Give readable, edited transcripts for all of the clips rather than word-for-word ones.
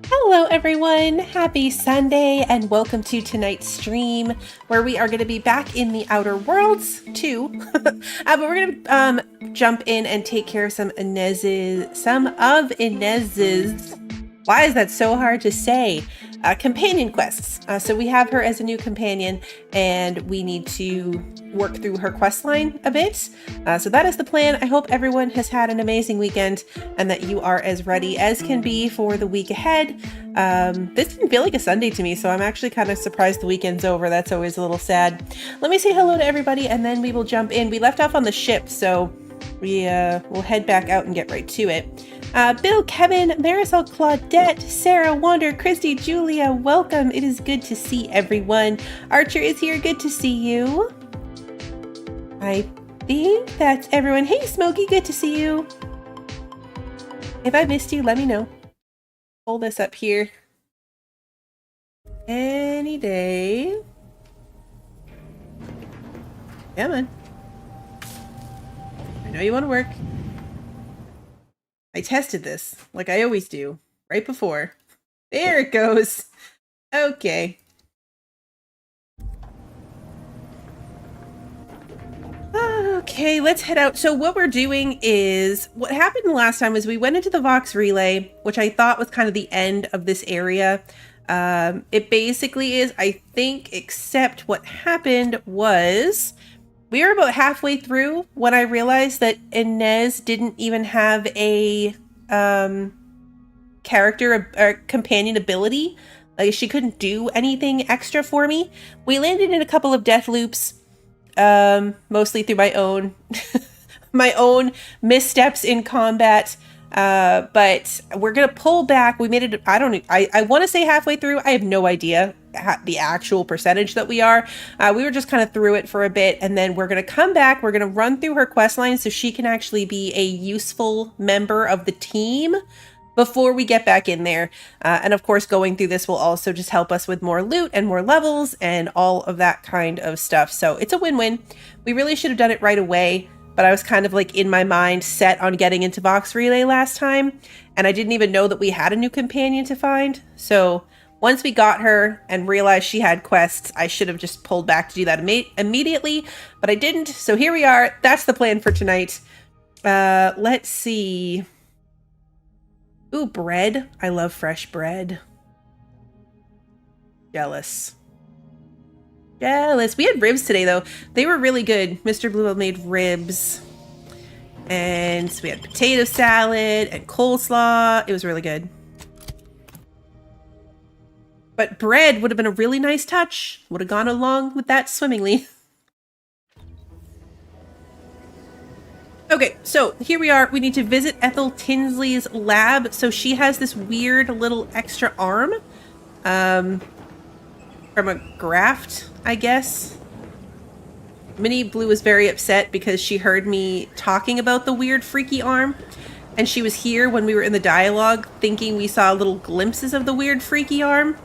Hello everyone, happy Sunday and welcome to tonight's stream where we are going to be back in the Outer Worlds too. But we're going to jump in and take care of some of Inez's, why is that so hard to say? Companion quests. So we have her as a new companion and we need to work through her quest line a bit. So that is the plan. I hope everyone has had an amazing weekend and that you are as ready as can be for the week ahead. This didn't feel like a Sunday to me, so I'm actually kind of surprised the weekend's over. That's always a little sad. Let me say hello to everybody and then we will jump in. We left off on the ship, so we'll head back out and get right to it. Bill, Kevin, Marisol, Claudette, Sarah, Wander, Christy, Julia, welcome. It is good to see everyone. Archer is here. Good to see you. I think that's everyone. Hey, Smokey, good to see you. If I missed you, let me know. Pull this up here. Any day. Come on. I know you want to work. I tested this, like I always do, right before. There it goes. Okay. Okay, let's head out. So what we're doing is, what happened last time was we went into the Vox Relay, which I thought was kind of the end of this area. It basically is, I think, except what happened was we were about halfway through when I realized that Inez didn't even have a character or companion ability. Like, she couldn't do anything extra for me. We landed in a couple of death loops, mostly through my own my own missteps in combat. But we're gonna pull back. We made it. I want to say halfway through. I have no idea the actual percentage that we are. We were just kind of through it for a bit, and then we're gonna come back. We're gonna run through her quest line so she can actually be a useful member of the team before we get back in there. And of course, going through this will also just help us with more loot and more levels and all of that kind of stuff. So it's a win-win. We really should have done it right away, but I was kind of like in my mind set on getting into Vox Relay last time, and I didn't even know that we had a new companion to find. So once we got her and realized she had quests, I should have just pulled back to do that immediately, but I didn't. So here we are. That's the plan for tonight. Let's see. Ooh, bread. I love fresh bread. Jealous. Jealous. We had ribs today, though. They were really good. Mr. Bluebell made ribs. And so we had potato salad and coleslaw. It was really good. But bread would have been a really nice touch. Would have gone along with that swimmingly. Okay, so here we are. We need to visit Ethel Tinsley's lab. So she has this weird little extra arm. From a graft, I guess. Minnie Blue was very upset because she heard me talking about the weird freaky arm. And she was here when we were in the dialogue thinking we saw little glimpses of the weird freaky arm.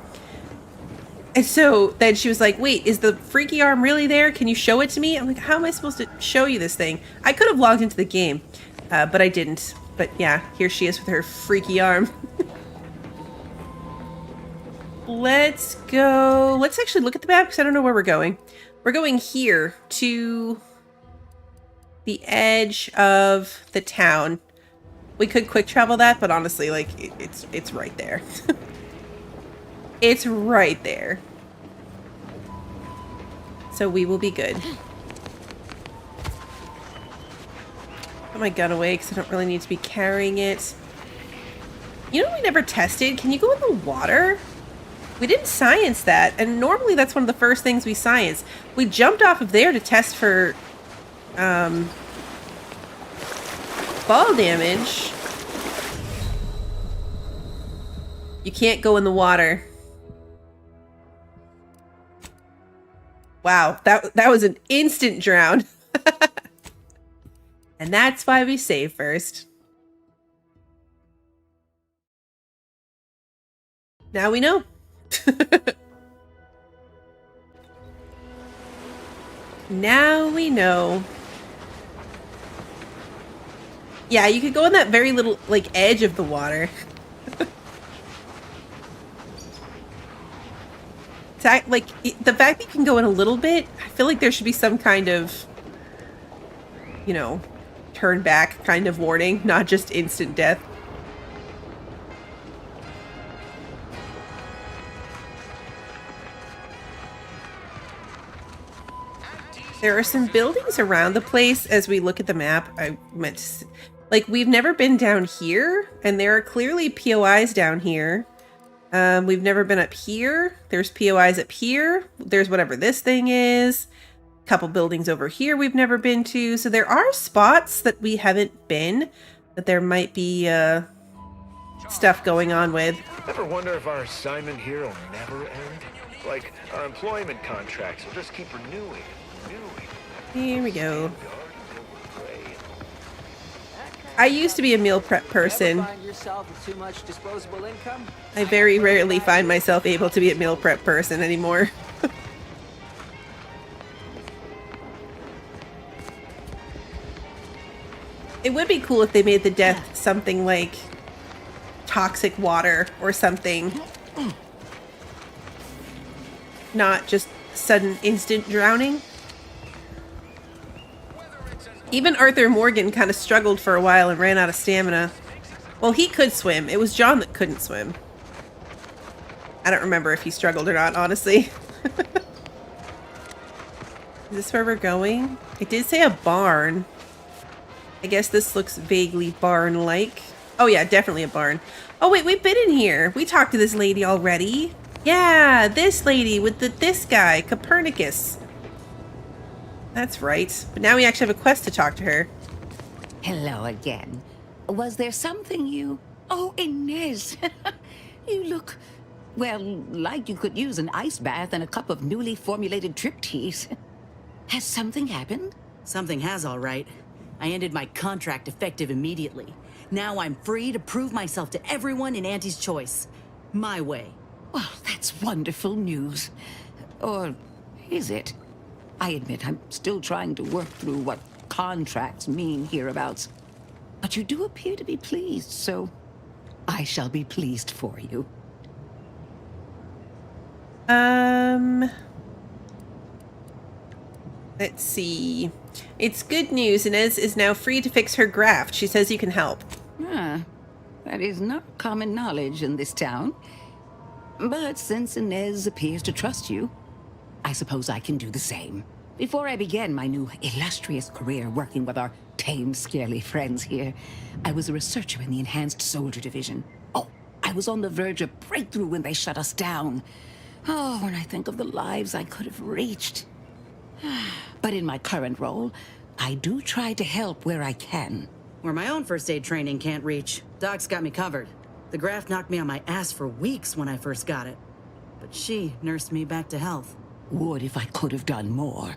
And so then she was like, wait, is the freaky arm really there? Can you show it to me? I'm like, how am I supposed to show you this thing? I could have logged into the game, but I didn't. But yeah, here she is with her freaky arm. Let's go. Let's actually look at the map because I don't know where we're going. We're going here to the edge of the town. We could quick travel that, but honestly, like, it's right there. It's right there. So we will be good. Put my gun away because I don't really need to be carrying it. You know, we never tested. Can you go in the water? We didn't science that, and normally that's one of the first things we science. We jumped off of there to test for fall damage. You can't go in the water. Wow, that was an instant drown. And that's why we save first. Now we know. Now we know. Yeah, you could go in that very little, like, edge of the water. Like, the fact that you can go in a little bit, I feel like there should be some kind of, you know, turn back kind of warning, not just instant death. There are some buildings around the place as we look at the map. I meant to, like, we've never been down here, and there are clearly POIs down here. We've never been up here. There's POIs up here. There's whatever this thing is. A couple buildings over here we've never been to. So there are spots that we haven't been, that there might be stuff going on with. Ever wonder if our assignment here will never end? Like, our employment contracts will just keep renewing. Here we go. I used to be a meal prep person. I very rarely find myself able to be a meal prep person anymore. It would be cool if they made the death something like toxic water or something. Not just sudden instant drowning. Even Arthur Morgan kind of struggled for a while and ran out of stamina. Well, he could swim. It was John that couldn't swim. I don't remember if he struggled or not, honestly. Is this where we're going? It did say a barn. I guess this looks vaguely barn-like. Oh yeah, definitely a barn. Oh wait, we've been in here. We talked to this lady already. Yeah, this lady with this guy, Copernicus. That's right. But now we actually have a quest to talk to her. Hello again. Was there something you... Oh, Inez. You look, well, like you could use an ice bath and a cup of newly formulated drip teas. Has something happened? Something has, all right. I ended my contract effective immediately. Now I'm free to prove myself to everyone in Auntie's Choice. My way. Well, that's wonderful news. Or is it? I admit I'm still trying to work through what contracts mean hereabouts. But you do appear to be pleased, so I shall be pleased for you. Let's see. It's good news. Inez is now free to fix her graft. She says you can help. Ah, that is not common knowledge in this town. But since Inez appears to trust you, I suppose I can do the same. Before I began my new illustrious career working with our tame, scarily friends here, I was a researcher in the Enhanced Soldier Division. Oh, I was on the verge of breakthrough when they shut us down. Oh, when I think of the lives I could have reached. But in my current role, I do try to help where I can. Where my own first aid training can't reach, Doc's got me covered. The graft knocked me on my ass for weeks when I first got it. But she nursed me back to health. Would if I could have done more.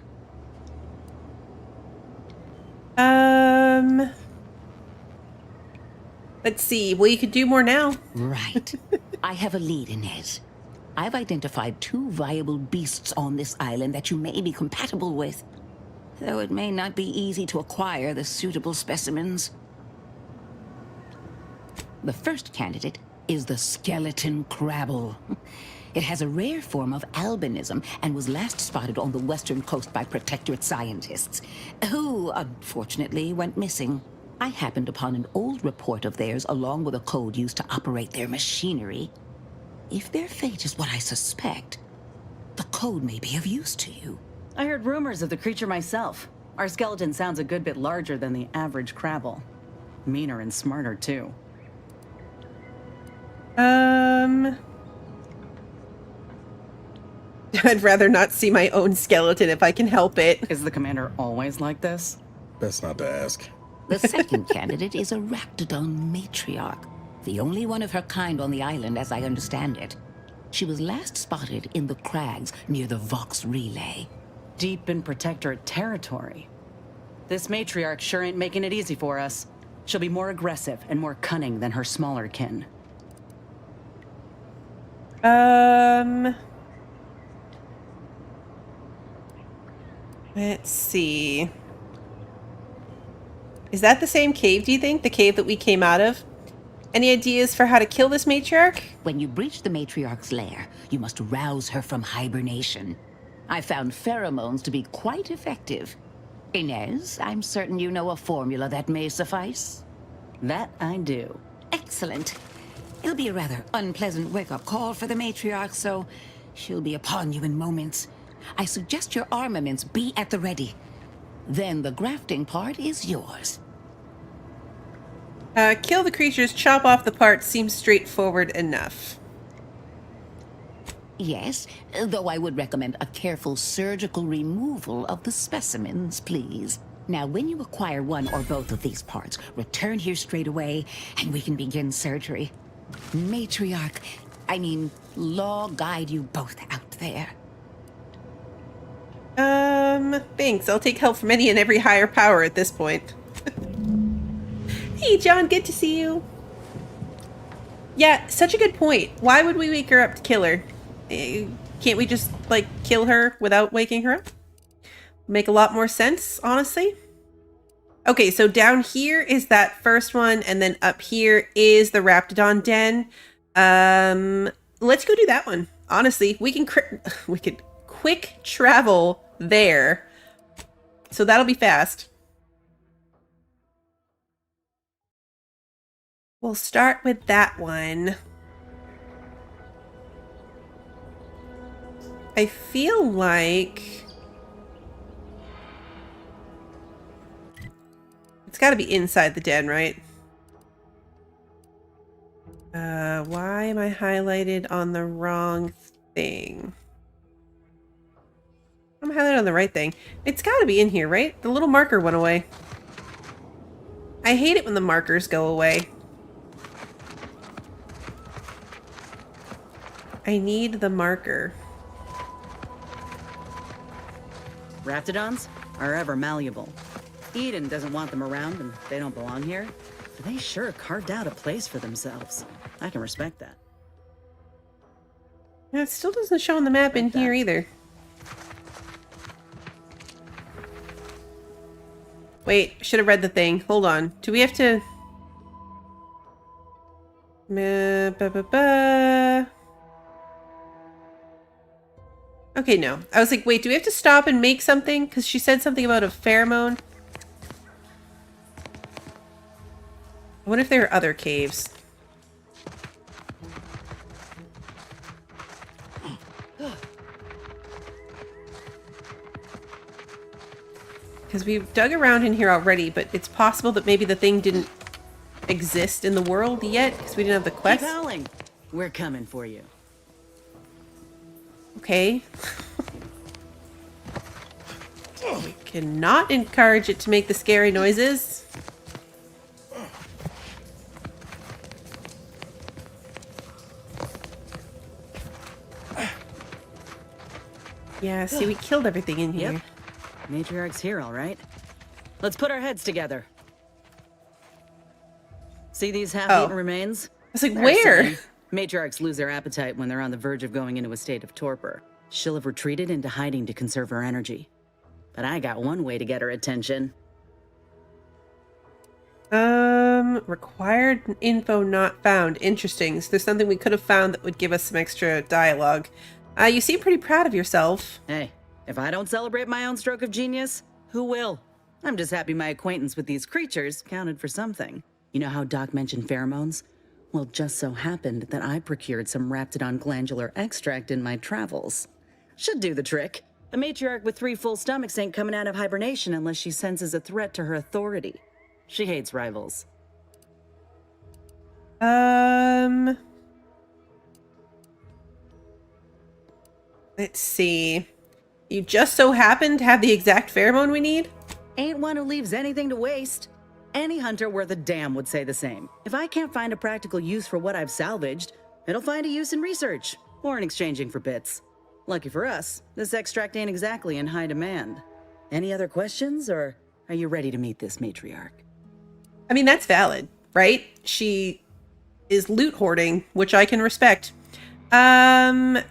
Let's see. Well, you could do more now. Right. I have a lead, Inez. I've identified 2 viable beasts on this island that you may be compatible with. Though it may not be easy to acquire the suitable specimens. The first candidate is the skeleton crabble. It has a rare form of albinism and was last spotted on the western coast by protectorate scientists, who, unfortunately, went missing. I happened upon an old report of theirs along with a code used to operate their machinery. If their fate is what I suspect, the code may be of use to you. I heard rumors of the creature myself. Our skeleton sounds a good bit larger than the average crabble. Meaner and smarter, too. I'd rather not see my own skeleton if I can help it. Is the commander always like this? Best not to ask. The second candidate is a raptidon matriarch, the only one of her kind on the island as I understand it. She was last spotted in the crags near the Vox Relay. Deep in protectorate territory. This matriarch sure ain't making it easy for us. She'll be more aggressive and more cunning than her smaller kin. Let's see. Is that the same cave, do you think? The cave that we came out of? Any ideas for how to kill this matriarch? When you breach the matriarch's lair, you must rouse her from hibernation. I found pheromones to be quite effective. Inez, I'm certain you know a formula that may suffice. That I do. Excellent. It'll be a rather unpleasant wake-up call for the matriarch, so she'll be upon you in moments. I suggest your armaments be at the ready. Then the grafting part is yours. Kill the creatures, chop off the parts seems straightforward enough. Yes, though I would recommend a careful surgical removal of the specimens, please. Now, when you acquire one or both of these parts, return here straight away, and we can begin surgery. Matriarch, Law guide you both out there. Thanks. I'll take help from any and every higher power at this point. Hey, John, good to see you. Yeah, such a good point. Why would we wake her up to kill her? Can't we just, like, kill her without waking her up? Make a lot more sense, honestly. Okay, so down here is that first one, and then up here is the Raptidon den. Let's go do that one. Honestly, we could quick travel there. So that'll be fast. We'll start with that one. I feel like it's got to be inside the den, right? Why am I highlighted on the wrong thing? I'm highlighted on the right thing. It's got to be in here, right? The little marker went away. I hate it when the markers go away. I need the marker. Raptidons are ever malleable. Eden doesn't want them around and they don't belong here. But they sure carved out a place for themselves. I can respect that. Yeah, it still doesn't show on the map in here either. Wait, should have read the thing. Hold on. Do we have to... Okay, no. I was like, wait, do we have to stop and make something? Because she said something about a pheromone. I wonder if there are other caves. Because we've dug around in here already, but it's possible that maybe the thing didn't exist in the world yet because we didn't have the quest. Keep howling. We're coming for you. Okay. We cannot encourage it to make the scary noises. Yeah, see, we killed everything in here. Yep. Matriarch's here, all right. Let's put our heads together. See these half-eaten remains? I was like, They're where? silly. Matriarchs lose their appetite when they're on the verge of going into a state of torpor. She'll have retreated into hiding to conserve her energy. But I got one way to get her attention. Required info not found. Interesting. So there's something we could have found that would give us some extra dialogue. You seem pretty proud of yourself. Hey, if I don't celebrate my own stroke of genius, who will? I'm just happy my acquaintance with these creatures counted for something. You know how Doc mentioned pheromones? Well, just so happened that I procured some Raptidon glandular extract in my travels. Should do the trick. A matriarch with 3 full stomachs ain't coming out of hibernation unless she senses a threat to her authority. She hates rivals. Let's see. You just so happen to have the exact pheromone we need? Ain't one who leaves anything to waste. Any hunter worth a damn would say the same. If I can't find a practical use for what I've salvaged, it'll find a use in research, or in exchanging for bits. Lucky for us, this extract ain't exactly in high demand. Any other questions, or are you ready to meet this matriarch? I mean, that's valid, right? She is loot hoarding, which I can respect.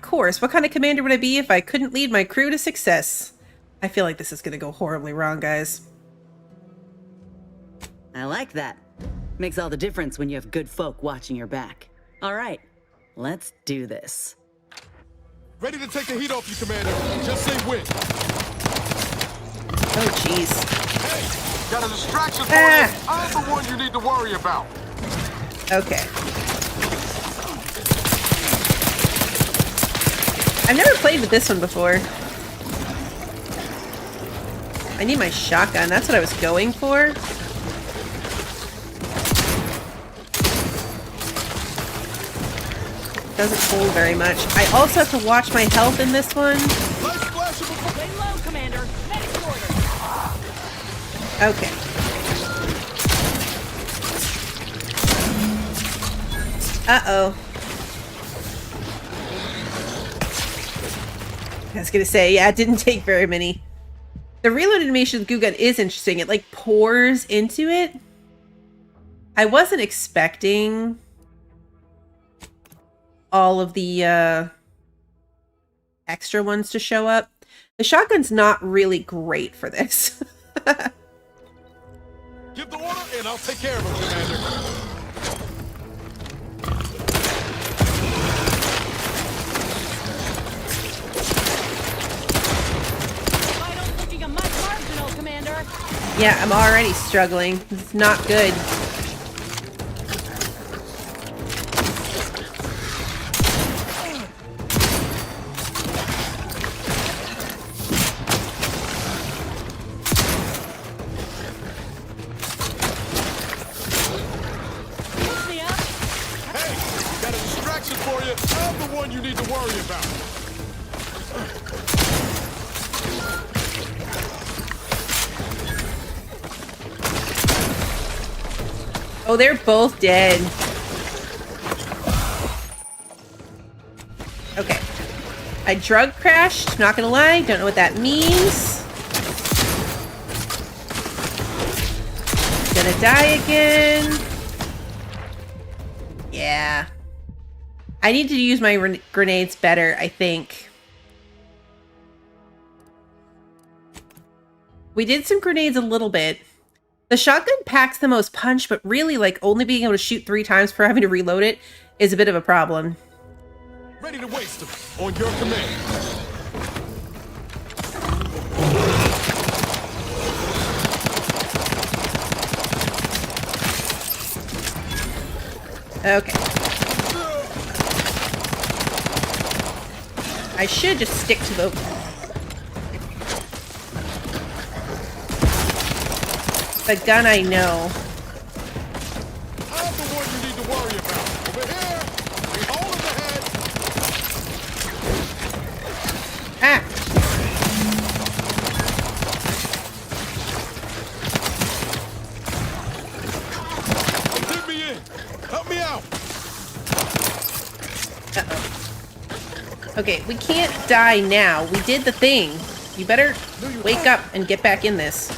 Course, what kind of commander would I be if I couldn't lead my crew to success? I feel like this is gonna go horribly wrong, guys. I like that. Makes all the difference when you have good folk watching your back. All right, let's do this. Ready to take the heat off you, Commander. Just say when. Oh, jeez. Hey, got a distraction for you. I'm the one you need to worry about. Okay. I've never played with this one before. I need my shotgun. That's what I was going for. Doesn't hold very much. I also have to watch my health in this one. Lay low, Commander. Medic order. Okay. Uh-oh. I was gonna say, yeah, it didn't take very many. The reload animation of the goo gun is interesting. It, like, pours into it. I wasn't expecting all of the extra ones to show up. The shotgun's not really great for this. Give the order and I'll take care of him, Commander. Vitals looking a much marginal, Commander. Yeah, I'm already struggling. It's not good. Push me up. Hey, got a distraction for you. I'm the one you need to worry about. Oh, they're both dead. Okay. I drug crashed, not gonna lie, don't know what that means. Gonna die again. Yeah. I need to use my grenades better, I think. We did some grenades a little bit. The shotgun packs the most punch, but really, like, only being able to shoot 3 times for having to reload it is a bit of a problem. Ready to waste them. On your command. Okay. I should just stick to the... the gun I know. I'm the one you need to worry about. Over here. We hold in the head. Ah! Dig me in. Help me out. Uh-oh. Okay, we can't die now. We did the thing. You better wake up and get back in this.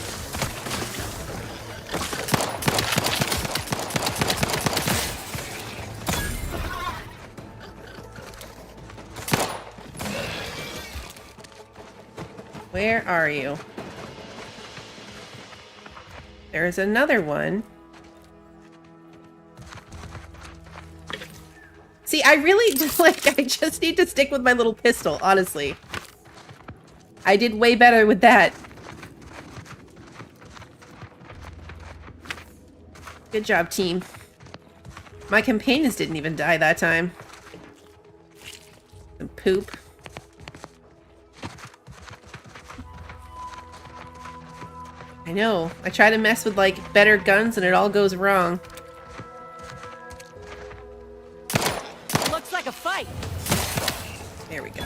Where are you? There's another one. See, I really just, like, I just need to stick with my little pistol, honestly. I did way better with that. Good job, team. My companions didn't even die that time. Some poop. I know. I try to mess with, like, better guns and it all goes wrong. Looks like a fight. There we go.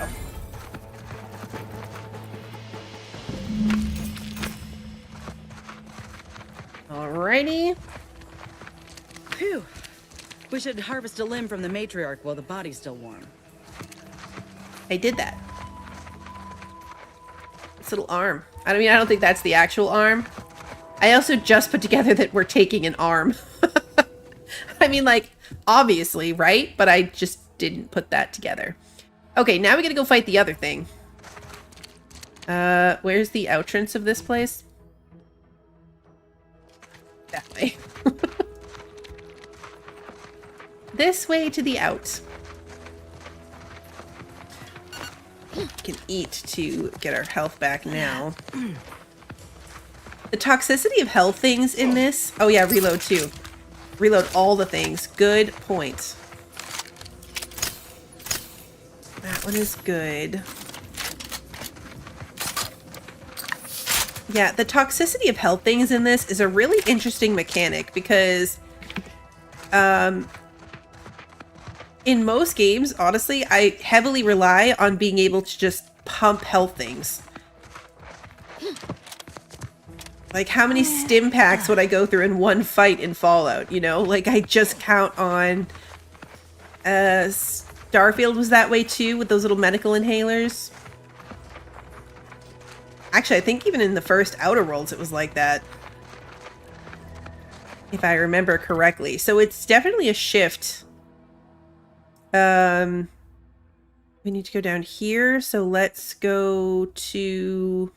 Alrighty. Phew. We should harvest a limb from the matriarch while the body's still warm. I did that. This little arm. I mean, I don't think that's the actual arm. I also just put together that we're taking an arm. I mean, like, obviously, right? But I just didn't put that together. Okay, now we gotta go fight the other thing. Where's the entrance of this place? That way. this way to the out. We can eat to get our health back now. The toxicity of health things in this... Oh yeah, reload too. Reload all the things. Good point. That one is good. Yeah, the toxicity of health things in this is a really interesting mechanic because in most games, honestly, I heavily rely on being able to just pump health things. Like, how many stim packs would I go through in one fight in Fallout, you know? Like, I just count on... Starfield was that way too, with those little medical inhalers. Actually, I think even in the first Outer Worlds it was like that. If I remember correctly. So it's definitely a shift. We need to go down here, so let's go to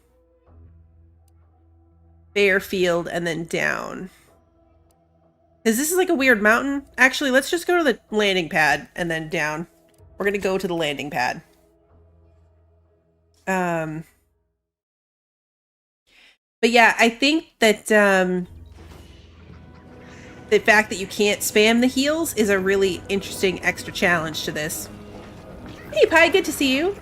Fairfield and then down. Because this is like a weird mountain. Actually, let's just go to the landing pad and then down. We're going to go to the landing pad. But yeah, I think that the fact that you can't spam the heals is a really interesting extra challenge to this. Hey, Pi, good to see you.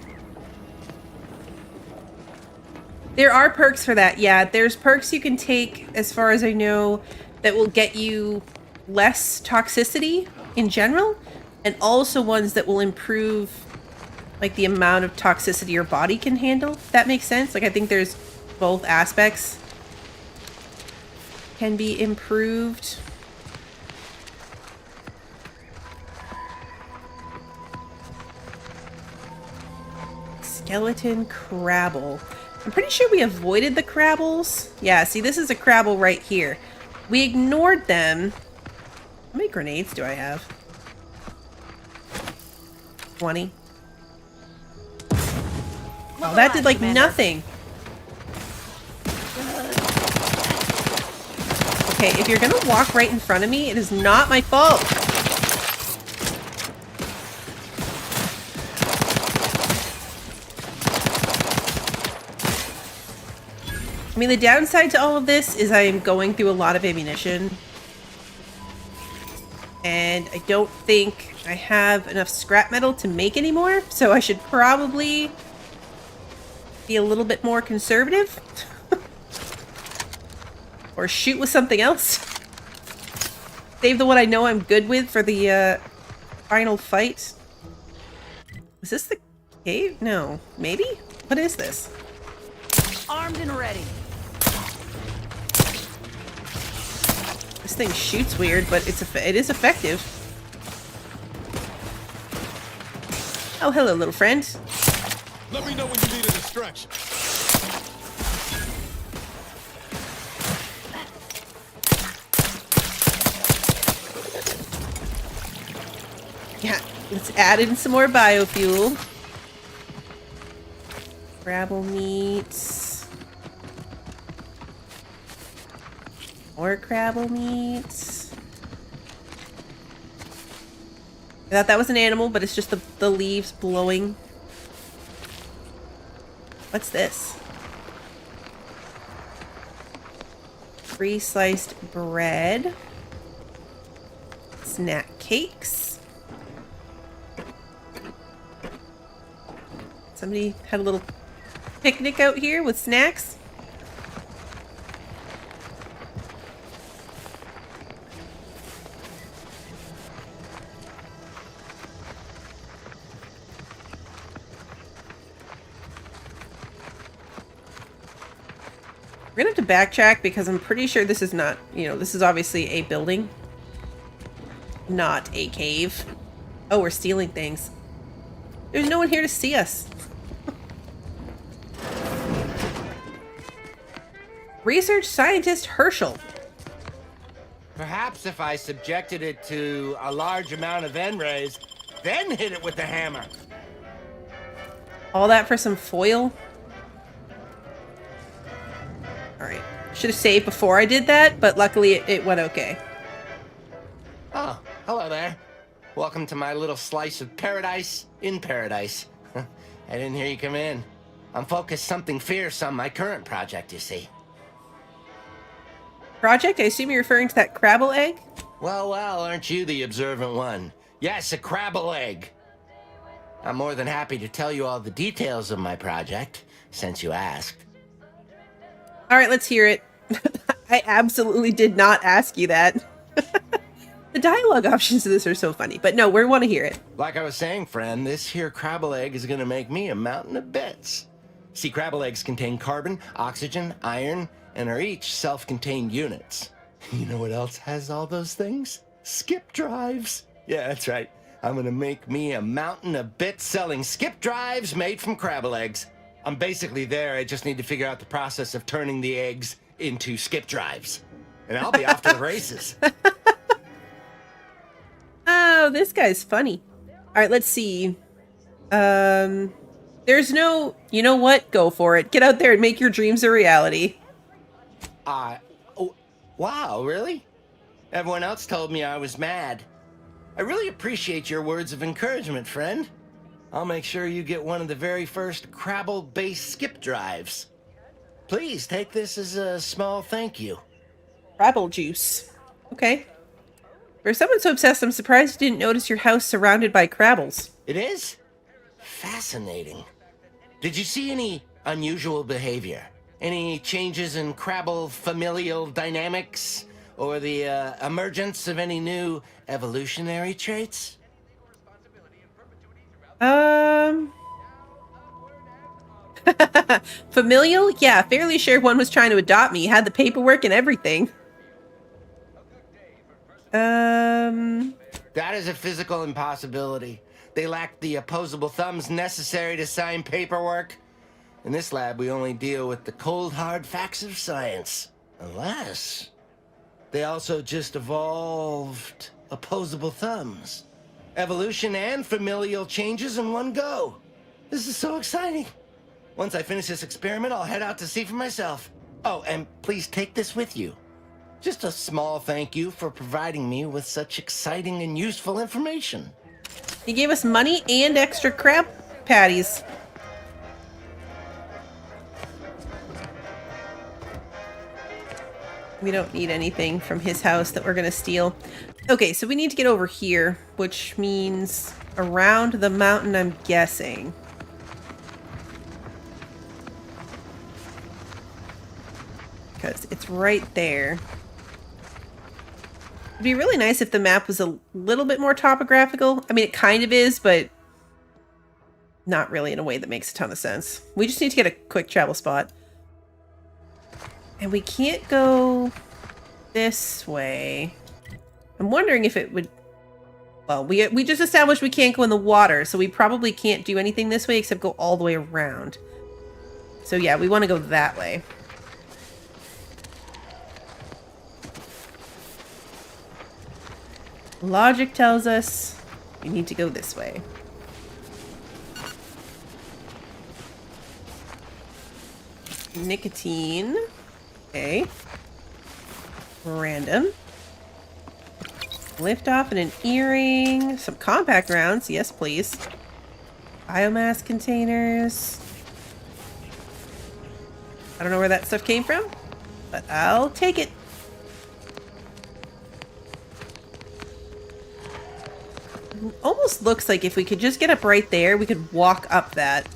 There are perks for that, yeah. There's perks you can take, as far as I know, that will get you less toxicity in general, and also ones that will improve like the amount of toxicity your body can handle, if that makes sense. Like, I think there's both aspects can be improved. Skeleton crabble. I'm pretty sure we avoided the crabbles. Yeah, see, this is a crabble right here. We ignored them. How many grenades do I have? 20. Oh, that did like nothing. Okay, if you're gonna walk right in front of me, it is not my fault. I mean, the downside to all of this is I am going through a lot of ammunition. And I don't think I have enough scrap metal to make any more, so I should probably be a little bit more conservative. Or shoot with something else. Save the one I know I'm good with for the final fight. Is this the cave? No. Maybe? What is this? Armed and ready. This thing shoots weird, but it is effective. Oh, hello, little friend. Let me know when you need a distraction. Yeah, let's add in some more biofuel. Crabble meats. More crabble meats. I thought that was an animal, but it's just the leaves blowing. What's this? Pre-sliced bread. Snack cakes. Somebody had a little picnic out here with snacks. We're gonna have to backtrack because I'm pretty sure this is not, you know, this is obviously a building, not a cave. Oh, we're stealing things. There's no one here to see us. Research scientist Herschel. Perhaps if I subjected it to a large amount of N-rays, then hit it with the hammer. All that for some foil? Alright. Should have saved before I did that, but luckily it went okay. Oh, hello there. Welcome to my little slice of paradise in paradise. I didn't hear you come in. I'm focused something fierce on my current project, you see. Project? I assume you're referring to that Crabble egg? Well, aren't you the observant one? Yes, a crabble egg. I'm more than happy to tell you all the details of my project, since you asked. All right, let's hear it. I absolutely did not ask you that. The dialogue options of this are so funny, but no, we want to hear it. Like I was saying, friend, this here crabble egg is gonna make me a mountain of bits. See, crabble eggs contain carbon, oxygen, iron, and are each self-contained units. You know what else has all those things? Skip drives. Yeah, that's right. I'm gonna make me a mountain of bits selling skip drives made from crabble eggs. I'm basically there. I just need to figure out the process of turning the eggs into skip drives. And I'll be off to the races. Oh, this guy's funny. All right, let's see. There's no, you know what? Go for it. Get out there and make your dreams a reality. Oh, wow, really? Everyone else told me I was mad. I really appreciate your words of encouragement, friend. I'll make sure you get one of the very first Crabble-based skip drives. Please take this as a small thank you. Crabble juice. Okay. For someone so obsessed, I'm surprised you didn't notice your house surrounded by Crabbles. It is? Fascinating. Did you see any unusual behavior? Any changes in Crabble familial dynamics? Or the emergence of any new evolutionary traits? Familial? Yeah, fairly sure one was trying to adopt me. Had the paperwork and everything. That is a physical impossibility. They lack the opposable thumbs necessary to sign paperwork. In this lab, we only deal with the cold, hard facts of science. Unless they also just evolved opposable thumbs. Evolution and familial changes in one go. This is so exciting. Once I finish this experiment, I'll head out to see for myself. Oh, and please take this with you. Just a small thank you for providing me with such exciting and useful information. He gave us money and extra crab patties. We don't need anything from his house that we're gonna steal. Okay, so we need to get over here, which means around the mountain, I'm guessing. Because it's right there. It'd be really nice if the map was a little bit more topographical. I mean, it kind of is, but not really in a way that makes a ton of sense. We just need to get a quick travel spot. And we can't go this way. I'm wondering if it would... Well, we just established we can't go in the water, so we probably can't do anything this way except go all the way around. So yeah, we want to go that way. Logic tells us we need to go this way. Nicotine. Okay. Random. Lift off and an earring. Some compact rounds. Yes, please. Biomass containers. I don't know where that stuff came from, but I'll take it. Almost looks like if we could just get up right there, we could walk up that.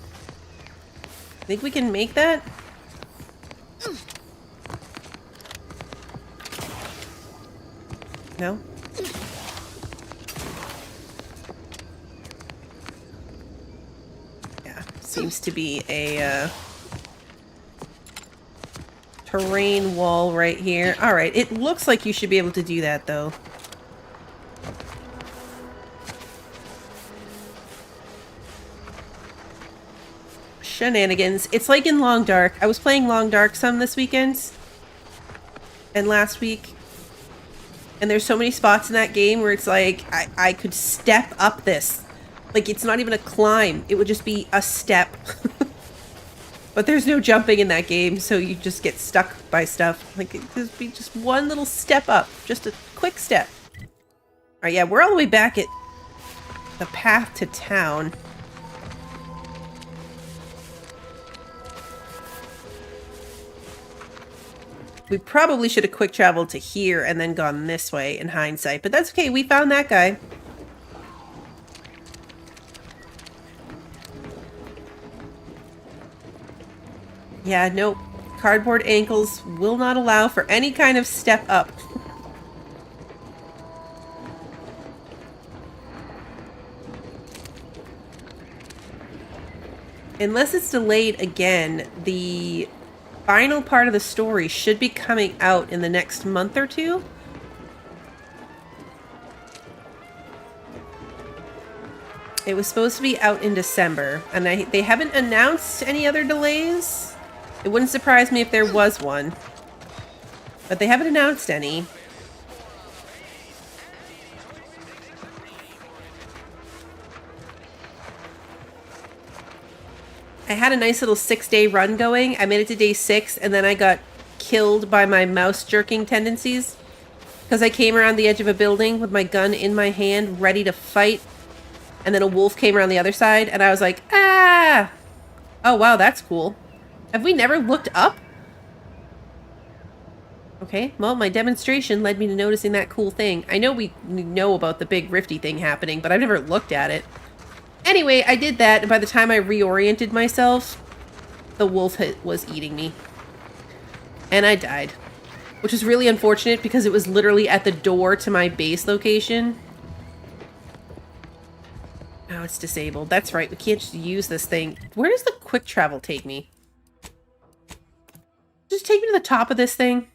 Think we can make that? No? Yeah, seems to be a terrain wall right here. Alright, it looks like you should be able to do that though. Shenanigans. It's like in Long Dark. I was playing Long Dark some this weekend and last week. And there's so many spots in that game where it's like, I could step up this. Like, it's not even a climb. It would just be a step. But there's no jumping in that game, so you just get stuck by stuff. Like, it would be just one little step up. Just a quick step. Alright, yeah, we're all the way back at the path to town. We probably should have quick traveled to here and then gone this way in hindsight, but that's okay. We found that guy. Yeah, nope. Cardboard ankles will not allow for any kind of step up. Unless it's delayed again, the final part of the story should be coming out in the next month or two. It was supposed to be out in December, and they haven't announced any other delays. It wouldn't surprise me if there was one, but they haven't announced any. I had a nice little 6-day run going. I made it to day 6, and then I got killed by my mouse jerking tendencies because I came around the edge of a building with my gun in my hand, ready to fight, and then a wolf came around the other side, and I was like, ah! Oh, wow, that's cool. Have we never looked up? Okay, well, my demonstration led me to noticing that cool thing. I know we know about the big rifty thing happening, but I've never looked at it. Anyway, I did that, and by the time I reoriented myself, the wolf was eating me. And I died. Which is really unfortunate because it was literally at the door to my base location. Oh, it's disabled. That's right, we can't just use this thing. Where does the quick travel take me? Just take me to the top of this thing.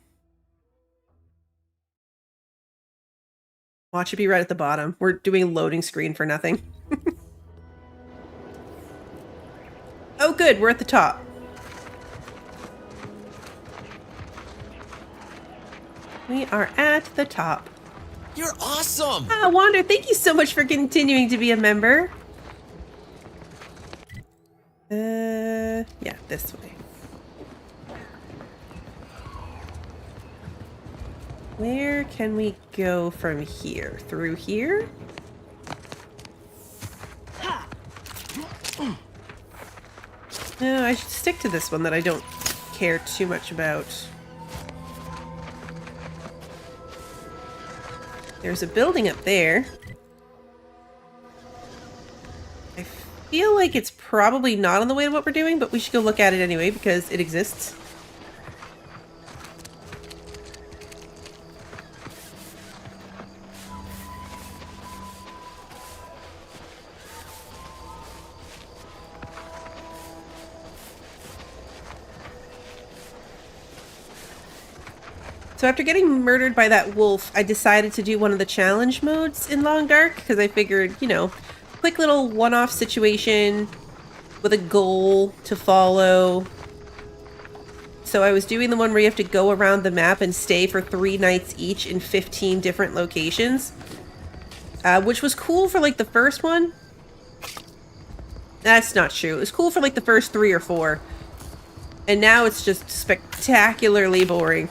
Watch it be right at the bottom. We're doing a loading screen for nothing. Oh good, we're at the top. We are at the top. You're awesome! Ah, Wander, thank you so much for continuing to be a member. Yeah, this way. Where can we go from here? Through here? No, I should stick to this one that I don't care too much about. There's a building up there. I feel like it's probably not on the way to what we're doing, but we should go look at it anyway because it exists. So after getting murdered by that wolf, I decided to do one of the challenge modes in Long Dark because I figured, you know, quick little one-off situation with a goal to follow. So I was doing the one where you have to go around the map and stay for 3 nights each in 15 different locations, which was cool for like the first one. That's not true. It was cool for like the first 3 or 4. And now it's just spectacularly boring.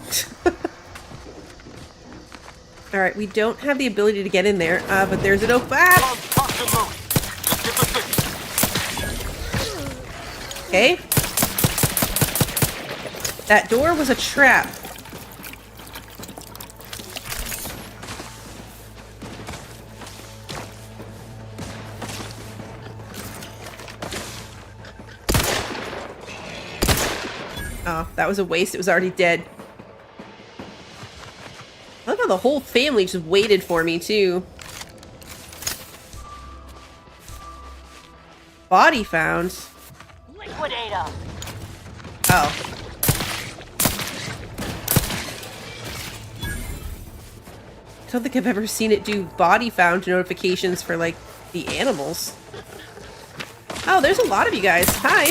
Alright, we don't have the ability to get in there, but there's an open... Ah! Okay. That door was a trap. Oh, that was a waste. It was already dead. I love how the whole family just waited for me, too. Body found. Liquidator. Oh. I don't think I've ever seen it do body found notifications for, like, the animals. Oh, there's a lot of you guys. Hi.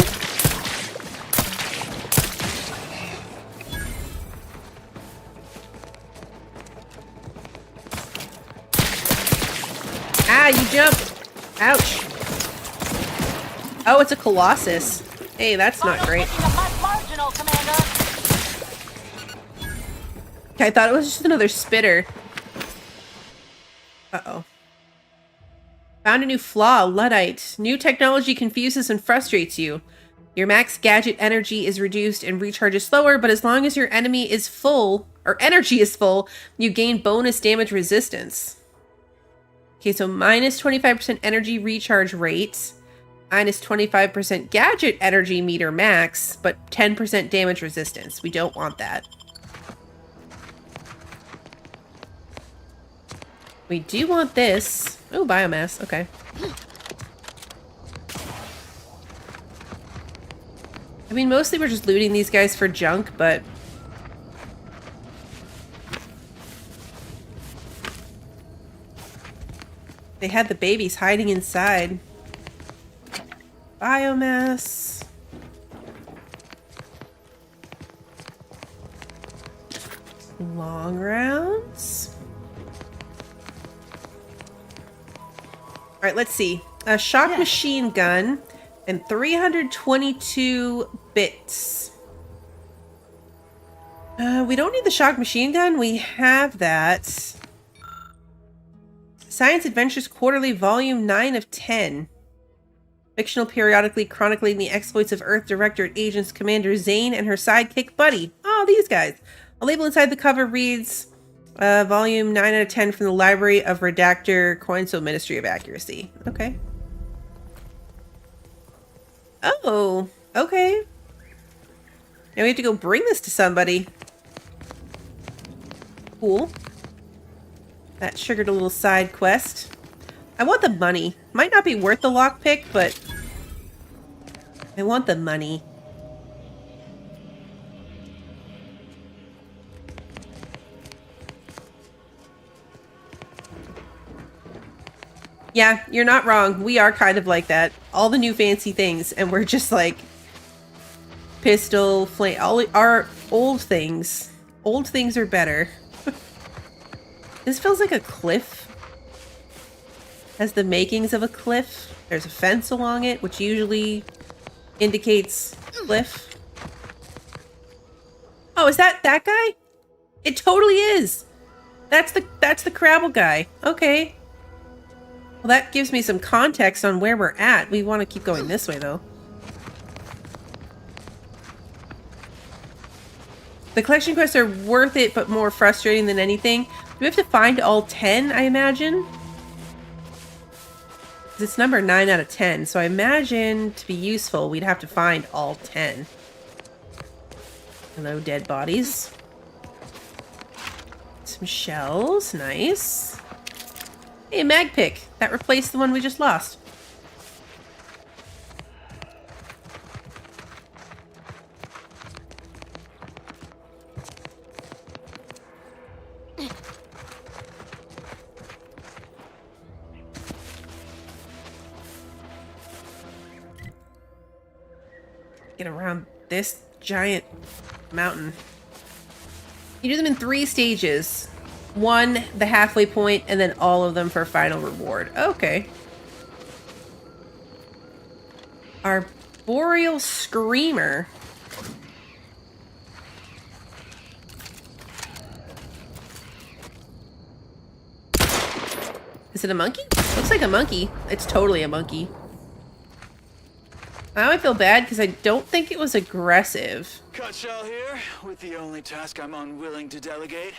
Ah, you jumped. Ouch. Oh, it's a Colossus. Hey, that's not great. Marginal, Commander. Okay, I thought it was just another spitter. Uh-oh. Found a new flaw, Luddite. New technology confuses and frustrates you. Your max gadget energy is reduced and recharges slower, but as long as your enemy is full, or energy is full, you gain bonus damage resistance. Okay, so minus 25% energy recharge rate, minus 25% gadget energy meter max, but 10% damage resistance. We don't want that. We do want this. Oh, biomass. Okay. I mean, mostly we're just looting these guys for junk, but... they had the babies hiding inside. Biomass. Long rounds. All right, let's see. A shock machine gun and 322 bits. We don't need the shock machine gun. We have that. Science Adventures Quarterly, Volume 9 of 10. Fictional periodically chronicling the exploits of Earth Directorate Agents Commander Zane and her sidekick Buddy. Oh, these guys. A label inside the cover reads, Volume 9 out of 10 from the Library of Redactor, Coinsel Ministry of Accuracy. Okay. Oh, okay. Now we have to go bring this to somebody. Cool. That triggered a little side quest. I want the money. Might not be worth the lockpick, but I want the money. Yeah, you're not wrong. We are kind of like that. All the new fancy things, and we're just like pistol, flame, all our old things. Old things are better. This feels like a cliff. Has the makings of a cliff. There's a fence along it, which usually indicates cliff. Oh, is that guy? It totally is. That's the Crabble guy. Okay. Well, that gives me some context on where we're at. We want to keep going this way, though. The collection quests are worth it, but more frustrating than anything. Do we have to find all 10, I imagine? It's number 9 out of 10, so I imagine to be useful, we'd have to find all 10. Hello, dead bodies. Some shells, nice. Hey, a mag pick. That replaced the one we just lost. Get around this giant mountain. You do them in 3 stages. 1, the halfway point, and then all of them for final reward. Okay. Arboreal Screamer. Is it a monkey? Looks like a monkey. It's totally a monkey. Now I feel bad because I don't think it was aggressive. Cutshell here, with the only task I'm unwilling to delegate.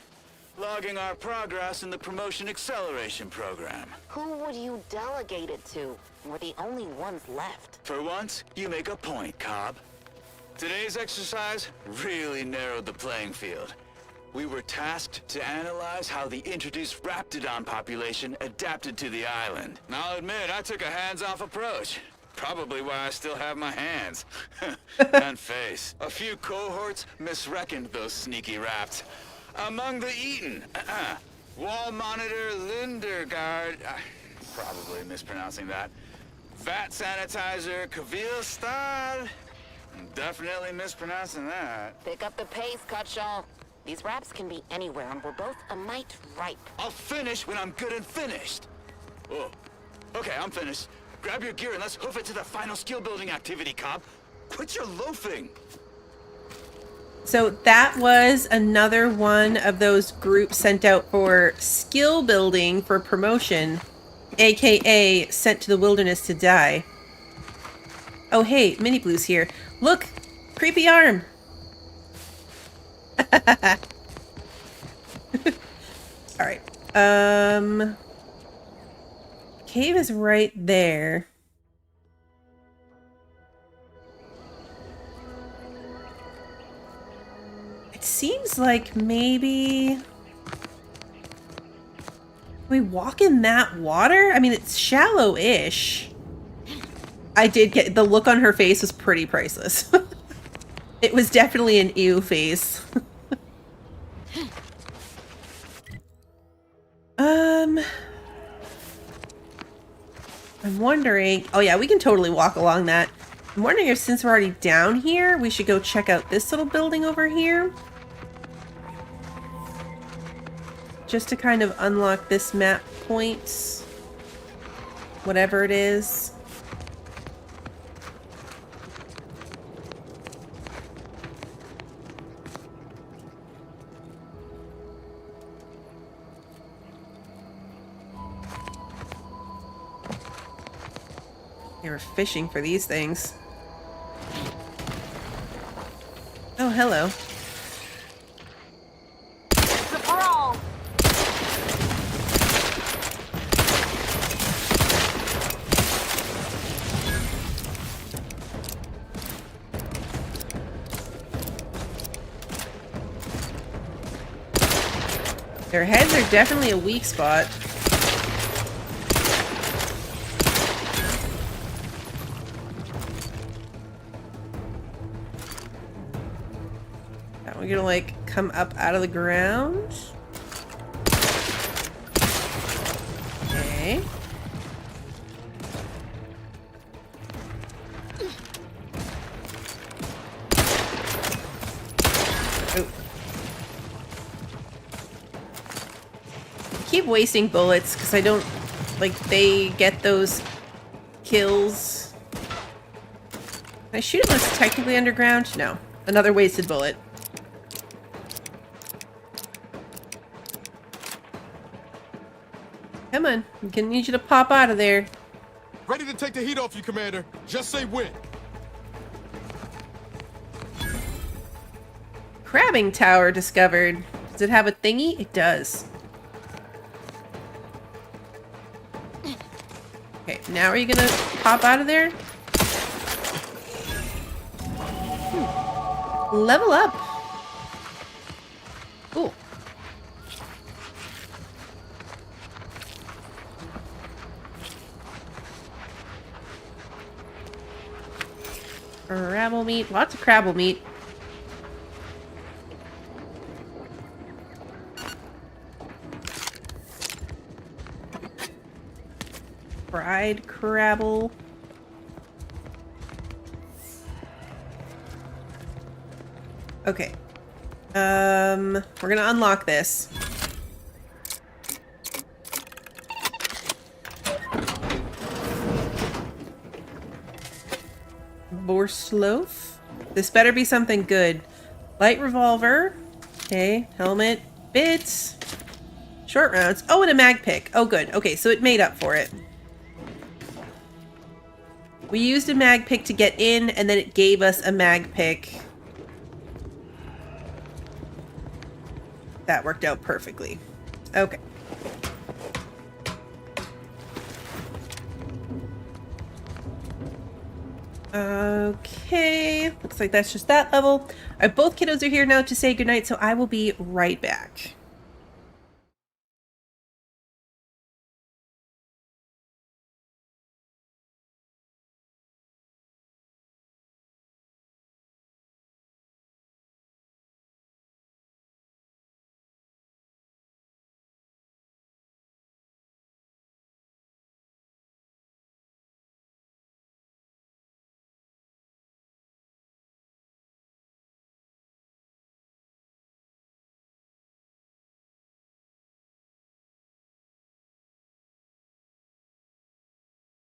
Logging our progress in the Promotion Acceleration Program. Who would you delegate it to? We're the only ones left. For once, you make a point, Cobb. Today's exercise really narrowed the playing field. We were tasked to analyze how the introduced Raptidon population adapted to the island. And I'll admit, I took a hands-off approach. Probably why I still have my hands. And face. A few cohorts misreckoned those sneaky raps. Among the eaten, Wall Monitor Lindergaard, probably mispronouncing that. Vat Sanitizer Kavil Stahl, definitely mispronouncing that. Pick up the pace, Cutshaw. These raps can be anywhere, and we're both a mite ripe. I'll finish when I'm good and finished. Oh, okay, I'm finished. Grab your gear and let's hoof it to the final skill-building activity, Cobb. Quit your loafing. So that was another one of those groups sent out for skill building for promotion. AKA sent to the wilderness to die. Oh hey, Mini Blue's here. Look! Creepy arm! Alright. Cave is right there. It seems like maybe... Can we walk in that water? I mean, it's shallow-ish. I did get... The look on her face was pretty priceless. It was definitely an ew face. I'm wondering... Oh yeah, we can totally walk along that. I'm wondering if since we're already down here, we should go check out this little building over here. Just to kind of unlock this map point. Whatever it is. They were fishing for these things. Oh, hello. The brawl. Their heads are definitely a weak spot. We're gonna like come up out of the ground. Okay. Oh. I keep wasting bullets because I don't like they get those kills. Can I shoot him that's technically underground? No. Another wasted bullet. Come on, I'm gonna need you to pop out of there. Ready to take the heat off you, Commander. Just say when. Crabbing tower discovered. Does it have a thingy? It does. Okay, now are you gonna pop out of there? Level up. Cool. Crabble meat. Lots of crabble meat. Fried crabble. Okay. We're gonna unlock this. Borscht loaf. This better be something good. Light revolver. Okay. Helmet. Bits. Short rounds. Oh, and a mag pick. Oh, good. Okay, so it made up for it. We used a mag pick to get in, and then it gave us a mag pick. That worked out perfectly. Okay. Okay, looks like that's just that level. Both kiddos are here now to say goodnight, so I will be right back.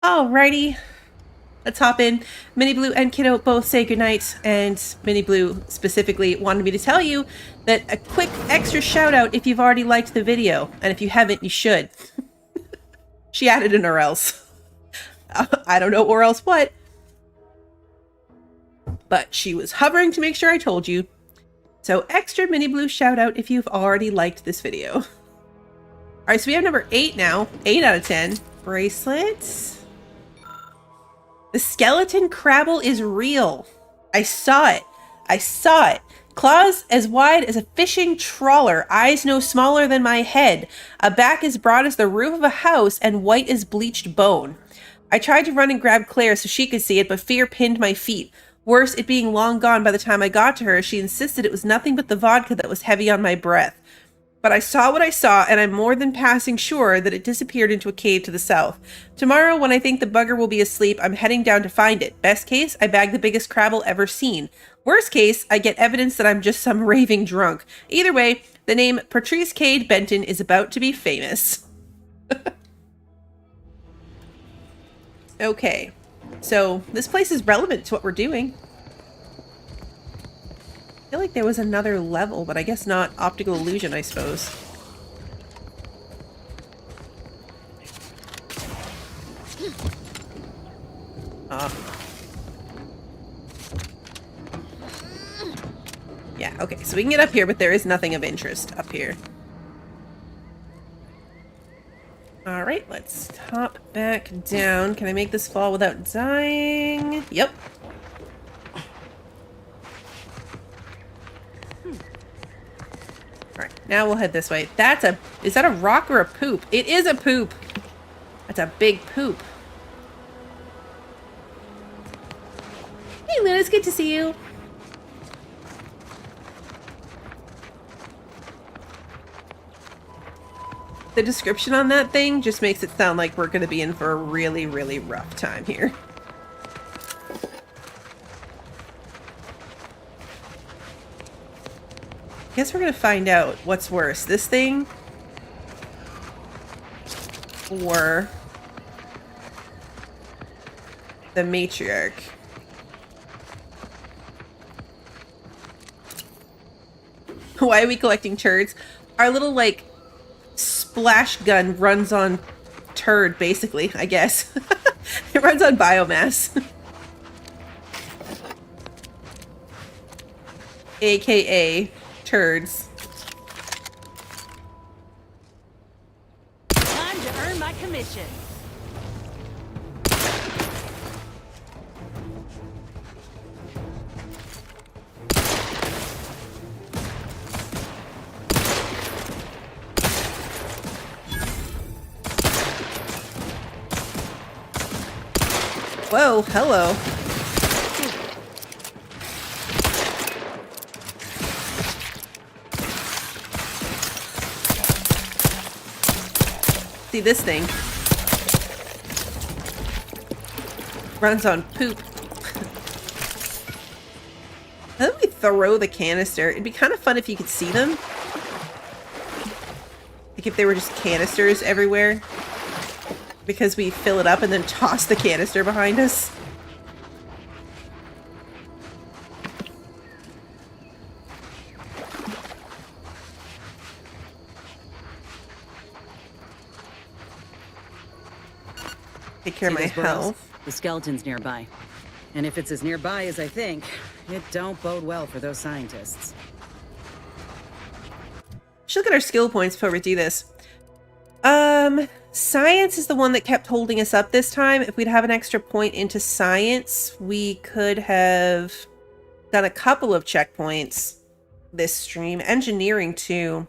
Alrighty, let's hop in. Mini Blue and Kiddo both say goodnight, and Mini Blue specifically wanted me to tell you that a quick extra shout out if you've already liked the video, and if you haven't, you should. She added an or else. I don't know or else what. But she was hovering to make sure I told you. So extra mini blue shout out if you've already liked this video. All right, so we have number 8 now. 8 out of 10. Bracelets. The skeleton crabble is real. I saw it. I saw it. Claws as wide as a fishing trawler, eyes no smaller than my head, a back as broad as the roof of a house, and white as bleached bone. I tried to run and grab Claire so she could see it, but fear pinned my feet. Worse, it being long gone by the time I got to her, she insisted it was nothing but the vodka that was heavy on my breath. But I saw what I saw, and I'm more than passing sure that it disappeared into a cave to the south. Tomorrow, when I think the bugger will be asleep, I'm heading down to find it. Best case, I bag the biggest crabble ever seen. Worst case, I get evidence that I'm just some raving drunk. Either way, the name Patrice Cade Benton is about to be famous. Okay, so this place is relevant to what we're doing. I feel like there was another level, but I guess not. Optical illusion, I suppose. Yeah, okay, so we can get up here, but there is nothing of interest up here. Alright, let's hop back down. Can I make this fall without dying? Yep. Alright, now we'll head this way. Is that a rock or a poop? It is a poop! That's a big poop. Hey Luna, it's good to see you. The description on that thing just makes it sound like we're going to be in for a really, really rough time here. I guess we're going to find out what's worse, this thing or the matriarch. Why are we collecting turds? Our little, like, splash gun runs on turd, basically, I guess. It runs on biomass. AKA turds. Time to earn my commission. Whoa, hello. See, this thing runs on poop. How do we throw the canister? It'd be kind of fun if you could see them. Like if they were just canisters everywhere. Because we fill it up and then toss the canister behind us. Take care of my health. The skeleton's nearby. And if it's as nearby as I think, it don't bode well for those scientists. Should look at our skill points before we do this. Science is the one that kept holding us up this time. If we'd have an extra point into science, we could have done a couple of checkpoints this stream. Engineering, too.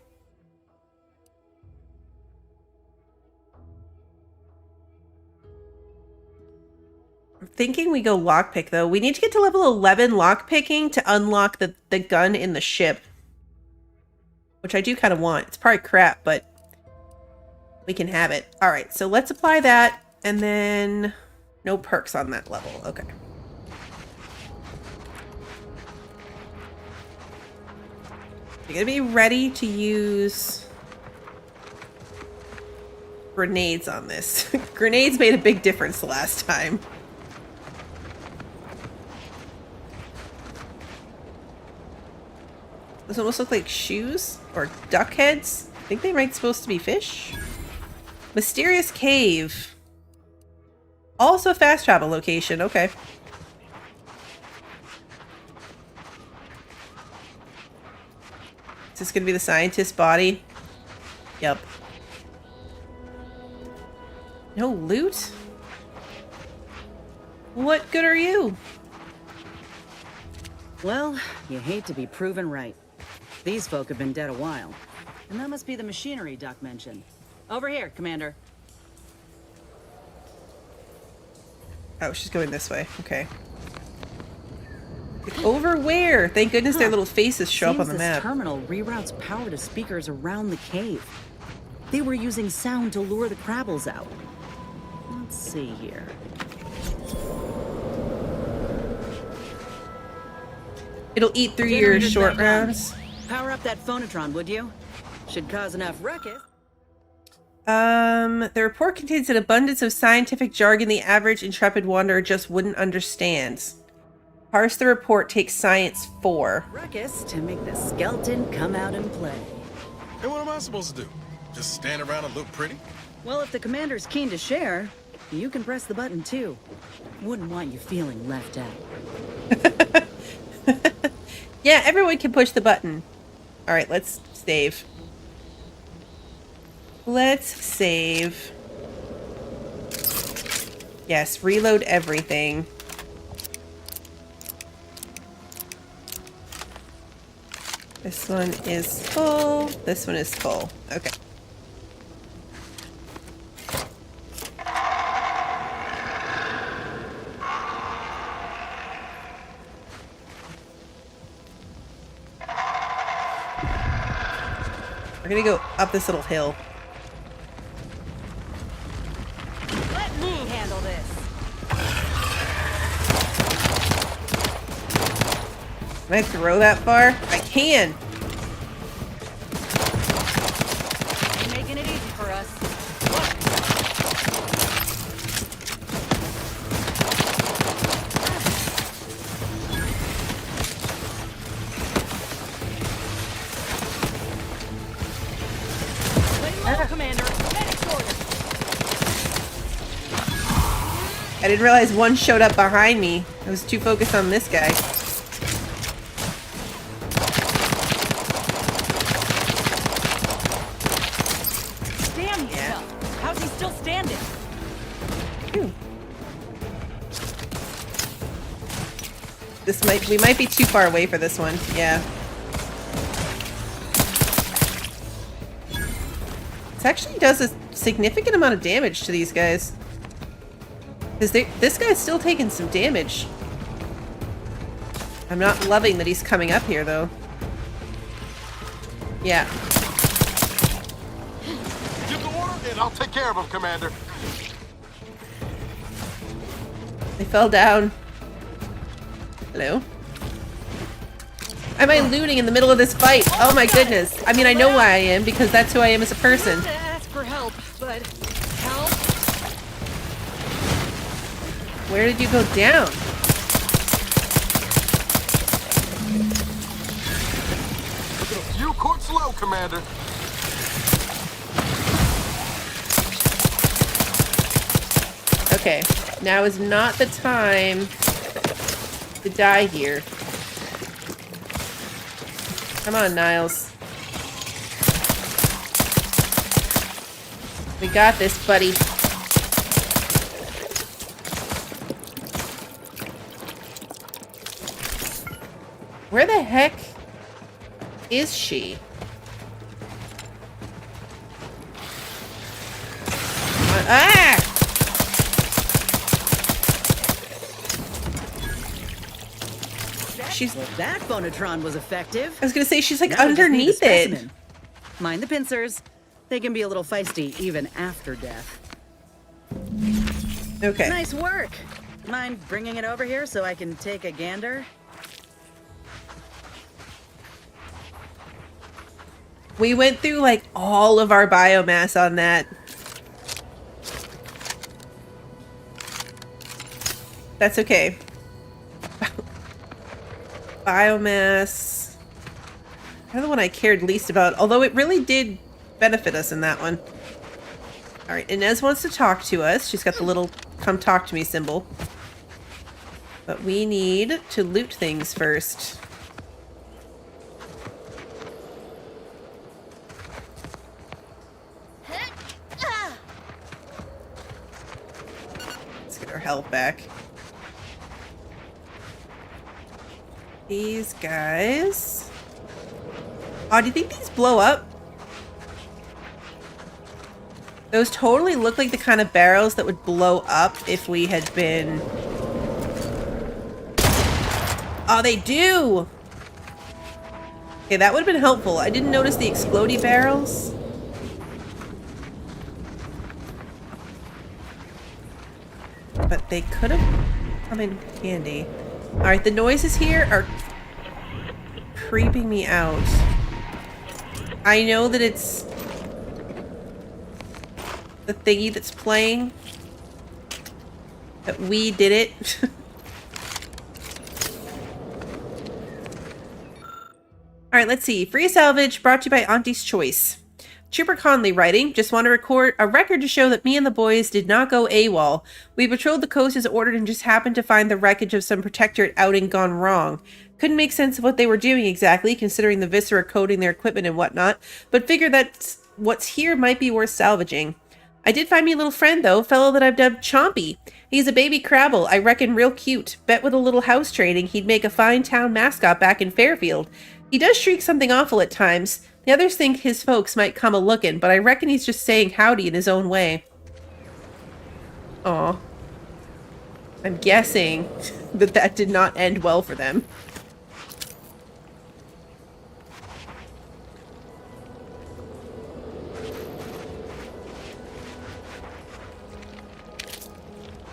I'm thinking we go lockpick, though. We need to get to level 11 lockpicking to unlock the gun in the ship. Which I do kind of want. It's probably crap, but we can have it. All right, so let's apply that, and then no perks on that level. Okay. You're gonna be ready to use grenades on this. Grenades made a big difference the last time. Those almost look like shoes or duck heads. I think they might supposed to be fish. Mysterious cave. Also a fast travel location. Okay. Is this going to be the scientist's body? Yep. No loot? What good are you? Well, you hate to be proven right. These folk have been dead a while. And that must be the machinery Doc mentioned. Over here, Commander. Oh, she's going this way. Okay. Over where? Thank goodness their little faces show up on the map. This terminal reroutes power to speakers around the cave. They were using sound to lure the Crabbles out. Let's see here. It'll eat through your Generator's short back on. rounds. Power up that phonotron, would you? Should cause enough ruckus. The report contains an abundance of scientific jargon the average intrepid wanderer just wouldn't understand. Parse the report takes science 4. Ruckus to make the skeleton come out and play. Hey, what am I supposed to do? Just stand around and look pretty? Well, if the commander's keen to share, you can press the button too. Wouldn't want you feeling left out. Yeah, everyone can push the button. Alright, let's save. Let's save. Yes, reload everything. This one is full. This one is full. Okay. We're gonna go up this little hill. Let me handle this. Can I throw that far? I can! You're making it easy for us. Lay low, Commander. Medics order. I didn't realize one showed up behind me. I was too focused on this guy. Damn yourself. How's he still standing? Phew. We might be too far away for this one. Yeah. This actually does a significant amount of damage to these guys. Because this guy's still taking some damage. I'm not loving that he's coming up here, though. Yeah. Give the order, and I'll take care of him, Commander. They fell down. Hello? Am I looting in the middle of this fight? Oh my goodness. I mean, I know why I am, because that's who I am as a person. To ask for help, but help? Where did you go down? Looking a few quarts low, Commander. Okay, now is not the time to die here. Come on, Niles. We got this, buddy. Where the heck is she? Ah! She's. That phonotron was effective. I was gonna say she's like Now we just need the underneath it. specimen. Mind the pincers. They can be a little feisty even after death. Okay. Nice work. Mind bringing it over here so I can take a gander? We went through like all of our biomass on that. That's okay. Biomass. Kind of the one I cared least about, although it really did benefit us in that one. Alright, Inez wants to talk to us. She's got the little come talk to me symbol. But we need to loot things first. Let's get our health back. These guys... Oh, do you think these blow up? Those totally look like the kind of barrels that would blow up if we had been... Oh, they do! Okay, that would have been helpful. I didn't notice the explodey barrels. But they could have come in handy. Alright, the noises here are creeping me out. I know that it's the thingy that's playing. That we did it. Alright, let's see. Free salvage brought to you by Auntie's Choice. Trooper Conley writing, just want to record a record to show that me and the boys did not go AWOL. We patrolled the coast as ordered and just happened to find the wreckage of some protectorate outing gone wrong. Couldn't make sense of what they were doing exactly, considering the viscera coating their equipment and whatnot, but figured that what's here might be worth salvaging. I did find me a little friend, though, fellow that I've dubbed Chompy. He's a baby crabble, I reckon real cute. Bet with a little house training he'd make a fine town mascot back in Fairfield. He does shriek something awful at times. The others think his folks might come a-lookin', but I reckon he's just saying howdy in his own way. Aw. I'm guessing that that did not end well for them.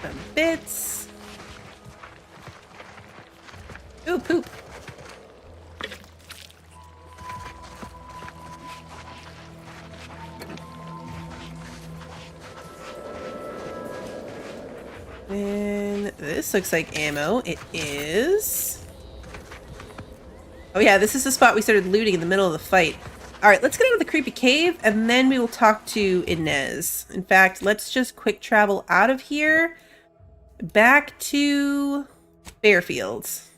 Some bits. Ooh, poop. And this looks like ammo. It is. Oh yeah, this is the spot we started looting in the middle of the fight. Alright, let's get out of the creepy cave, and then we will talk to Inez. In fact, let's just quick travel out of here, back to Fairfields.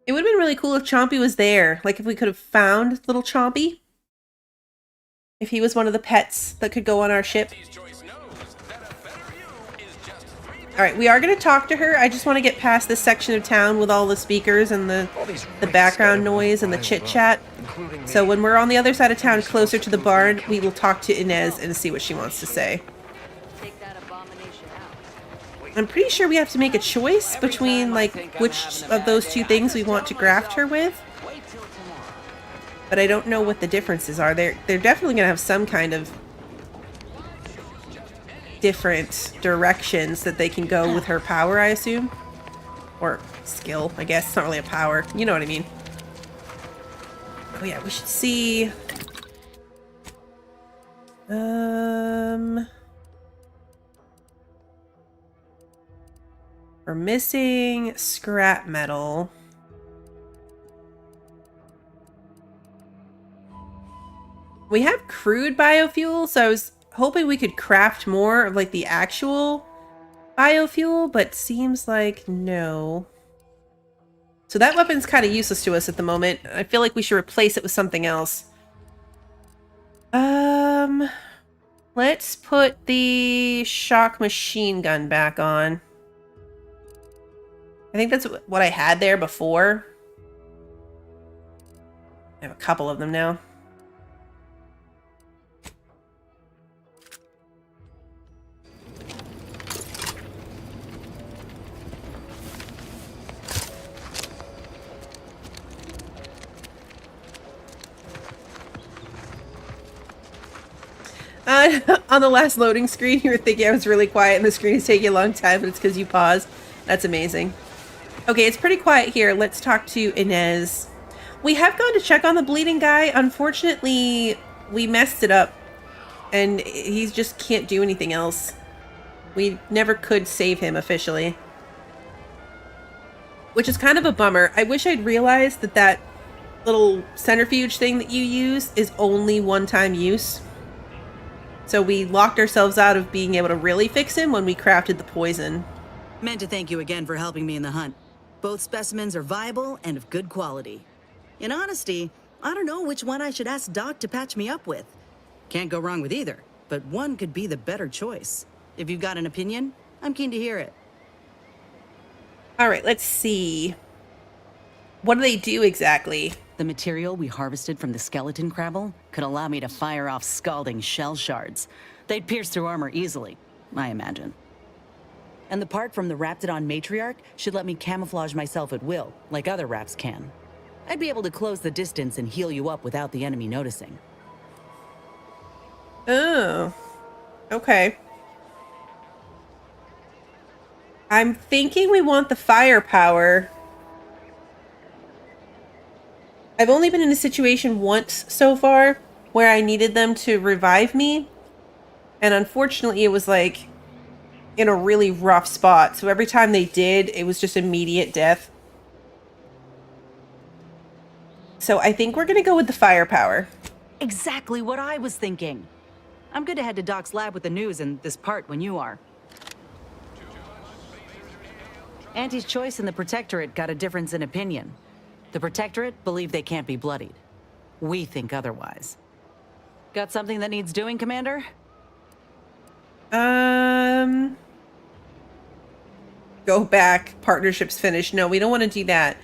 It would have been really cool if Chompy was there. Like, if we could have found little Chompy. If he was one of the pets that could go on our ship. Alright, we are going to talk to her. I just want to get past this section of town with all the speakers and the background noise and the chit-chat. So when we're on the other side of town, closer to the barn, we will talk to Inez and see what she wants to say. I'm pretty sure we have to make a choice between, like, which of those two things we want to graft her with. But I don't know what the differences are. They're definitely going to have some kind of different directions that they can go with her power, I assume. Or skill, I guess. It's not really a power. You know what I mean. Oh yeah, we should see... We're missing scrap metal. We have crude biofuel, so I was hoping we could craft more of like the actual biofuel, but seems like no. So that weapon's kind of useless to us at the moment. I feel like we should replace it with something else. Let's put the shock machine gun back on. I think that's what I had there before. I have a couple of them now. On the last loading screen, you were thinking I was really quiet and the screen is taking a long time, but it's because you paused. That's amazing. Okay, it's pretty quiet here. Let's talk to Inez. We have gone to check on the bleeding guy. Unfortunately, we messed it up. And he just can't do anything else. We never could save him officially. Which is kind of a bummer. I wish I'd realized that little centrifuge thing that you use is only one-time use. So we locked ourselves out of being able to really fix him when we crafted the poison. Meant to thank you again for helping me in the hunt. Both specimens are viable and of good quality. In honesty, I don't know which one I should ask Doc to patch me up with. Can't go wrong with either, but one could be the better choice. If you've got an opinion, I'm keen to hear it. All right, let's see. What do they do exactly? The material we harvested from the skeleton crabble could allow me to fire off scalding shell shards. They'd pierce through armor easily, I imagine. And the part from the Raptidon matriarch should let me camouflage myself at will, like other Raps can. I'd be able to close the distance and heal you up without the enemy noticing. Oh, okay. I'm thinking we want the firepower. I've only been in a situation once so far where I needed them to revive me. And unfortunately, it was like in a really rough spot. So every time they did, it was just immediate death. So I think we're going to go with the firepower. Exactly what I was thinking. I'm good to head to Doc's lab with the news and this part when you are. Auntie's choice and the Protectorate got a difference in opinion. The Protectorate believe they can't be bloodied. We think otherwise. Got something that needs doing, Commander? Go back. Partnership's finished. No, we don't want to do that.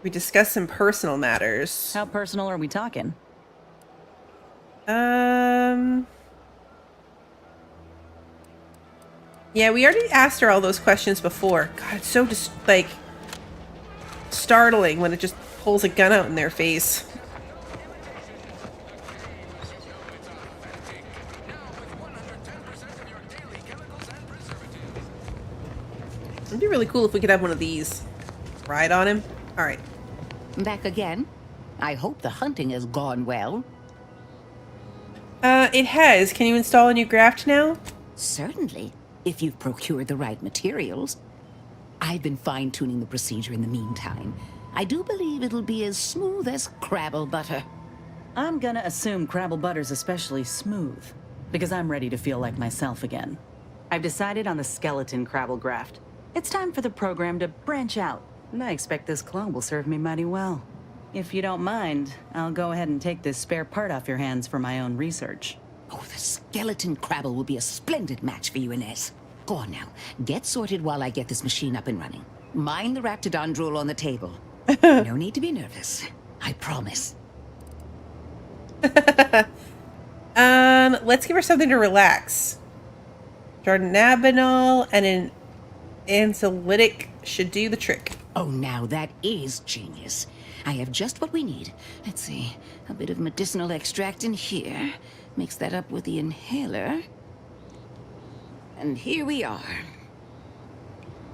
We discussed some personal matters. How personal are we talking? Yeah, we already asked her all those questions before. God, it's so just like startling when it just pulls a gun out in their face. It'd be really cool if we could have one of these. Ride on him. All right. Back again? I hope the hunting has gone well. It has. Can you install a new graft now? Certainly, if you've procured the right materials. I've been fine-tuning the procedure in the meantime. I do believe it'll be as smooth as crabble butter. I'm gonna assume crabble butter's especially smooth, because I'm ready to feel like myself again. I've decided on the skeleton crabble graft. It's time for the program to branch out, and I expect this clone will serve me mighty well. If you don't mind, I'll go ahead and take this spare part off your hands for my own research. Oh, the skeleton crabble will be a splendid match for you, Inez. Go on now. Get sorted while I get this machine up and running. Mind the Raptidon drool on the table. No need to be nervous. I promise. Let's give her something to relax. Jardinabinol and an anxiolytic should do the trick. Oh, now that is genius. I have just what we need. Let's see. A bit of medicinal extract in here. Mix that up with the inhaler. And here we are.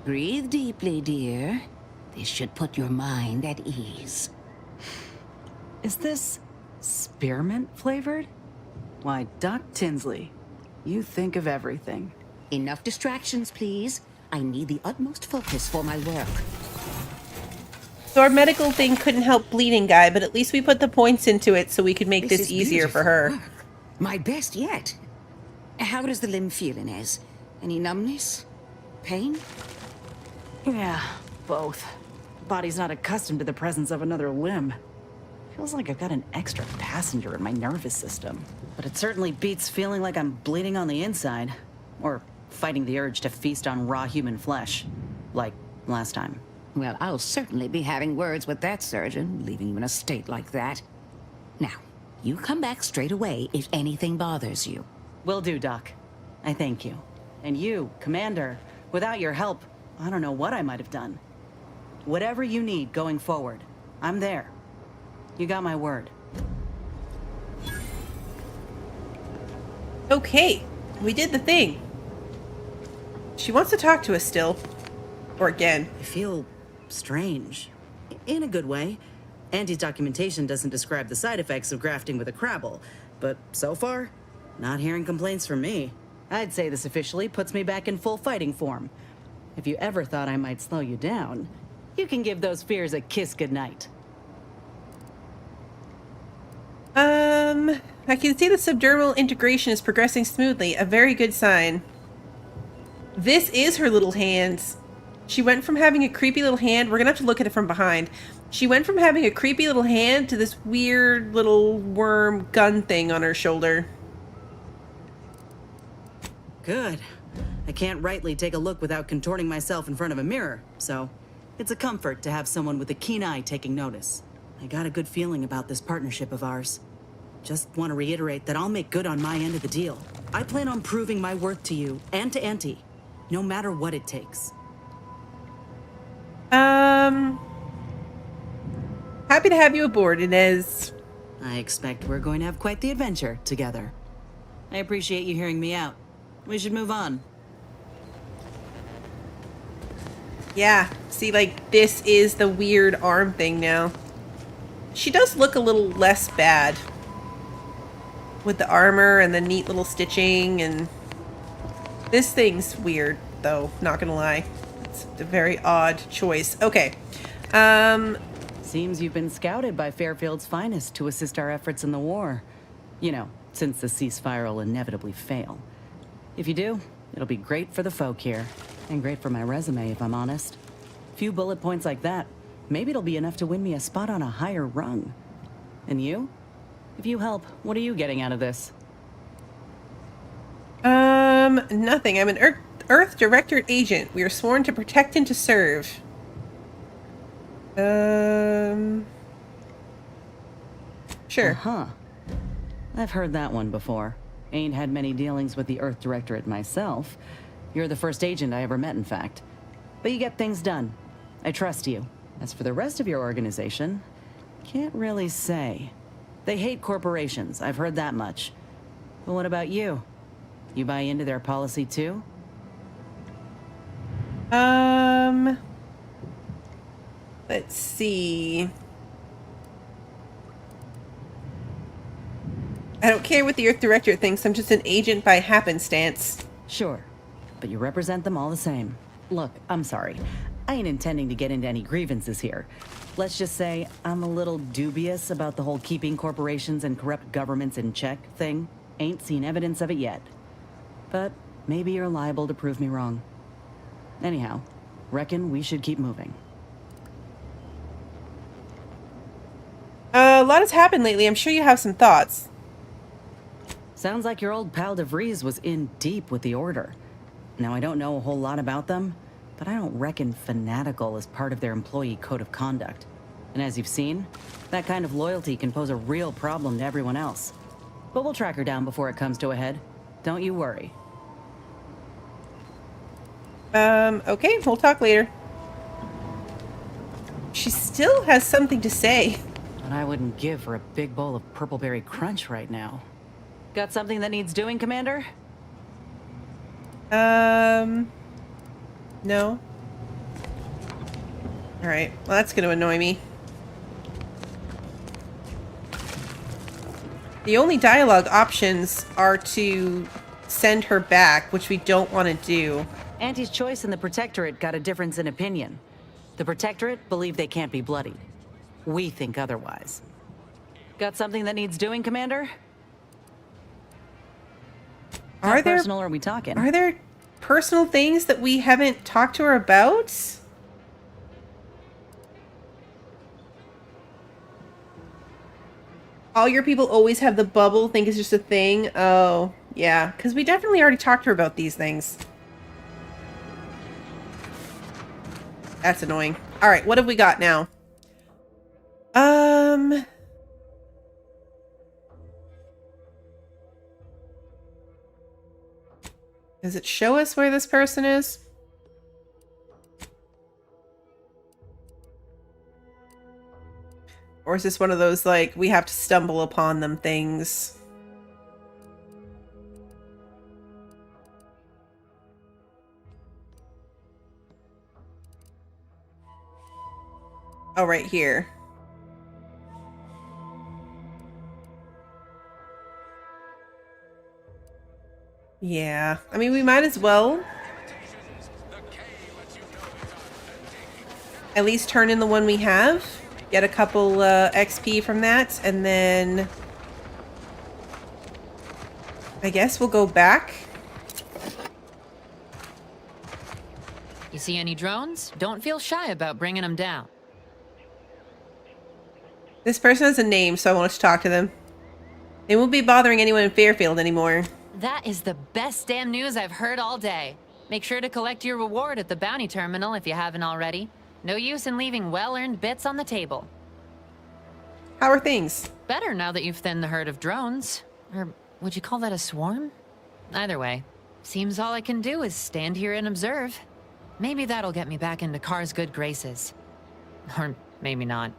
Breathe deeply, dear. This should put your mind at ease. Is this spearmint flavored? Why, Doc Tinsley, you think of everything. Enough distractions, please. I need the utmost focus for my work. So our medical thing couldn't help bleeding guy, but at least we put the points into it so we could make this is easier for beautiful her. work. My best yet. How does the limb feel, Inez? Any numbness? Pain? Yeah, both. Body's not accustomed to the presence of another limb. Feels like I've got an extra passenger in my nervous system. But it certainly beats feeling like I'm bleeding on the inside. Or fighting the urge to feast on raw human flesh. Like last time. Well, I'll certainly be having words with that surgeon, leaving you in a state like that. Now, you come back straight away if anything bothers you. Will do, Doc. I thank you. And you, Commander, without your help, I don't know what I might have done. Whatever you need going forward, I'm there. You got my word. Okay, we did the thing. She wants to talk to us still. Or again. I feel strange. In a good way. Auntie's documentation doesn't describe the side effects of grafting with a crabble, but so far, not hearing complaints from me. I'd say this officially puts me back in full fighting form. If you ever thought I might slow you down, you can give those fears a kiss goodnight. I can see the subdermal integration is progressing smoothly. A very good sign. This is her little hands. She went from having a creepy little hand. We're gonna have to look at it from behind. She went from having a creepy little hand to this weird little worm gun thing on her shoulder. Good. I can't rightly take a look without contorting myself in front of a mirror, so it's a comfort to have someone with a keen eye taking notice. I got a good feeling about this partnership of ours. Just want to reiterate that I'll make good on my end of the deal. I plan on proving my worth to you and to Auntie, no matter what it takes. Happy to have you aboard, Inez. I expect we're going to have quite the adventure together. I appreciate you hearing me out. We should move on. Yeah, see, like, this is the weird arm thing now. She does look a little less bad. With the armor and the neat little stitching, and... This thing's weird, though, not gonna lie. It's a very odd choice. Okay. Seems you've been scouted by Fairfield's finest to assist our efforts in the war. You know, since the ceasefire will inevitably fail. If you do, it'll be great for the folk here. And great for my resume, if I'm honest. Few bullet points like that, maybe it'll be enough to win me a spot on a higher rung. And you? If you help, what are you getting out of this? Nothing. I'm an Earth Directorate agent. We are sworn to protect and to serve. Sure. Huh. I've heard that one before. Ain't had many dealings with the Earth Directorate myself. You're the first agent I ever met, in fact. But you get things done. I trust you. As for the rest of your organization, can't really say. They hate corporations, I've heard that much. But what about you? You buy into their policy too? Let's see. I don't care what the Earth Directorate thinks. I'm just an agent by happenstance. Sure. But you represent them all the same. Look, I'm sorry. I ain't intending to get into any grievances here. Let's just say I'm a little dubious about the whole keeping corporations and corrupt governments in check thing. Ain't seen evidence of it yet. But maybe you're liable to prove me wrong. Anyhow, reckon we should keep moving. A lot has happened lately. I'm sure you have some thoughts. Sounds like your old pal DeVries was in deep with the Order. Now, I don't know a whole lot about them, but I don't reckon fanatical is part of their employee code of conduct. And as you've seen, that kind of loyalty can pose a real problem to everyone else. But we'll track her down before it comes to a head. Don't you worry. Okay, we'll talk later. She still has something to say. But I wouldn't give for a big bowl of purpleberry crunch right now. Got something that needs doing, Commander? No. Alright, well that's gonna annoy me. The only dialogue options are to send her back, which we don't want to do. Auntie's choice and the Protectorate got a difference in opinion. The Protectorate believe they can't be bloodied. We think otherwise. Got something that needs doing, Commander? How personal are we talking? Are there personal things that we haven't talked to her about? All your people always have the bubble, think it's just a thing? Oh, yeah. Because we definitely already talked to her about these things. That's annoying. Alright, what have we got now? Does it show us where this person is? Or is this one of those, like, we have to stumble upon them things? Oh, right here. Yeah, I mean, we might as well at least turn in the one we have, get a couple XP from that, and then I guess we'll go back. You see any drones? Don't feel shy about bringing them down. This person has a name, so I want to talk to them. They won't be bothering anyone in Fairfield anymore. That is the best damn news I've heard all day. Make sure to collect your reward at the bounty terminal if you haven't already. No use in leaving well-earned bits on the table. How are things? Better now that you've thinned the herd of drones. Or would you call that a swarm? Either way, seems all I can do is stand here and observe. Maybe that'll get me back into Car's good graces. Or maybe not.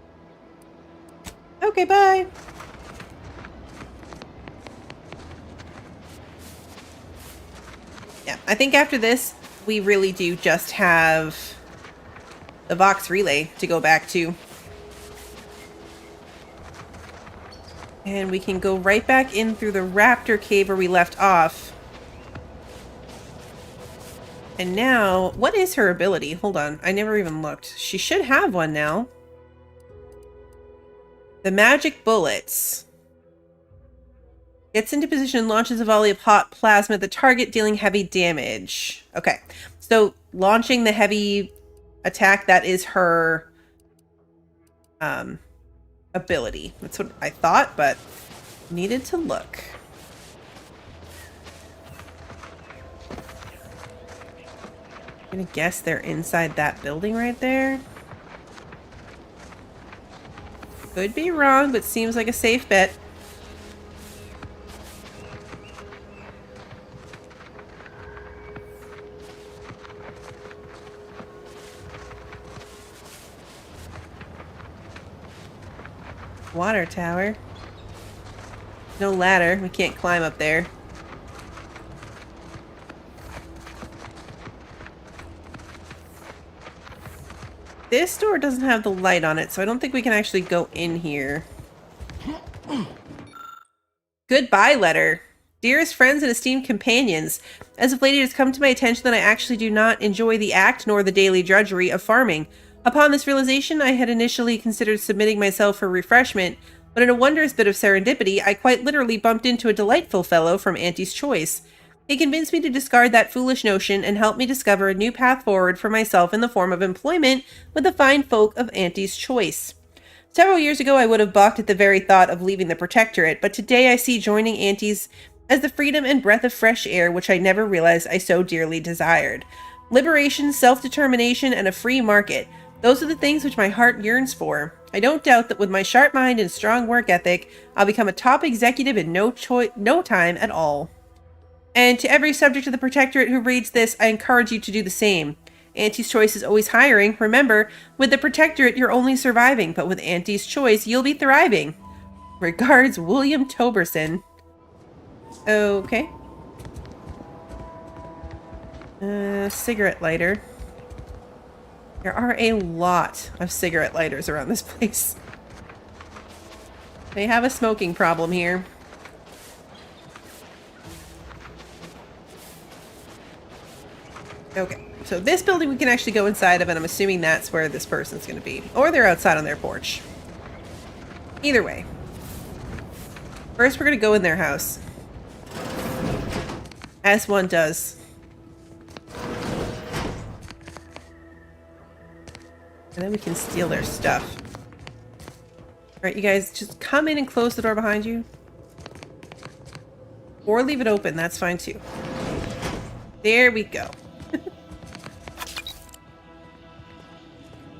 Okay, bye. Yeah, I think after this, we really do just have the Vox Relay to go back to. And we can go right back in through the Raptor Cave where we left off. And now, what is her ability? Hold on, I never even looked. She should have one now. The magic bullets. Gets into position and launches a volley of hot plasma at the target, dealing heavy damage. Okay, so launching the heavy attack, that is her ability. That's what I thought, but needed to look. I'm gonna guess they're inside that building right there. Could be wrong, but seems like a safe bet. Water tower. No ladder. We can't climb up there. This door doesn't have the light on it, so I don't think we can actually go in here. Goodbye letter. Dearest friends and esteemed companions, as of late it has come to my attention that I actually do not enjoy the act nor the daily drudgery of farming. Upon this realization, I had initially considered submitting myself for refreshment, but in a wondrous bit of serendipity, I quite literally bumped into a delightful fellow from Auntie's Choice. He convinced me to discard that foolish notion and helped me discover a new path forward for myself in the form of employment with the fine folk of Auntie's Choice. Several years ago, I would have balked at the very thought of leaving the Protectorate, but today I see joining Auntie's as the freedom and breath of fresh air which I never realized I so dearly desired. Liberation, self-determination, and a free market. Those are the things which my heart yearns for. I don't doubt that with my sharp mind and strong work ethic, I'll become a top executive in no time at all. And to every subject of the Protectorate who reads this, I encourage you to do the same. Auntie's Choice is always hiring. Remember, with the Protectorate, you're only surviving, but with Auntie's Choice, you'll be thriving. Regards, William Toberson. Okay. Cigarette lighter. There are a lot of cigarette lighters around this place. They have a smoking problem here. Okay, so this building we can actually go inside of, and I'm assuming that's where this person's going to be. Or they're outside on their porch. Either way. First, we're going to go in their house. As one does. And then we can steal their stuff. Alright, you guys, just come in and close the door behind you. Or leave it open, that's fine too. There we go.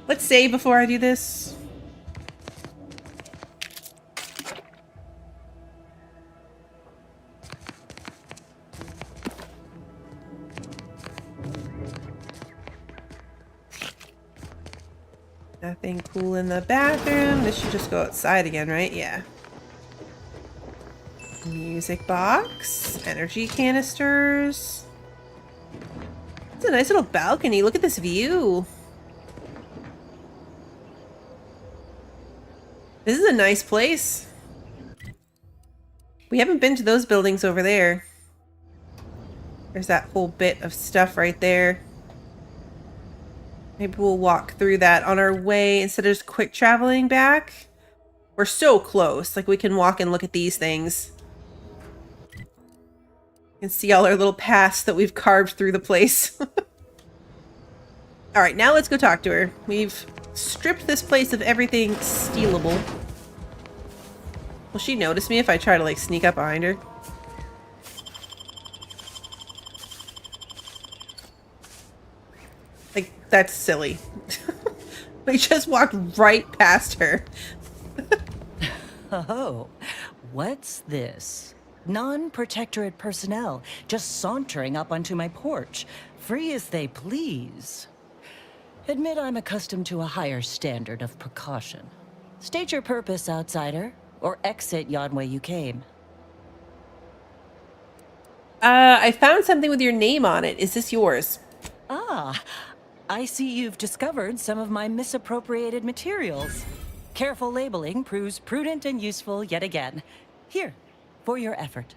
Let's save before I do this. Nothing cool in the bathroom. This should just go outside again, right? Yeah. Music box. Energy canisters. It's a nice little balcony. Look at this view. This is a nice place. We haven't been to those buildings over there. There's that whole bit of stuff right there. Maybe we'll walk through that on our way instead of just quick traveling back. We're so close. Like, we can walk and look at these things. You can see all our little paths that we've carved through the place. Alright, now let's go talk to her. We've stripped this place of everything stealable. Will she notice me if I try to, like, sneak up behind her? Like, that's silly. We just walked right past her. Oh, what's this? Non-protectorate personnel just sauntering up onto my porch, free as they please. Admit I'm accustomed to a higher standard of precaution. State your purpose, outsider, or exit yon way you came. I found something with your name on it. Is this yours? Ah, I see you've discovered some of my misappropriated materials. Careful labeling proves prudent and useful yet again. Here, for your effort.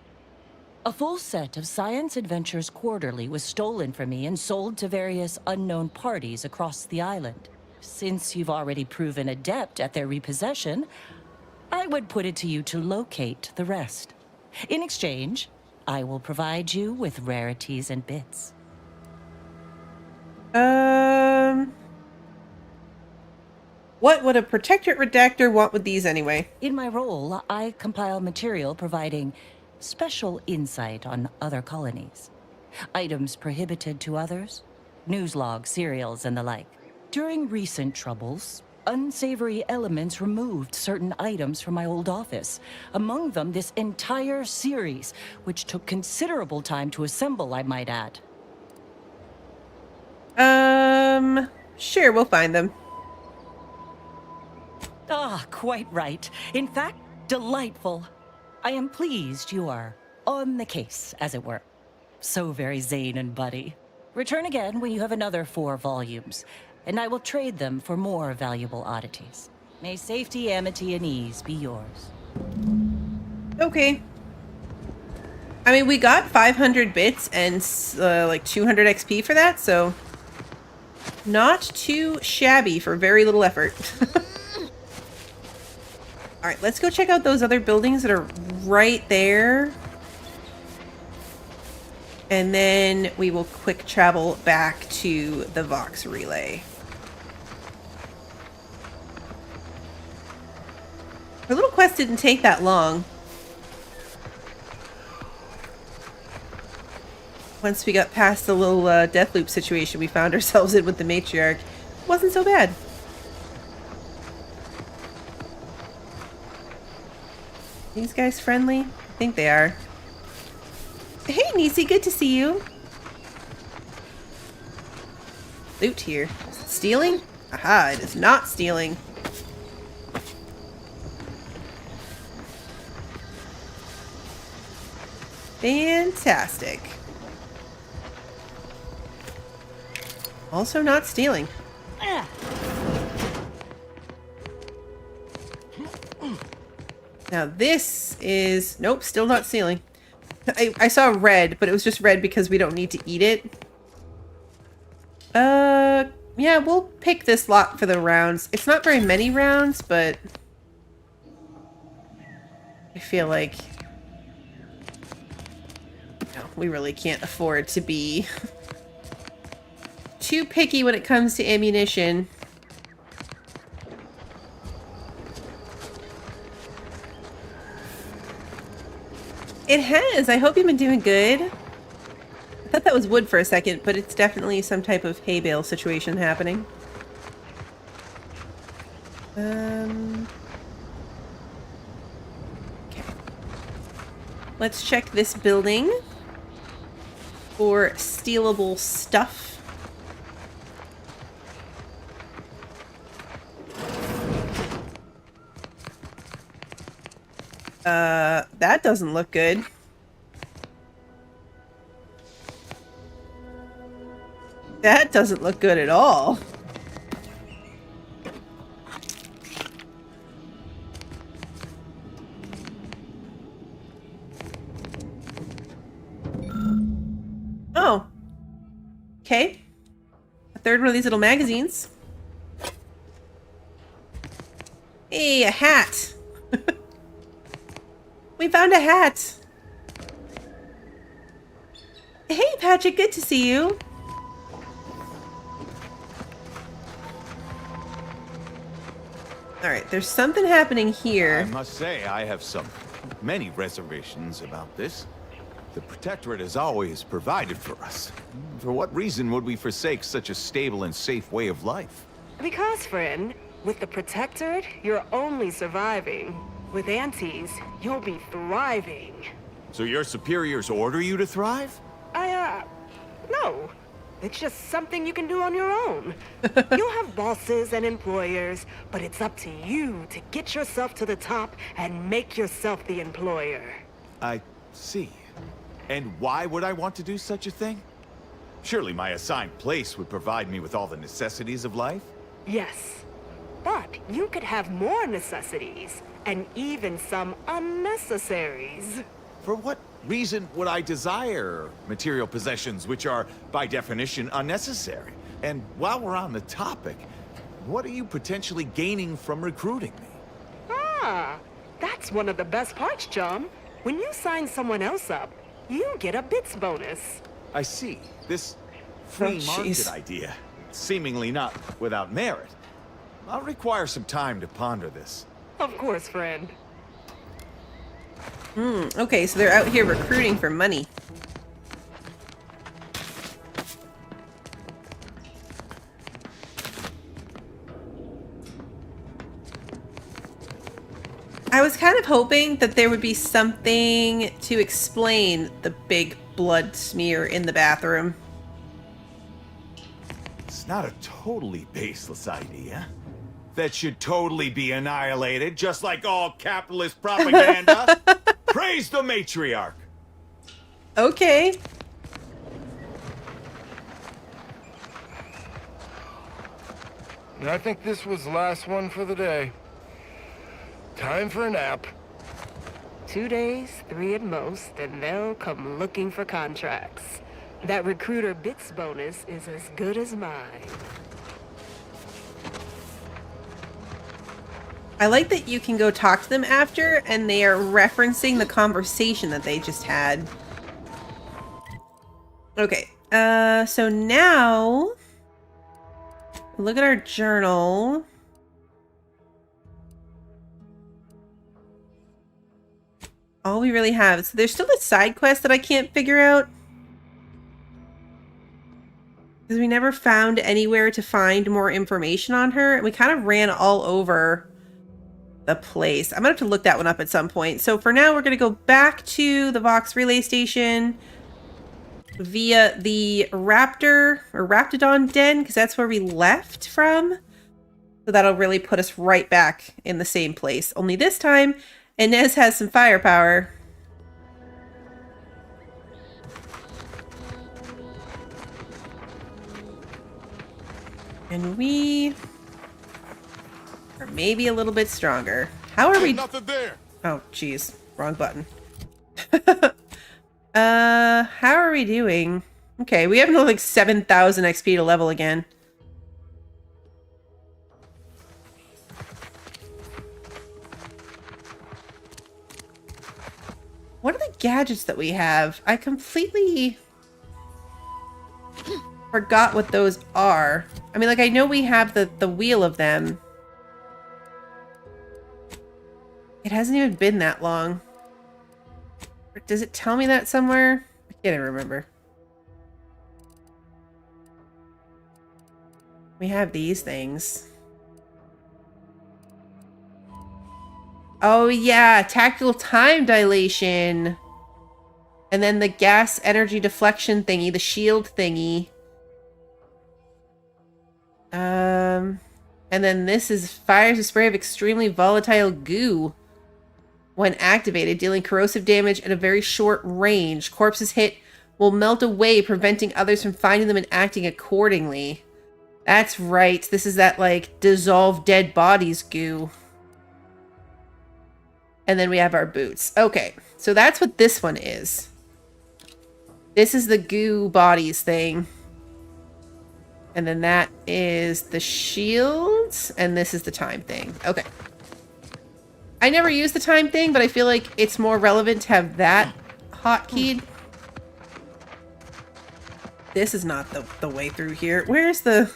A full set of Science Adventures Quarterly was stolen from me and sold to various unknown parties across the island. Since you've already proven adept at their repossession, I would put it to you to locate the rest. In exchange, I will provide you with rarities and bits. What would a protectorate redactor want with these anyway? In my role, I compile material providing special insight on other colonies. Items prohibited to others, news logs, serials, and the like. During recent troubles, unsavory elements removed certain items from my old office. Among them, this entire series, which took considerable time to assemble, I might add. Sure, we'll find them. Ah, quite right. In fact, delightful. I am pleased you are on the case, as it were. So very Zane and Buddy. Return again when you have another 4 volumes, and I will trade them for more valuable oddities. May safety, amity, and ease be yours. Okay. I mean, we got 500 bits and like 200 XP for that, so not too shabby for very little effort. Alright, let's go check out those other buildings that are right there. And then we will quick travel back to the Vox Relay. Our little quest didn't take that long. Once we got past the little death loop situation we found ourselves in with the matriarch, it wasn't so bad. These guys friendly? I think they are. Hey, Nisi, good to see you. Loot here. Is it stealing? Aha, it is not stealing. Fantastic. Also not stealing. Now this is... Nope, still not stealing. I saw red, but it was just red because we don't need to eat it. Yeah, we'll pick this lot for the rounds. It's not very many rounds, but... I feel like... No, we really can't afford to be... too picky when it comes to ammunition. It has. I hope you've been doing good. I thought that was wood for a second, but it's definitely some type of hay bale situation happening. Okay. Let's check this building for stealable stuff. That doesn't look good. That doesn't look good at all. Oh. Okay. A third one of these little magazines. Hey, a hat. We found a hat. Hey, Patrick, good to see you. Alright, there's something happening here. I must say, I have many reservations about this. The Protectorate has always provided for us. For what reason would we forsake such a stable and safe way of life? Because, friend, with the Protectorate, you're only surviving. With Antes, you'll be thriving. So your superiors order you to thrive? No. It's just something you can do on your own. You'll have bosses and employers, but it's up to you to get yourself to the top and make yourself the employer. I see. And why would I want to do such a thing? Surely my assigned place would provide me with all the necessities of life? Yes. But you could have more necessities, and even some unnecessaries. For what reason would I desire material possessions which are, by definition, unnecessary? And while we're on the topic, what are you potentially gaining from recruiting me? Ah, that's one of the best parts, John. When you sign someone else up, you get a bits bonus. I see. This free market idea, seemingly not without merit. I'll require some time to ponder this. Of course, friend. Okay, so they're out here recruiting for money. I was kind of hoping that there would be something to explain the big blood smear in the bathroom. It's not a totally baseless idea. That should totally be annihilated, just like all capitalist propaganda. Praise the matriarch. Okay. I think this was the last one for the day. Time for a nap. 2 days, 3 at most, and they'll come looking for contracts. That recruiter bits bonus is as good as mine. I like that you can go talk to them after, and they are referencing the conversation that they just had. Okay, so now, look at our journal. All we really have, so there's still a side quest that I can't figure out. Because we never found anywhere to find more information on her, and we kind of ran all over the place. I'm gonna have to look that one up at some point. So for now, we're gonna go back to the Vox relay station via the Raptor or Raptidon den, because that's where we left from. So that'll really put us right back in the same place. Only this time, Inez has some firepower. And we are maybe a little bit stronger. How are we? Nothing there. Oh, jeez. Wrong button. How are we doing? Okay, we have like 7,000 XP to level again. What are the gadgets that we have? I completely forgot what those are. I mean, like, I know we have the wheel of them. It hasn't even been that long. Does it tell me that somewhere? I can't even remember. We have these things. Oh yeah, tactical time dilation. And then the gas energy deflection thingy, the shield thingy. And then this is fires a spray of extremely volatile goo. When activated, dealing corrosive damage at a very short range. Corpses hit will melt away, preventing others from finding them and acting accordingly. That's right. This is that, like, dissolve dead bodies goo. And then we have our boots. Okay, so that's what this one is. This is the goo bodies thing. And then that is the shields. And this is the time thing. Okay. I never use the time thing, but I feel like it's more relevant to have that hotkeyed. This is not the way through here. Where's the...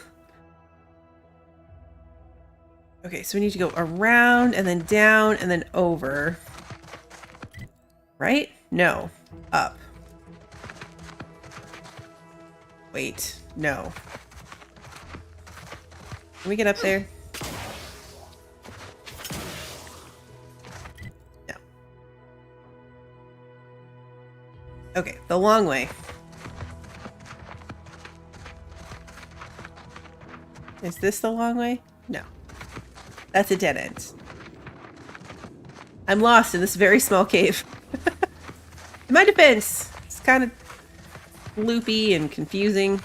Okay, so we need to go around and then down and then over. Right? No. Up. Wait. No. Can we get up there? No. Okay, the long way. Is this the long way? No. That's a dead end. I'm lost in this very small cave. In my defense, it's kind of loopy and confusing.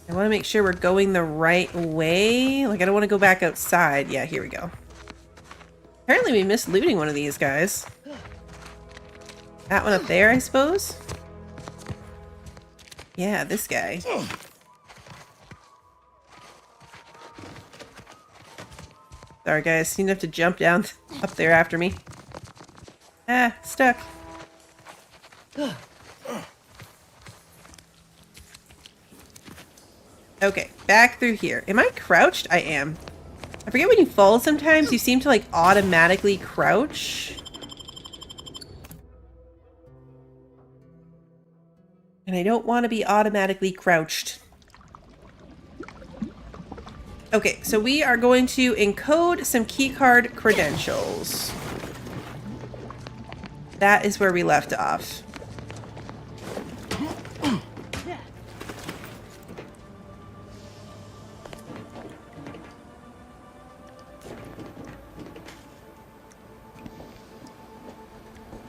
I want to make sure we're going the right way. Like, I don't want to go back outside. Yeah, here we go. Apparently we missed looting one of these guys. That one up there, I suppose? Yeah, this guy. Sorry, guys. You have to jump down up there after me. Ah, stuck. Okay, back through here. Am I crouched? I am. I forget when you fall sometimes, you seem to like automatically crouch. And I don't want to be automatically crouched. Okay, so we are going to encode some keycard credentials. That is where we left off.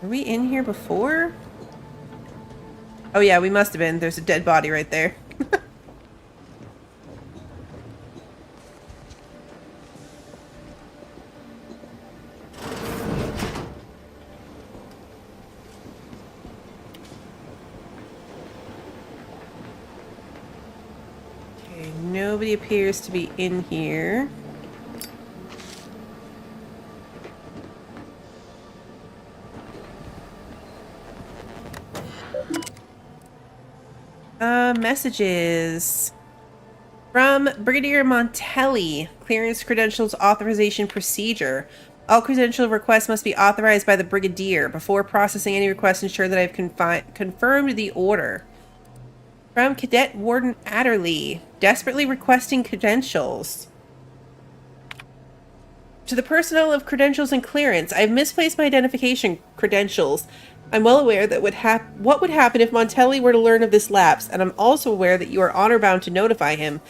Were we in here before? Oh yeah, we must have been. There's a dead body right there. Okay, nobody appears to be in here. Messages from Brigadier Montelli. Clearance credentials authorization procedure. All credential requests must be authorized by the Brigadier. Before processing any request, ensure that I've confirmed the order. From Cadet Warden Adderley. Desperately requesting credentials. To the personnel of credentials and clearance, I've misplaced my identification credentials. I'm well aware that what would happen if Montelli were to learn of this lapse, and I'm also aware that you are honor-bound to notify him.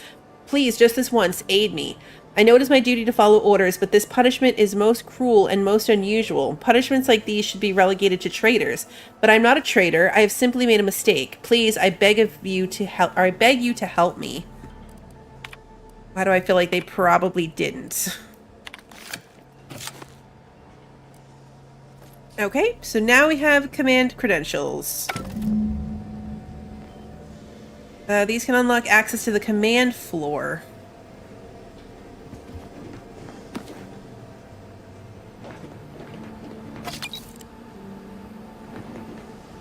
Please, just this once, aid me. I know it is my duty to follow orders, but this punishment is most cruel and most unusual. Punishments like these should be relegated to traitors. But I'm not a traitor. I have simply made a mistake. Please, I beg you to help me. Why do I feel like they probably didn't? Okay, so now we have command credentials. These can unlock access to the command floor.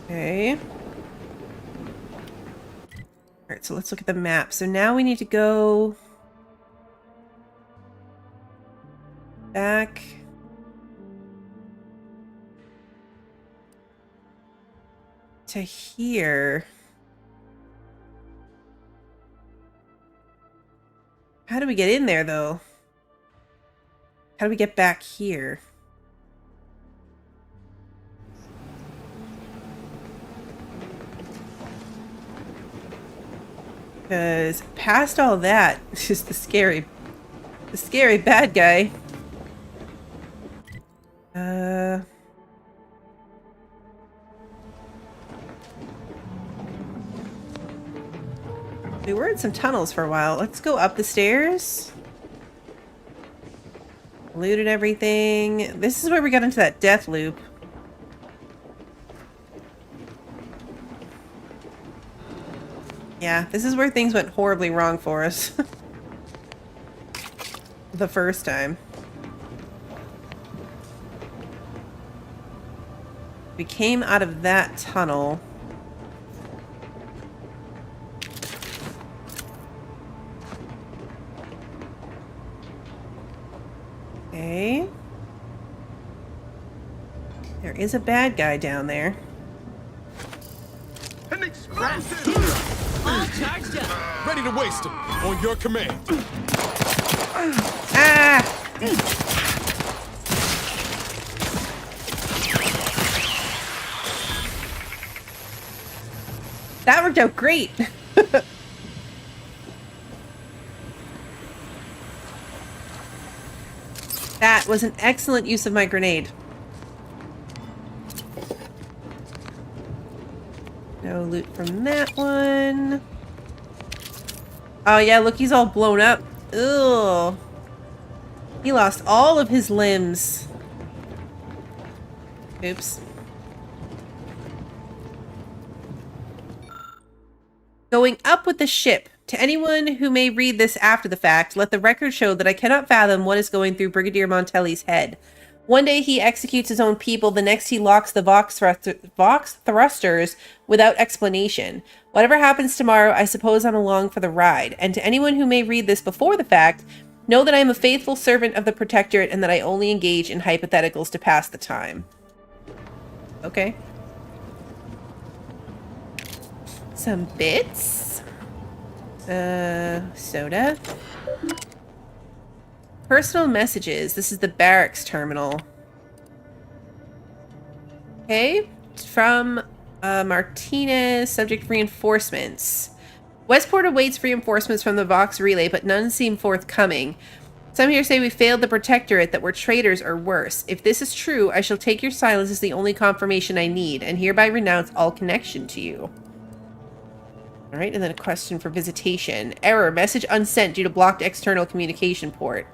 Okay. Alright, so let's look at the map. So now we need to go back to here. How do we get in there, though? How do we get back here? Because past all that is the scary bad guy. We were in some tunnels for a while. Let's go up the stairs. Looted everything. This is where we got into that death loop. Yeah, this is where things went horribly wrong for us. The first time. We came out of that tunnel. Okay. There is a bad guy down there. An explosion! All charged up. Ready to waste him. On your command. Ah! That worked out great. That was an excellent use of my grenade. No loot from that one. Oh yeah, look, he's all blown up. Ugh. He lost all of his limbs. Oops. Going up with the ship. To anyone who may read this after the fact, let the record show that I cannot fathom what is going through Brigadier Montelli's head. One day he executes his own people, the next he locks the Vox thrusters without explanation. Whatever happens tomorrow, I suppose I'm along for the ride. And to anyone who may read this before the fact, know that I am a faithful servant of the Protectorate and that I only engage in hypotheticals to pass the time. Okay. Some bits. Soda. Personal messages. This is the barracks terminal. Okay. From Martinez. Subject reinforcements. Westport awaits reinforcements from the Vox relay, but none seem forthcoming. Some here say we failed the Protectorate, that we're traitors or worse. If this is true, I shall take your silence as the only confirmation I need, and hereby renounce all connection to you. Alright, and then a question for visitation. Error. Message unsent due to blocked external communication port.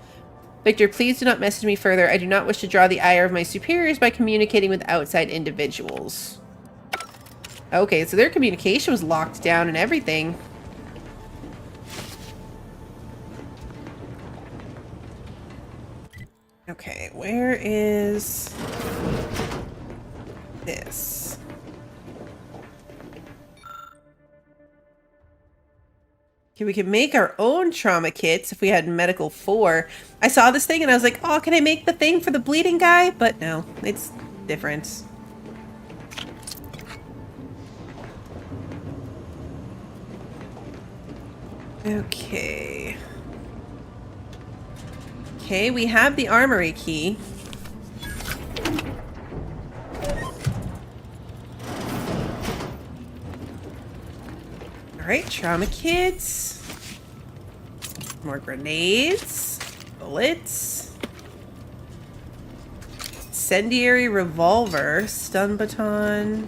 Victor, please do not message me further. I do not wish to draw the ire of my superiors by communicating with outside individuals. Okay, so their communication was locked down and everything. Okay, where is this? Okay, we can make our own trauma kits if we had medical 4. I saw this thing and I was like, oh, can I make the thing for the bleeding guy? But no, it's different. Okay. Okay, we have the armory key. Alright, trauma kits. More grenades. Bullets. Incendiary revolver. Stun baton.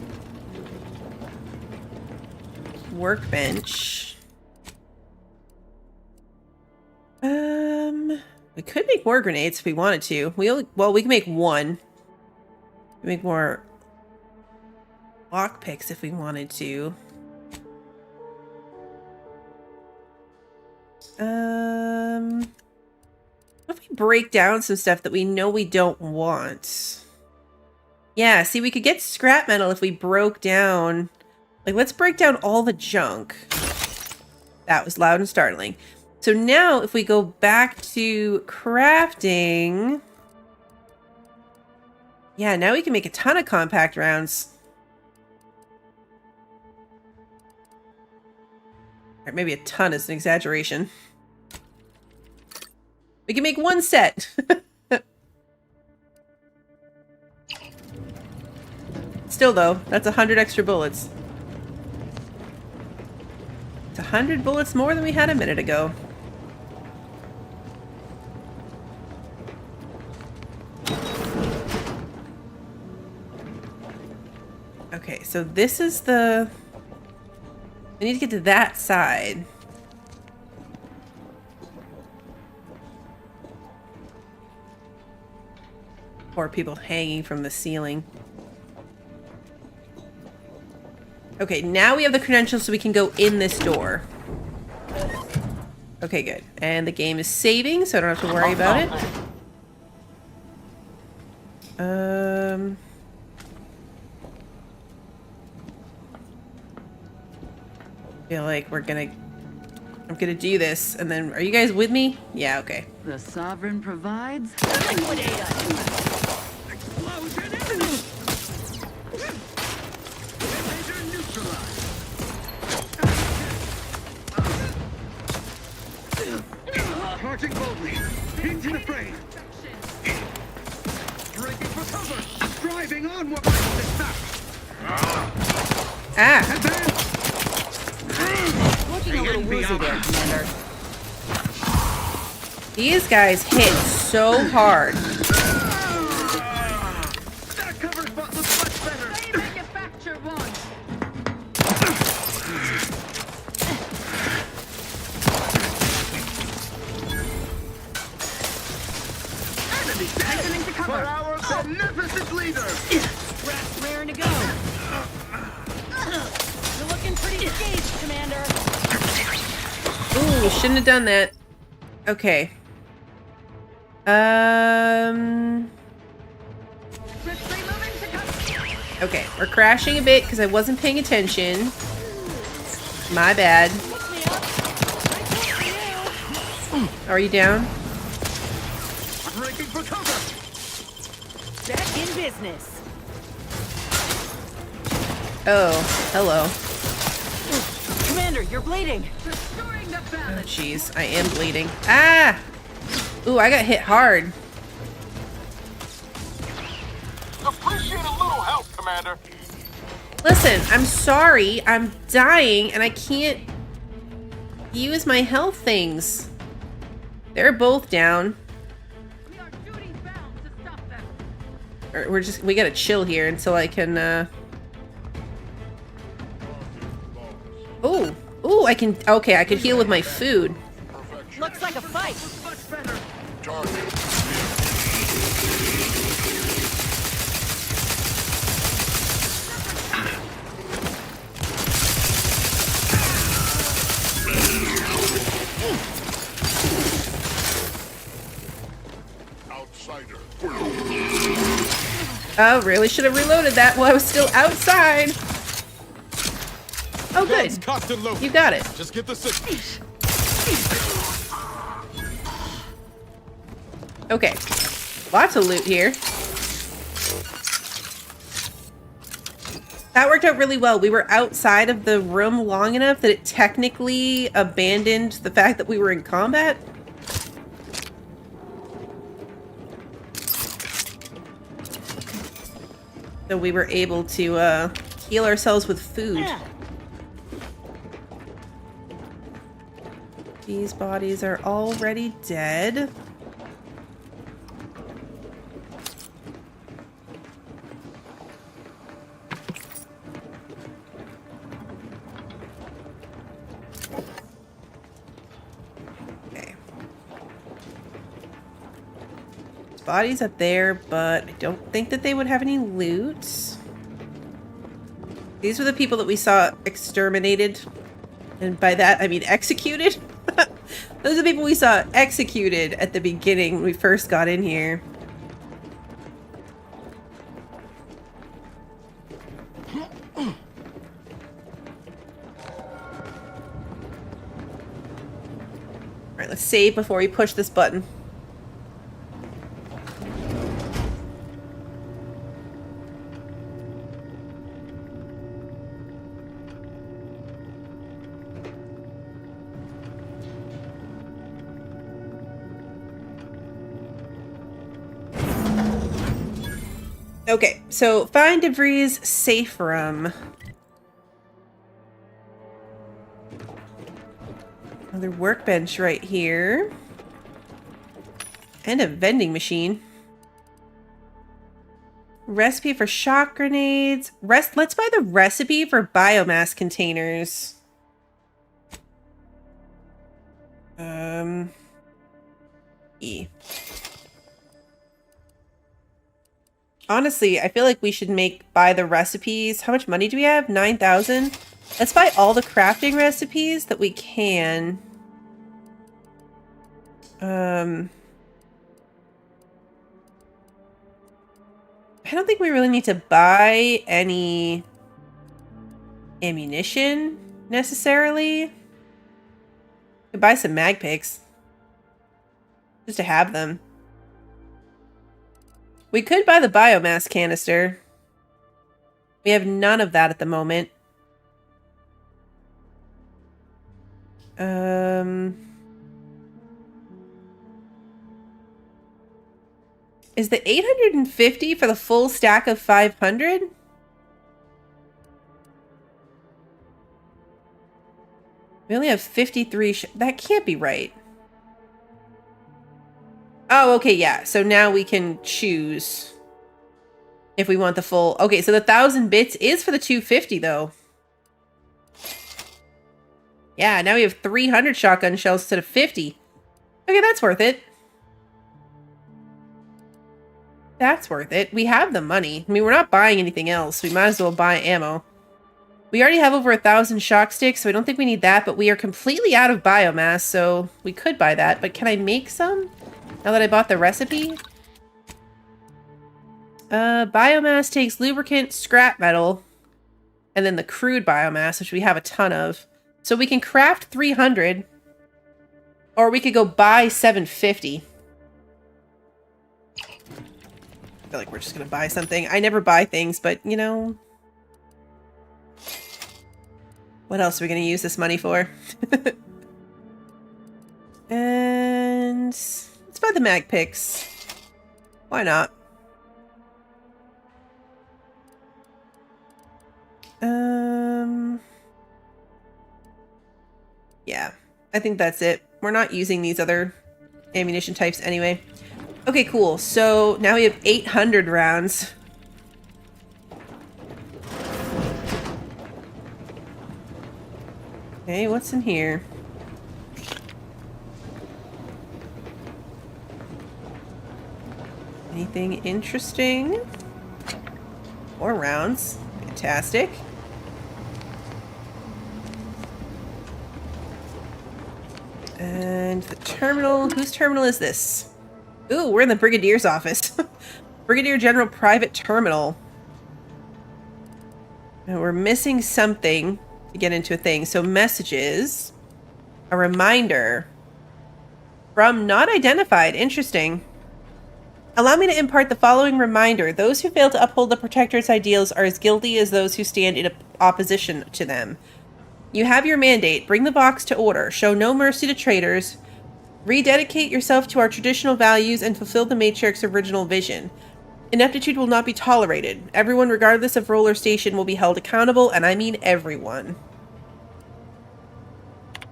Workbench. We could make more grenades if we wanted to. Well, we can make one. We can make more lockpicks if we wanted to. What if we break down some stuff that we know we don't want? Yeah, see, we could get scrap metal if we broke down. Like, let's break down all the junk. That was loud and startling. So now, if we go back to crafting... Yeah, now we can make a ton of compact rounds. Or maybe a ton is an exaggeration. We can make one set. Still, though, that's 100 extra bullets. It's 100 bullets more than we had a minute ago. Okay, so this is the... We need to get to that side. Poor people hanging from the ceiling. Okay, now we have the credentials so we can go in this door. Okay, good. And the game is saving, so I don't have to worry about it. feel like I'm gonna do this, and then are you guys with me? Yeah, okay. The Sovereign provides. Liquidate us. Charging boldly. Into the fray. Breaking for cover. Driving onward. Ah! Looking a little woozy there, Commander. These guys hit so hard. That cover spot looks much better. Manufacture one. Enemy dead. For our beneficent leader. Rat's raring to go. You're looking pretty engaged, Commander. Ooh, shouldn't have done that. Okay. Okay, we're crashing a bit because I wasn't paying attention. My bad. Are you down? Breaking for cover. Back in business. Oh, hello. Commander, you're bleeding. Oh, jeez, I am bleeding. Ah! Ooh, I got hit hard. Appreciate a little help, Commander. Listen, I'm sorry. I'm dying and I can't use my health things. They're both down. Or we gotta chill here until I can, Ooh, ooh, I can, okay, I could heal with my food. Looks like a fight. Oh, really should have reloaded that while I was still outside. Oh, good. You got it. Just get the signal. Okay. Lots of loot here. That worked out really well. We were outside of the room long enough that it technically abandoned the fact that we were in combat. So we were able to heal ourselves with food. These bodies are already dead. Okay. There's bodies up there, but I don't think that they would have any loot. These were the people that we saw exterminated. And by that, I mean executed. Those are the people we saw executed at the beginning when we first got in here. Alright, let's save before we push this button. Okay, so find debris safe room. Another workbench right here. And a vending machine. Recipe for shock grenades. Let's buy the recipe for biomass containers. E. Honestly, I feel like we should buy the recipes. How much money do we have? 9,000? Let's buy all the crafting recipes that we can. I don't think we really need to buy any ammunition. necessarily. Could buy some mag picks. Just to have them. We could buy the biomass canister. We have none of that at the moment. Is the 850 for the full stack of 500? We only have 53. That can't be right. Oh, okay, yeah. So now we can choose if we want the full. Okay, so the 1,000 bits is for the 250, though. Yeah, now we have 300 shotgun shells instead of 50. Okay, that's worth it. That's worth it. We have the money. I mean, we're not buying anything else. We might as well buy ammo. We already have over 1,000 shock sticks, so I don't think we need that, but we are completely out of biomass, so we could buy that. But can I make some? Now that I bought the recipe? Biomass takes lubricant, scrap metal, and then the crude biomass, which we have a ton of. So we can craft 300, or we could go buy 750. I feel like we're just gonna buy something. I never buy things, but, you know... What else are we gonna use this money for? And... let's buy the mag picks. Why not? Yeah, I think that's it. We're not using these other ammunition types anyway. Okay, cool. So now we have 800 rounds. Okay, what's in here? Anything interesting? More rounds. Fantastic. And the terminal. Whose terminal is this? Ooh, we're in the Brigadier's office. Brigadier General Private Terminal. And we're missing something to get into a thing. So messages. A reminder. From not identified. Interesting. Allow me to impart the following reminder. Those who fail to uphold the Protectorate's ideals are as guilty as those who stand in opposition to them. You have your mandate. Bring the Vox to order. Show no mercy to traitors. Rededicate yourself to our traditional values and fulfill the Matriarch's original vision. Ineptitude will not be tolerated. Everyone, regardless of role or station, will be held accountable, and I mean everyone.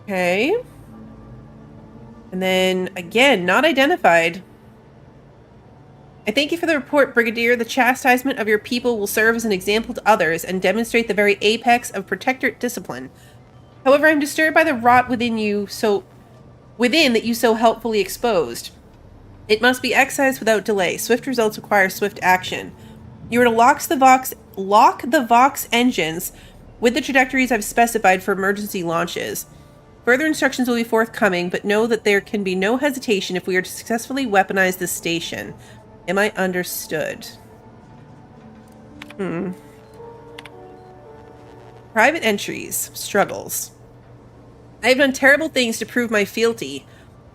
Okay. And then, again, not identified. I thank you for the report, Brigadier. The chastisement of your people will serve as an example to others and demonstrate the very apex of Protectorate discipline. However, I am disturbed by the rot within that you so helpfully exposed. It must be excised without delay. Swift results require swift action. You are to lock the Vox engines with the trajectories I've specified for emergency launches. Further instructions will be forthcoming, but know that there can be no hesitation if we are to successfully weaponize this station. Am I understood? Private entries. Struggles. I have done terrible things to prove my fealty.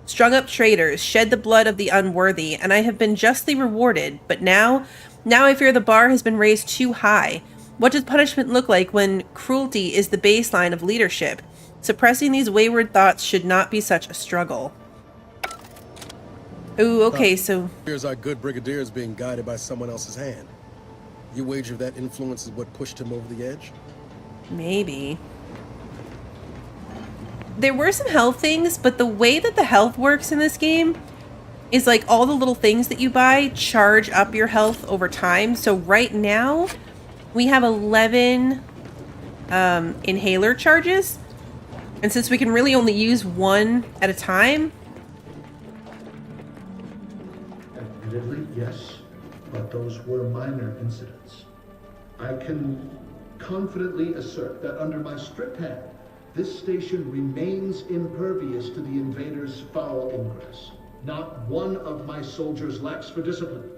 Strung up traitors, shed the blood of the unworthy, and I have been justly rewarded. But now I fear the bar has been raised too high. What does punishment look like when cruelty is the baseline of leadership? Suppressing these wayward thoughts should not be such a struggle. Ooh, okay, so... Here's our good brigadiers being guided by someone else's hand. You wager that influence is what pushed him over the edge? Maybe. There were some health things, but the way that the health works in this game is like all the little things that you buy charge up your health over time. So right now, we have 11 inhaler charges. And since we can really only use one at a time... Admittedly, yes, but those were minor incidents. I can confidently assert that under my strict hand, this station remains impervious to the invaders' foul ingress. Not one of my soldiers lacks for discipline.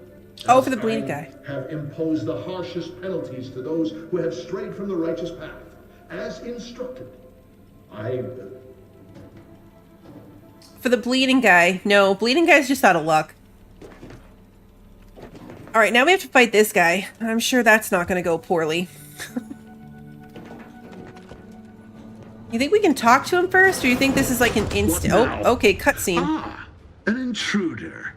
Oh, for the bleeding guy. Have imposed the harshest penalties to those who have strayed from the righteous path, as instructed For the bleeding guy. No, bleeding guy's just out of luck. Alright, now we have to fight this guy. I'm sure that's not going to go poorly. You think we can talk to him first, or you think this is like an instant... Oh, okay, cutscene. Ah, an intruder.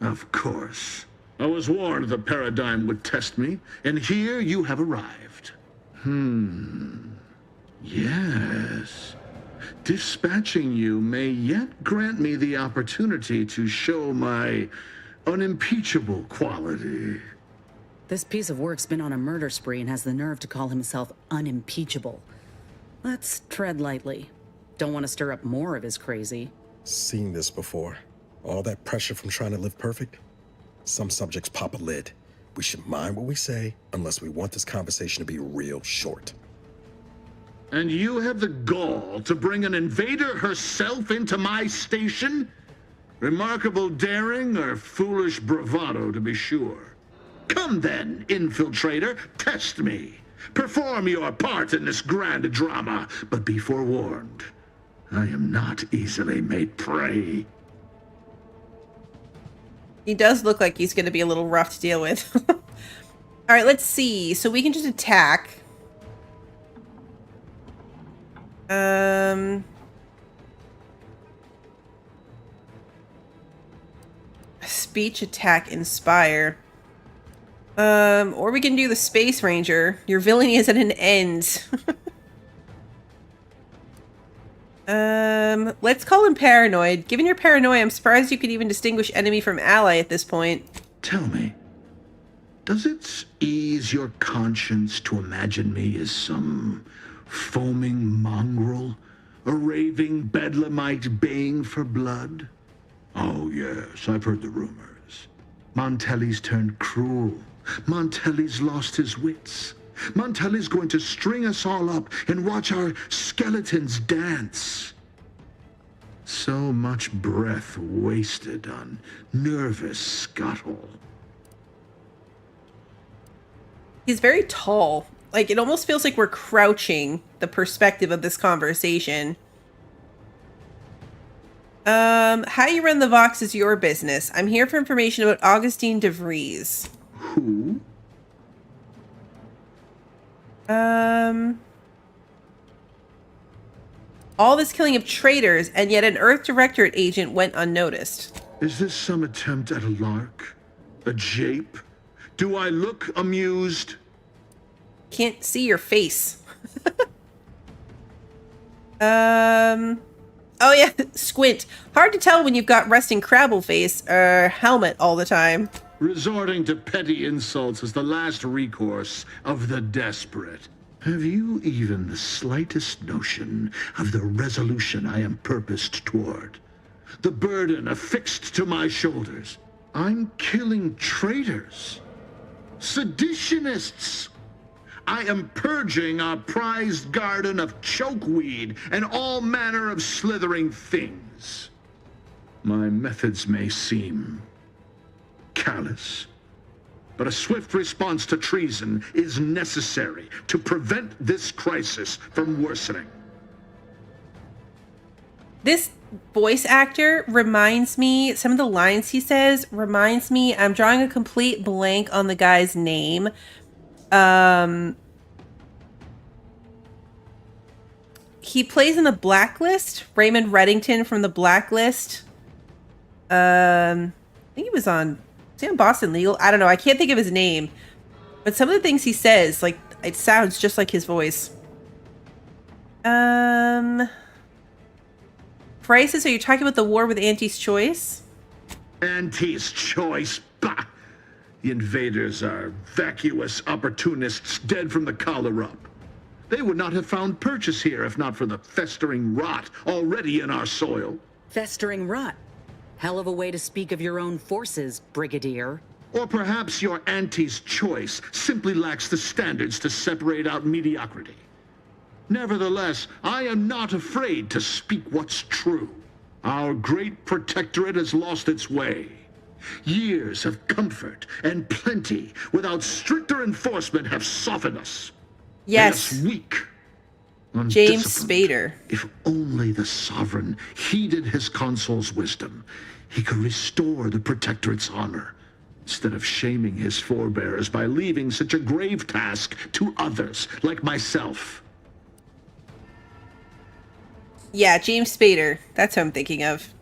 Of course. I was warned the paradigm would test me, and here you have arrived. Yes. Dispatching you may yet grant me the opportunity to show my unimpeachable quality. This piece of work's been on a murder spree and has the nerve to call himself unimpeachable. Let's tread lightly. Don't want to stir up more of his crazy. Seen this before. All that pressure from trying to live perfect. Some subjects pop a lid. We should mind what we say unless we want this conversation to be real short. And you have the gall to bring an invader herself into my station? Remarkable daring or foolish bravado, to be sure. Come then, infiltrator, test me. Perform your part in this grand drama, but be forewarned. I am not easily made prey. He does look like he's going to be a little rough to deal with. Alright, let's see. So we can just attack. Speech, attack, inspire. Or we can do the Space Ranger. Your villainy is at an end. Let's call him Paranoid. Given your paranoia, I'm surprised you could even distinguish enemy from ally at this point. Tell me, does it ease your conscience to imagine me as some foaming mongrel, a raving bedlamite baying for blood? Oh yes, I've heard the rumors. Montelli's turned cruel. Montelli's lost his wits. Montelli's going to string us all up and watch our skeletons dance. So much breath wasted on nervous scuttle. He's very tall. Like, it almost feels like we're crouching the perspective of this conversation. How you run the Vox is your business. I'm here for information about Augustine de Vries. Who? All this killing of traitors, and yet an Earth Directorate agent went unnoticed. Is this some attempt at a lark? A jape? Do I look amused? Can't see your face. Oh yeah, squint. Hard to tell when you've got resting crabble face or helmet all the time. Resorting to petty insults is the last recourse of the desperate. Have you even the slightest notion of the resolution I am purposed toward? The burden affixed to my shoulders? I'm killing traitors, seditionists. I am purging our prized garden of chokeweed and all manner of slithering things. My methods may seem callous, but a swift response to treason is necessary to prevent this crisis from worsening. This voice actor reminds me, some of the lines he says reminds me, I'm drawing a complete blank on the guy's name. He plays in the Blacklist. Raymond Reddington from the Blacklist. I think he was on Boston Legal. I don't know. I can't think of his name. But some of the things he says, like, it sounds just like his voice. Prices, are you talking about the war with Auntie's Choice? Auntie's Choice? Bah! The invaders are vacuous opportunists dead from the collar up. They would not have found purchase here if not for the festering rot already in our soil. Festering rot? Hell of a way to speak of your own forces, Brigadier. Or perhaps your Auntie's Choice simply lacks the standards to separate out mediocrity. Nevertheless, I am not afraid to speak what's true. Our great protectorate has lost its way. Years of comfort and plenty without stricter enforcement have softened us. Yes. Made us weak. James undisciplined. Spader. If only the Sovereign heeded his consul's wisdom, he could restore the Protectorate's honor, instead of shaming his forebears by leaving such a grave task to others, like myself. Yeah, James Spader. That's who I'm thinking of.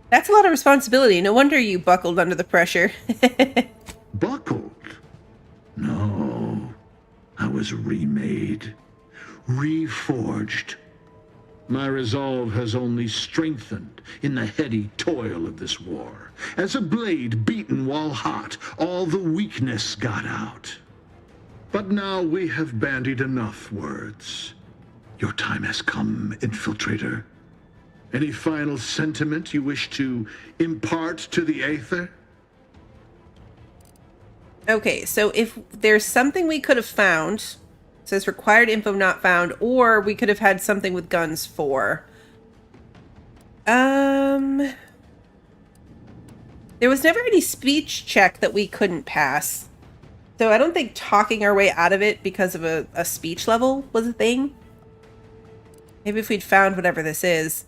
That's a lot of responsibility. No wonder you buckled under the pressure. Buckled? No. I was remade. Reforged. My resolve has only strengthened in the heady toil of this war. As a blade beaten while hot, all the weakness got out. But now we have bandied enough words. Your time has come, Infiltrator. Any final sentiment you wish to impart to the Aether? Okay, so if there's something we could have found, it says required info not found, or we could have had something with guns for. There was never any speech check that we couldn't pass. So I don't think talking our way out of it because of a speech level was a thing. Maybe if we'd found whatever this is.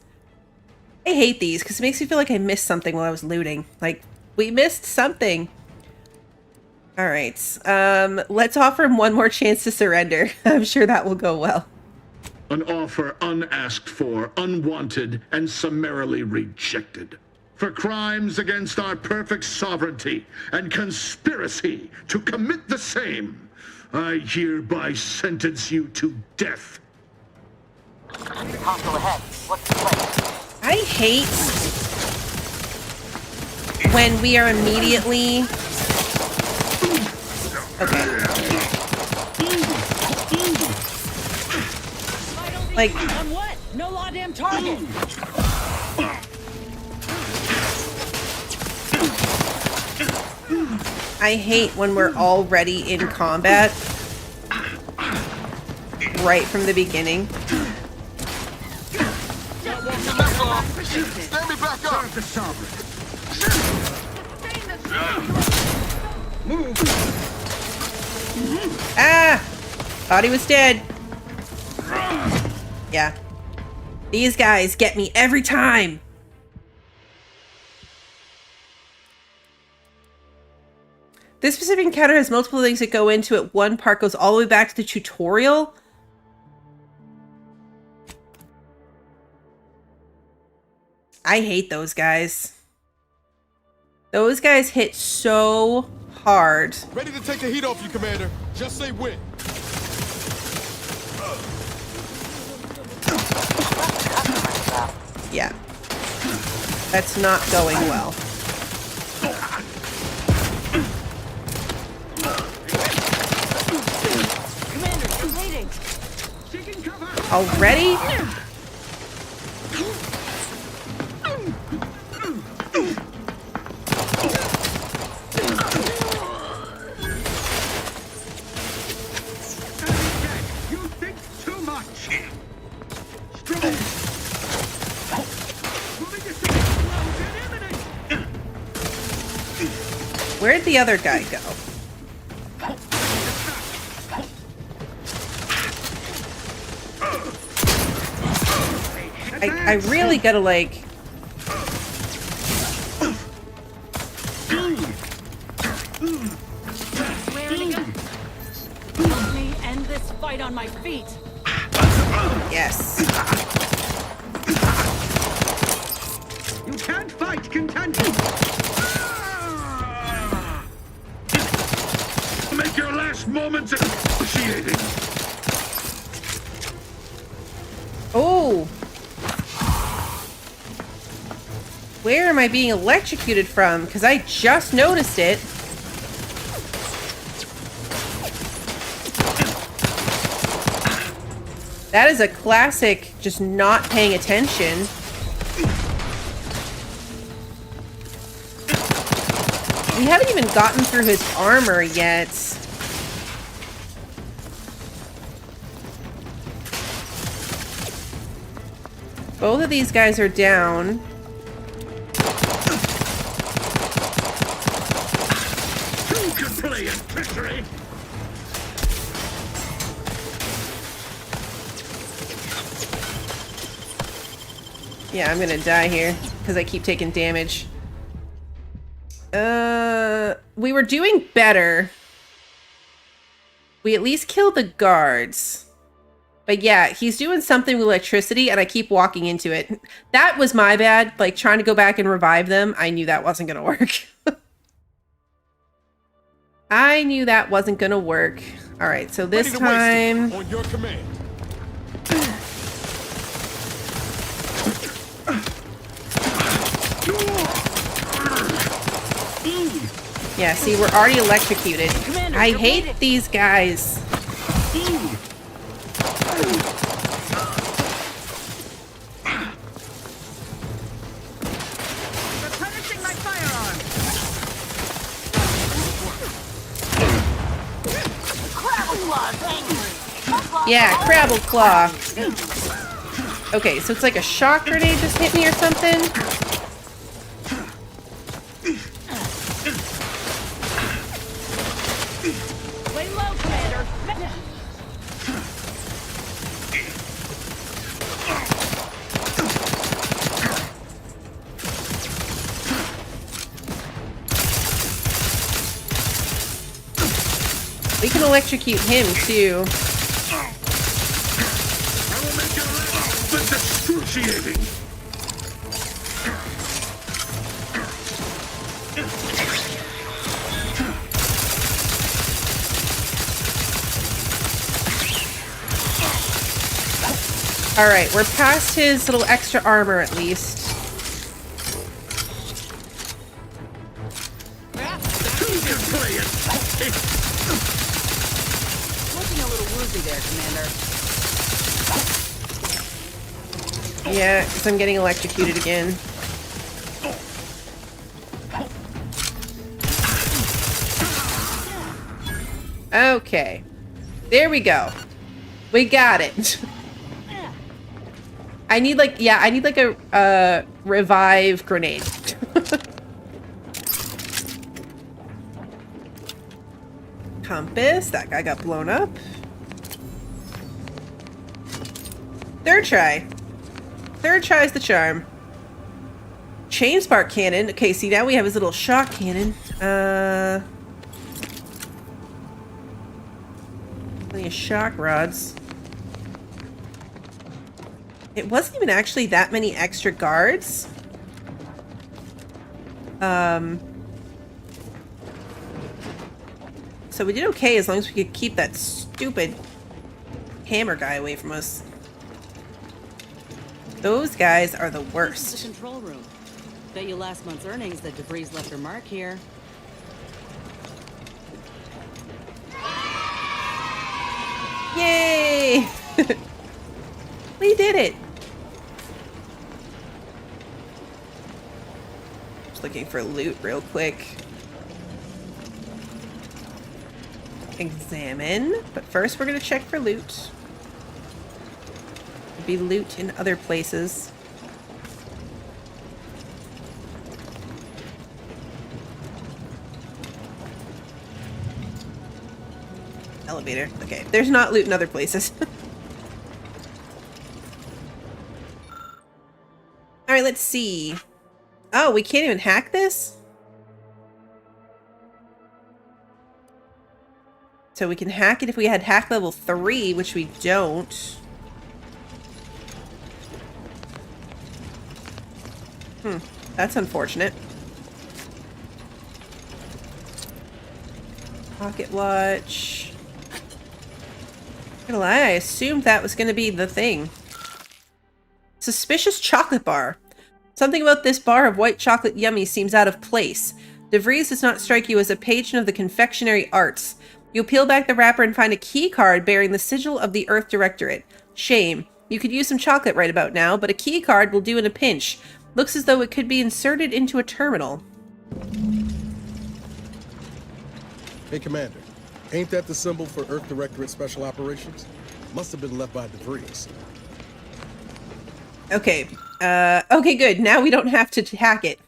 I hate these because it makes me feel like I missed something while I was looting. Like, we missed something. All right. Let's offer him one more chance to surrender. I'm sure that will go well. An offer unasked for, unwanted, and summarily rejected. For crimes against our perfect sovereignty and conspiracy to commit the same, I hereby sentence you to death. Hostile ahead. What's the plan? I hate when we are immediately... Okay. Like... On what? No law damn target! I hate when we're already in combat. Right from the beginning. Stand me back up! The Sovereign. Move! Ah! Thought he was dead. Yeah. These guys get me every time. This specific encounter has multiple things that go into it. One part goes all the way back to the tutorial. I hate those guys. Those guys hit so hard. Ready to take the heat off you, Commander. Just say when. Yeah. That's not going well. Commander, you're bleeding. Already? You think too much. Where'd the other guy go? I really gotta, like... Help me end this fight on my feet. Yes. You can't fight contention. Make your last moments excruciating. Oh! Where am I being electrocuted from? Because I just noticed it. That is a classic just not paying attention. We haven't even gotten through his armor yet. Both of these guys are down. Who can play at treachery? Yeah, I'm gonna die here because I keep taking damage. We were doing better. We at least killed the guards. But yeah, he's doing something with electricity and I keep walking into it. That was my bad. Like trying to go back and revive them. I knew that wasn't gonna work. I knew that wasn't gonna work. All right, so this time... On your command. Yeah, see, we're already electrocuted. Commander, I hate these guys. Replenishing my firearm. Yeah, Crabble Claw. Okay, so it's like a shock grenade just hit me or something. Lay low, Commander. We can electrocute him too. I will make your life excruciating. All right, we're past his little extra armor at least. Looking a little woozy there, Commander. Yeah, because I'm getting electrocuted again. Okay. There we go. We got it. I need like, yeah, I need like a revive grenade. Compass. That guy got blown up. Third try. Third try's the charm. Chain spark cannon. Okay, see now we have his little shock cannon. Plenty of shock rods. It wasn't even actually that many extra guards. So we did okay as long as we could keep that stupid hammer guy away from us. Those guys are the This is worst. the control room. Bet you last month's earnings that debris left her mark here. Yay! We did it! Just looking for loot real quick. Examine. But first we're gonna check for loot. Could be loot in other places. Elevator. Okay, there's not loot in other places. Alright, let's see. Oh, we can't even hack this? So we can hack it if we had hack level 3, which we don't. That's unfortunate. Pocket watch. Not gonna lie, I assumed that was gonna be the thing. Suspicious chocolate bar. Something about this bar of white chocolate yummy seems out of place. DeVries does not strike you as a patron of the confectionery arts. You peel back the wrapper and find a key card bearing the sigil of the Earth Directorate. Shame. You could use some chocolate right about now, but a key card will do in a pinch. Looks as though it could be inserted into a terminal. Hey, Commander. Ain't that the symbol for Earth Directorate Special Operations? Must have been left by DeVries. Okay. Okay, good. Now we don't have to hack it.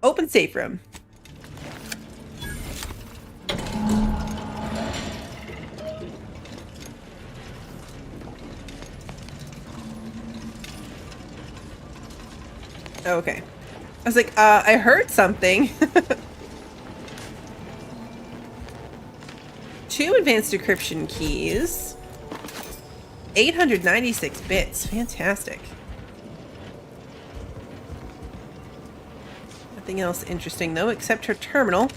Open safe room. Okay. I was like, I heard something. 2 advanced decryption keys. 896 bits. Fantastic. Nothing else interesting, though, except her terminal.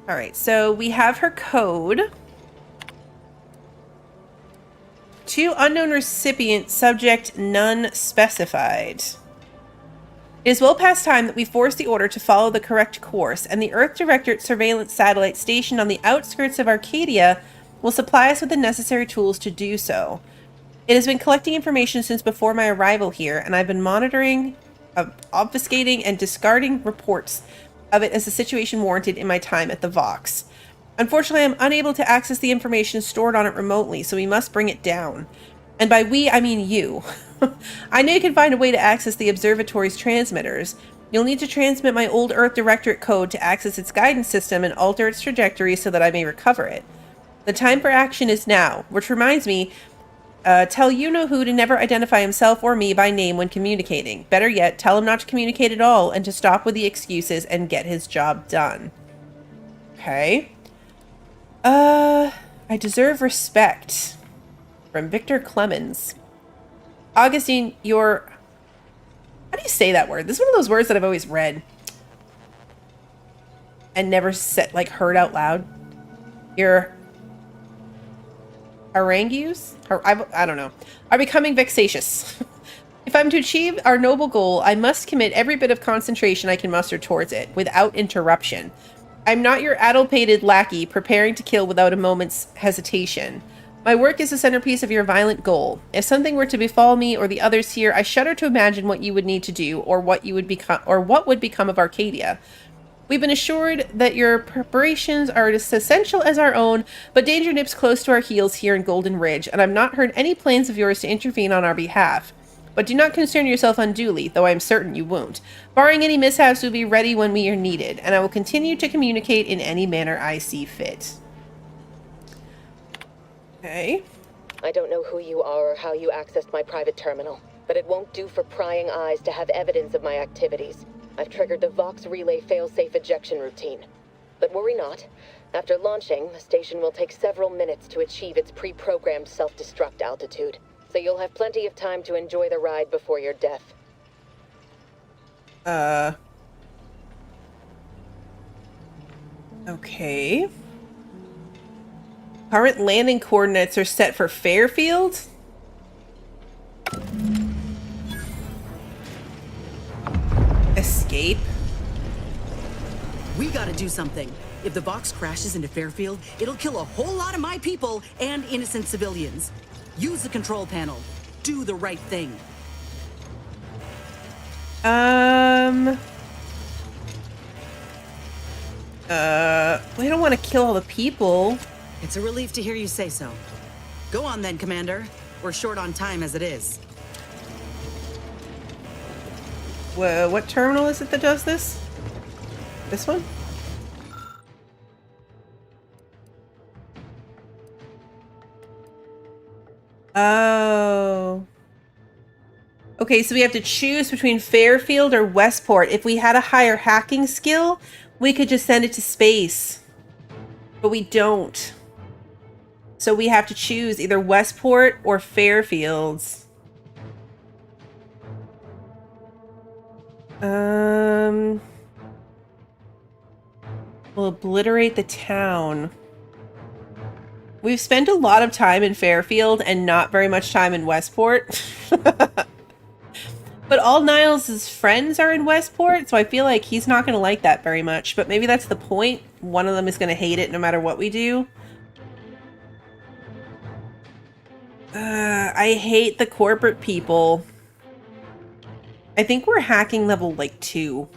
Alright, so we have her code. 2 unknown recipient, subject none specified. It is well past time that we force the Order to follow the correct course, and the Earth Directorate surveillance satellite stationed on the outskirts of Arcadia will supply us with the necessary tools to do so. It has been collecting information since before my arrival here, and I've been monitoring, obfuscating, and discarding reports of it as the situation warranted in my time at the Vox. Unfortunately, I'm unable to access the information stored on it remotely, so we must bring it down. And by we, I mean you. I know you can find a way to access the observatory's transmitters. You'll need to transmit my old Earth Directorate code to access its guidance system and alter its trajectory so that I may recover it. The time for action is now, which reminds me, tell you-know-who to never identify himself or me by name when communicating. Better yet, tell him not to communicate at all and to stop with the excuses and get his job done. Okay. I deserve respect. From Victor Clemens. Augustine, you're... How do you say that word? This is one of those words that I've always read. And never said, like, heard out loud. Your... harangues? I don't know. Are becoming vexatious. If I'm to achieve our noble goal, I must commit every bit of concentration I can muster towards it, without interruption. I'm not your addle-pated lackey, preparing to kill without a moment's hesitation. My work is the centerpiece of your violent goal. If something were to befall me or the others here, I shudder to imagine what you would need to do, or what would become of Arcadia. We've been assured that your preparations are as essential as our own, but danger nips close to our heels here in Golden Ridge, and I've not heard any plans of yours to intervene on our behalf. But do not concern yourself unduly, though I am certain you won't. Barring any mishaps, we'll be ready when we are needed, and I will continue to communicate in any manner I see fit. Okay. I don't know who you are or how you accessed my private terminal, but it won't do for prying eyes to have evidence of my activities. I've triggered the Vox Relay failsafe ejection routine. But worry not. After launching, the station will take several minutes to achieve its pre-programmed self-destruct altitude, so you'll have plenty of time to enjoy the ride before your death. Okay. Current landing coordinates are set for Fairfield? Escape? We gotta do something. If the Vox crashes into Fairfield, it'll kill a whole lot of my people and innocent civilians. Use the control panel. Do the right thing. We don't want to kill all the people. It's a relief to hear you say so. Go on then, Commander. We're short on time as it is. Whoa, what terminal is it that does this? This one? Oh. Okay, so we have to choose between Fairfield or Westport. If we had a higher hacking skill, we could just send it to space. But we don't. So we have to choose either Westport or Fairfields. We'll obliterate the town. We've spent a lot of time in Fairfield and not very much time in Westport. But all Niles' friends are in Westport, so I feel like he's not going to like that very much. But maybe that's the point. One of them is going to hate it no matter what we do. I hate the corporate people. I think we're hacking level like 2.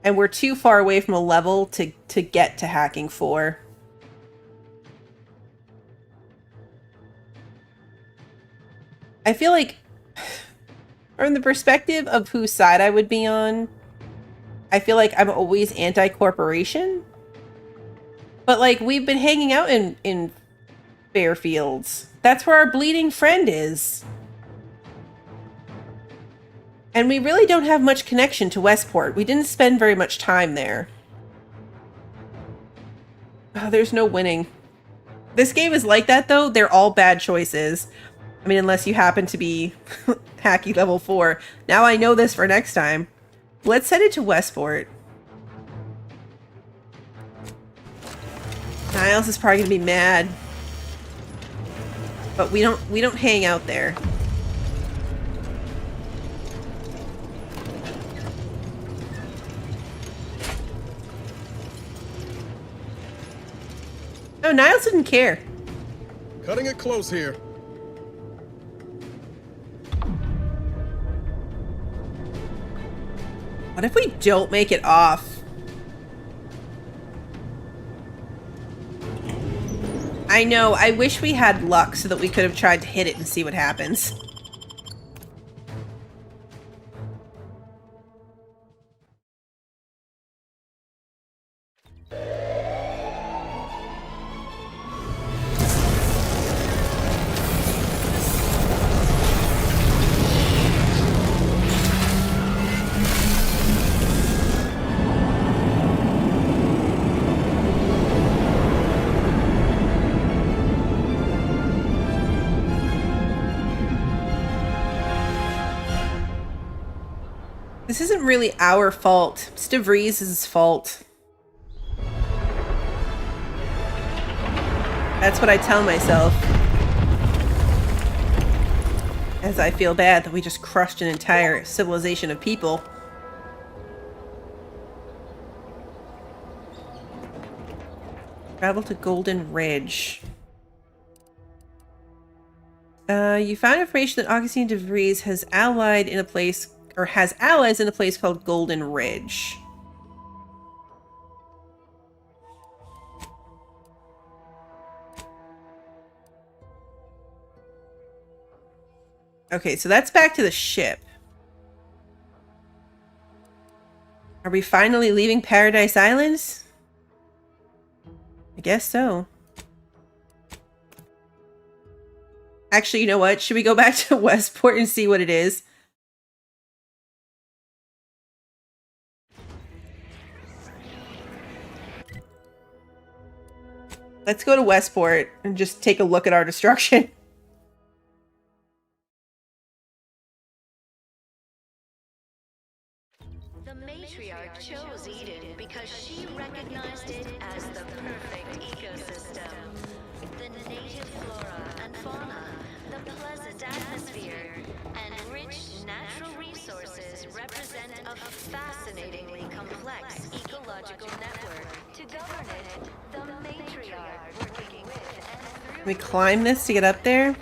And we're too far away from a level to get to hacking 4. I feel like, from the perspective of whose side I would be on, I feel like I'm always anti-corporation. But like, we've been hanging out in Fairfields. That's where our bleeding friend is. And we really don't have much connection to Westport. We didn't spend very much time there. Oh, there's no winning. This game is like that, though. They're all bad choices. I mean, unless you happen to be hacky level 4. Now I know this for next time. Let's send it to Westport. Niles is probably gonna be mad. But we don't hang out there. Oh, Niles didn't care. Cutting it close here. What if we don't make it off? I know, I wish we had luck so that we could have tried to hit it and see what happens. This isn't really our fault. It's DeVries' fault. That's what I tell myself. As I feel bad that we just crushed an entire civilization of people. Travel to Golden Ridge. You found information that Augustine DeVries has allied in a place, or has allies in a place called Golden Ridge. Okay, so that's back to the ship. Are we finally leaving Paradise Islands? I guess so. Actually, you know what? Should we go back to Westport and see what it is? Let's go to Westport and just take a look at our destruction. The matriarch chose Eden because she recognized it as the perfect ecosystem. The native flora and fauna, the pleasant atmosphere, and rich natural resources represent a fascinatingly complex ecological network. To govern it, the matriarch working with and through Can we climb this to get up there?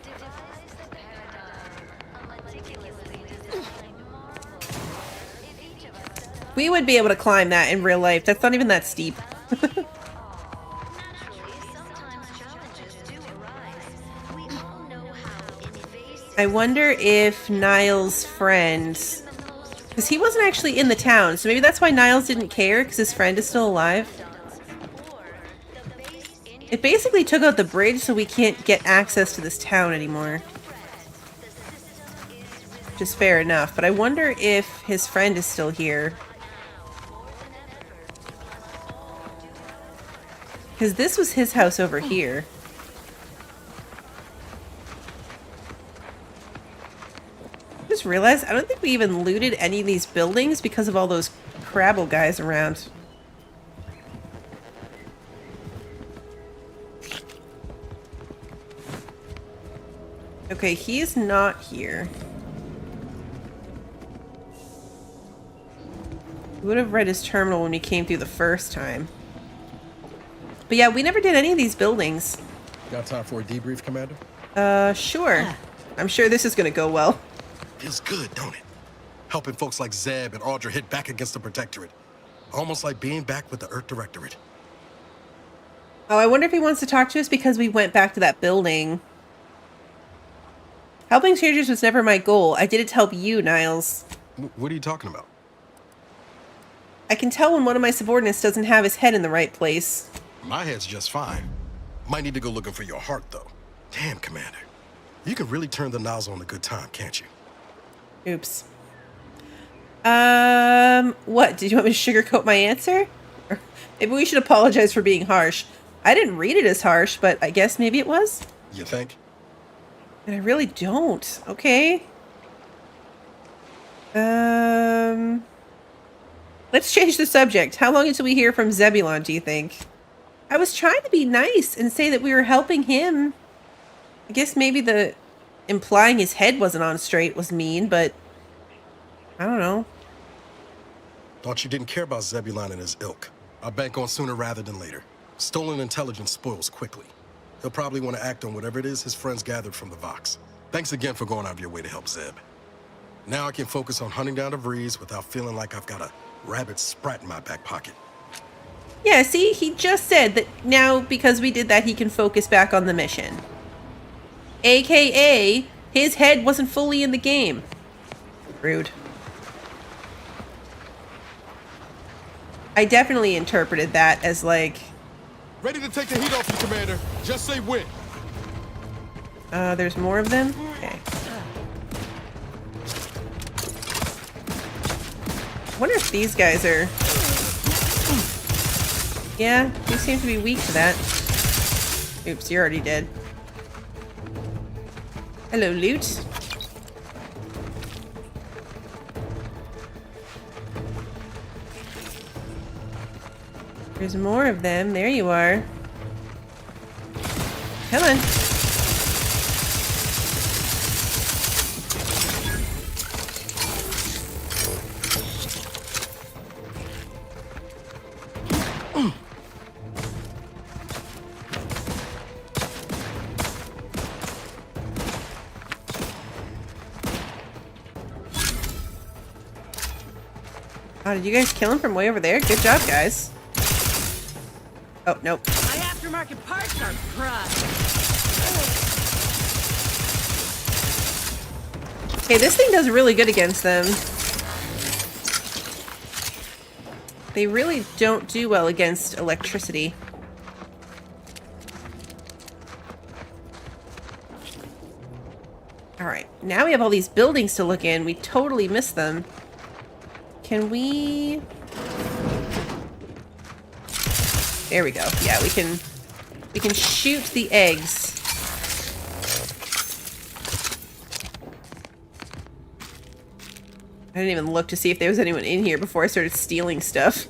We would be able to climb that in real life. That's not even that steep. I wonder if Niles' friend... Because he wasn't actually in the town, so maybe that's why Niles didn't care, because his friend is still alive. It basically took out the bridge, so we can't get access to this town anymore. Which is fair enough, but I wonder if his friend is still here. Because this was his house over here. I just realized I don't think we even looted any of these buildings because of all those Crabble guys around. Okay, he's not here. We would have read his terminal when we came through the first time. But yeah, we never did any of these buildings. Got time for a debrief, Commander? Sure. I'm sure this is gonna go well. Feels good, don't it? Helping folks like Zeb and Audra hit back against the Protectorate. Almost like being back with the Earth Directorate. Oh, I wonder if he wants to talk to us because we went back to that building. Helping strangers was never my goal. I did it to help you, Niles. What are you talking about? I can tell when one of my subordinates doesn't have his head in the right place. My head's just fine. Might need to go looking for your heart, though. Damn, Commander. You can really turn the nozzle on a good time, can't you? Oops. What? Did you want me to sugarcoat my answer? Or maybe we should apologize for being harsh. I didn't read it as harsh, but I guess maybe it was. You think? And I really don't. Okay. Let's change the subject. How long until we hear from Zebulon, do you think? I was trying to be nice and say that we were helping him. I guess maybe the implying his head wasn't on straight was mean, but I don't know. Thought you didn't care about Zebulon and his ilk. I'll bank on sooner rather than later. Stolen intelligence spoils quickly. He'll probably want to act on whatever it is his friends gathered from the Vox. Thanks again for going out of your way to help Zeb. Now I can focus on hunting down the Vrees without feeling like I've got a rabid sprat in my back pocket. Yeah, see, he just said that now because we did that, he can focus back on the mission. AKA, his head wasn't fully in the game. Rude. I definitely interpreted that as like... Ready to take the heat off you, Commander. Just say when. There's more of them? Okay. I wonder if these guys are... Yeah, they seem to be weak to that. Oops, you're already dead. Hello, loot. There's more of them. There you are. Come on. Oh, did you guys kill him from way over there? Good job, guys. Oh, nope. My aftermarket parts are crushed. Okay, this thing does really good against them. They really don't do well against electricity. Alright, now we have all these buildings to look in. We totally missed them. Can we... There we go. Yeah, we can shoot the eggs. I didn't even look to see if there was anyone in here before I started stealing stuff.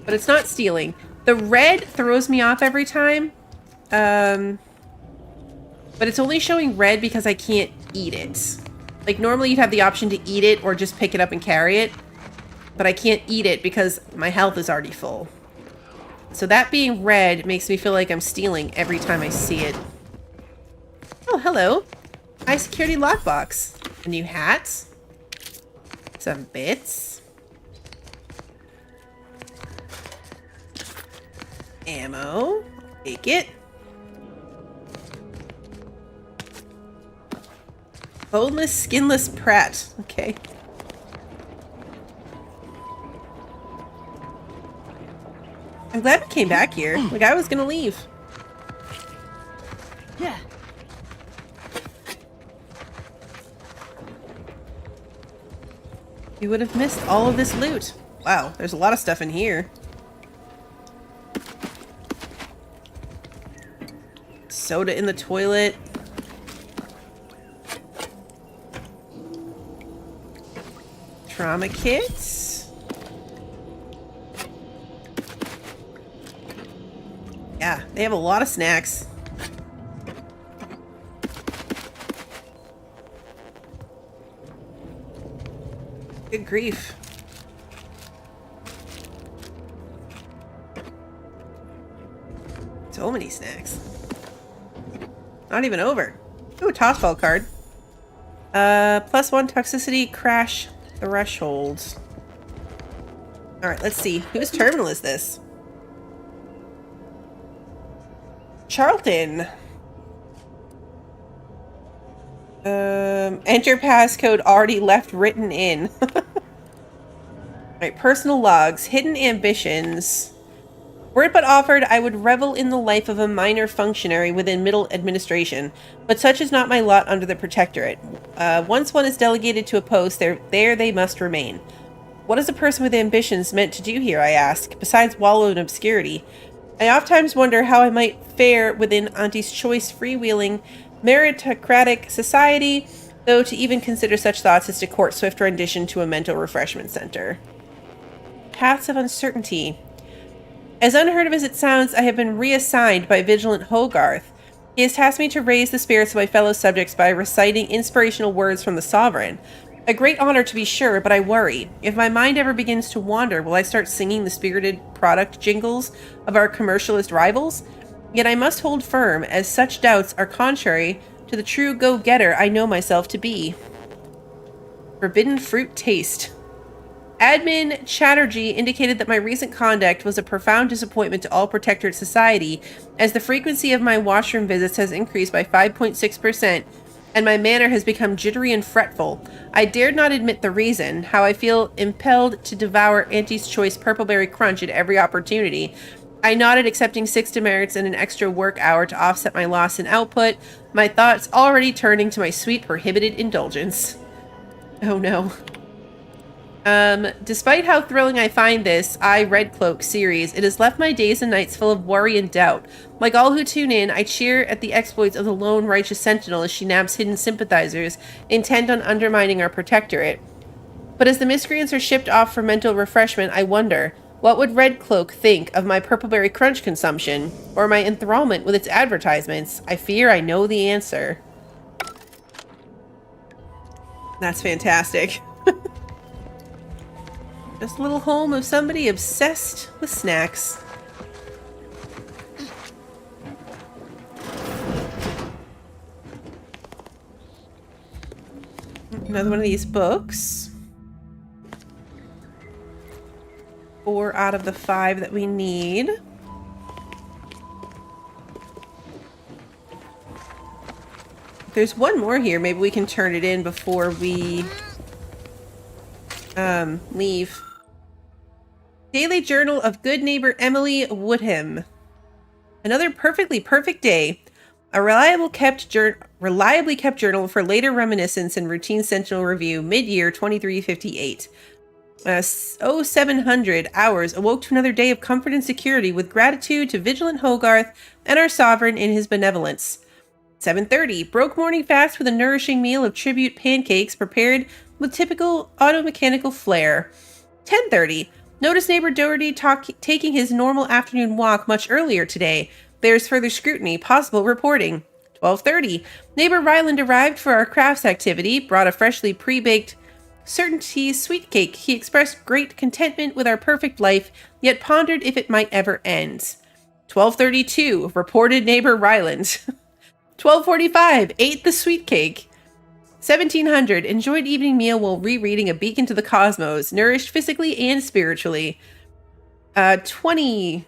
But it's not stealing. The red throws me off every time. But it's only showing red because I can't eat it. Like, normally you'd have the option to eat it or just pick it up and carry it. But I can't eat it because my health is already full. So that being red makes me feel like I'm stealing every time I see it. Oh, hello. High security lockbox. A new hat. Some bits. Ammo. Take it. Boneless, skinless Pratt. Okay. I'm glad we came back here. Like, I was gonna leave. Yeah. You would have missed all of this loot. Wow, there's a lot of stuff in here. Soda in the toilet. Trauma kits. Yeah, they have a lot of snacks. Good grief. So many snacks. Not even over. Ooh, tossball card. +1 toxicity crash threshold. Alright, let's see. Whose terminal is this? Charlton. Enter passcode already left written in. Alright, personal logs, hidden ambitions. Were it but offered, I would revel in the life of a minor functionary within middle administration, but such is not my lot under the Protectorate. Once one is delegated to a post, there they must remain. What is a person with ambitions meant to do here, I ask, besides wallow in obscurity? I oftentimes wonder how I might fare within Auntie's choice, freewheeling, meritocratic society, though to even consider such thoughts is to court swift rendition to a mental refreshment center. Paths of uncertainty. As unheard of as it sounds, I have been reassigned by Vigilant Hogarth. He has tasked me to raise the spirits of my fellow subjects by reciting inspirational words from the Sovereign. A great honor to be sure, but I worry. If my mind ever begins to wander, will I start singing the spirited product jingles of our commercialist rivals? Yet I must hold firm, as such doubts are contrary to the true go-getter I know myself to be. Forbidden fruit taste. Admin Chatterjee indicated that my recent conduct was a profound disappointment to all Protectorate society, as the frequency of my washroom visits has increased by 5.6%, and my manner has become jittery and fretful. I dared not admit the reason, how I feel impelled to devour Auntie's Choice Purpleberry Crunch at every opportunity. I nodded, accepting 6 demerits and an extra work hour to offset my loss in output, my thoughts already turning to my sweet prohibited indulgence. Oh no. Despite how thrilling I find this Red Cloak series, it has left my days and nights full of worry and doubt. Like all who tune in, I cheer at the exploits of the lone righteous sentinel as she nabs hidden sympathizers, intent on undermining our Protectorate. But as the miscreants are shipped off for mental refreshment, I wonder, what would Red Cloak think of my Purpleberry Crunch consumption, or my enthrallment with its advertisements? I fear I know the answer. That's fantastic. Just a little home of somebody obsessed with snacks. Another one of these books. 4 out of the 5 that we need. If there's one more here, maybe we can turn it in before we leave. Daily Journal of Good Neighbor Emily Woodham. Another perfectly perfect day. A reliably kept journal for later reminiscence and routine sentinel review, mid-year 2358. 0700 hours awoke to another day of comfort and security with gratitude to Vigilant Hogarth and our Sovereign in his benevolence. 7:30 broke morning fast with a nourishing meal of tribute pancakes prepared with typical automechanical flair. 10:30 noticed neighbor Doherty taking his normal afternoon walk much earlier today. There's further scrutiny, possible reporting. 12:30 neighbor Ryland arrived for our crafts activity, brought a freshly pre-baked certainty sweet cake. He expressed great contentment with our perfect life, yet pondered if it might ever end. 12:32 reported neighbor Ryland. 12:45 ate the sweet cake. 1700 enjoyed evening meal while rereading A Beacon to the Cosmos, nourished physically and spiritually. 2000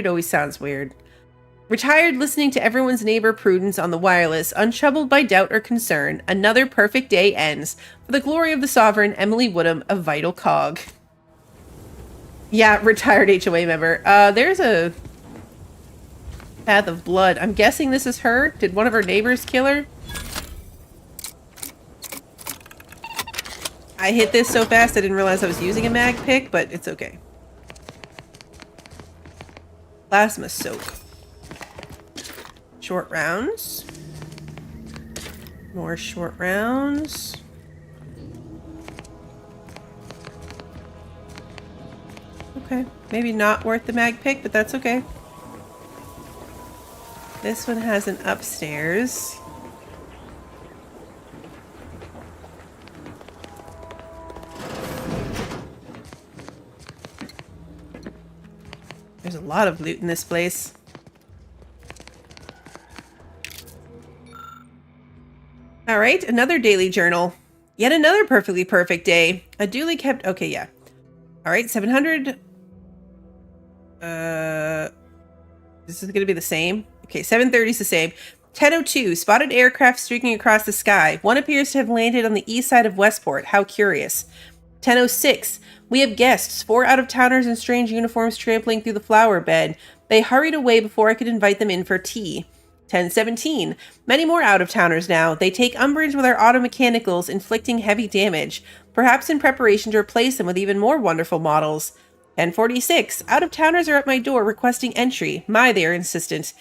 always sounds weird. Retired listening to everyone's neighbor Prudence on the wireless, untroubled by doubt or concern. Another perfect day ends. For the glory of the Sovereign, Emily Woodham, a vital cog. Yeah, retired HOA member. There's a Path of Blood. I'm guessing this is her. Did one of her neighbors kill her? I hit this so fast I didn't realize I was using a mag pick, but it's okay. Plasma soak. Short rounds. More short rounds. Okay, maybe not worth the mag pick, but that's okay. This one has an upstairs. There's a lot of loot in this place. All right, another daily journal. Yet another perfectly perfect day. A duly kept... Okay, yeah. All right, 700. This is going to be the same. Okay, 730 is the same. 10:02, spotted aircraft streaking across the sky. One appears to have landed on the east side of Westport. How curious. 10:06. We have guests, 4 out-of-towners in strange uniforms trampling through the flower bed. They hurried away before I could invite them in for tea. 10:17. Many more out-of-towners now. They take umbrage with our auto mechanicals, inflicting heavy damage, perhaps in preparation to replace them with even more wonderful models. 10:46. Out-of-towners are at my door requesting entry. My, they are insistent.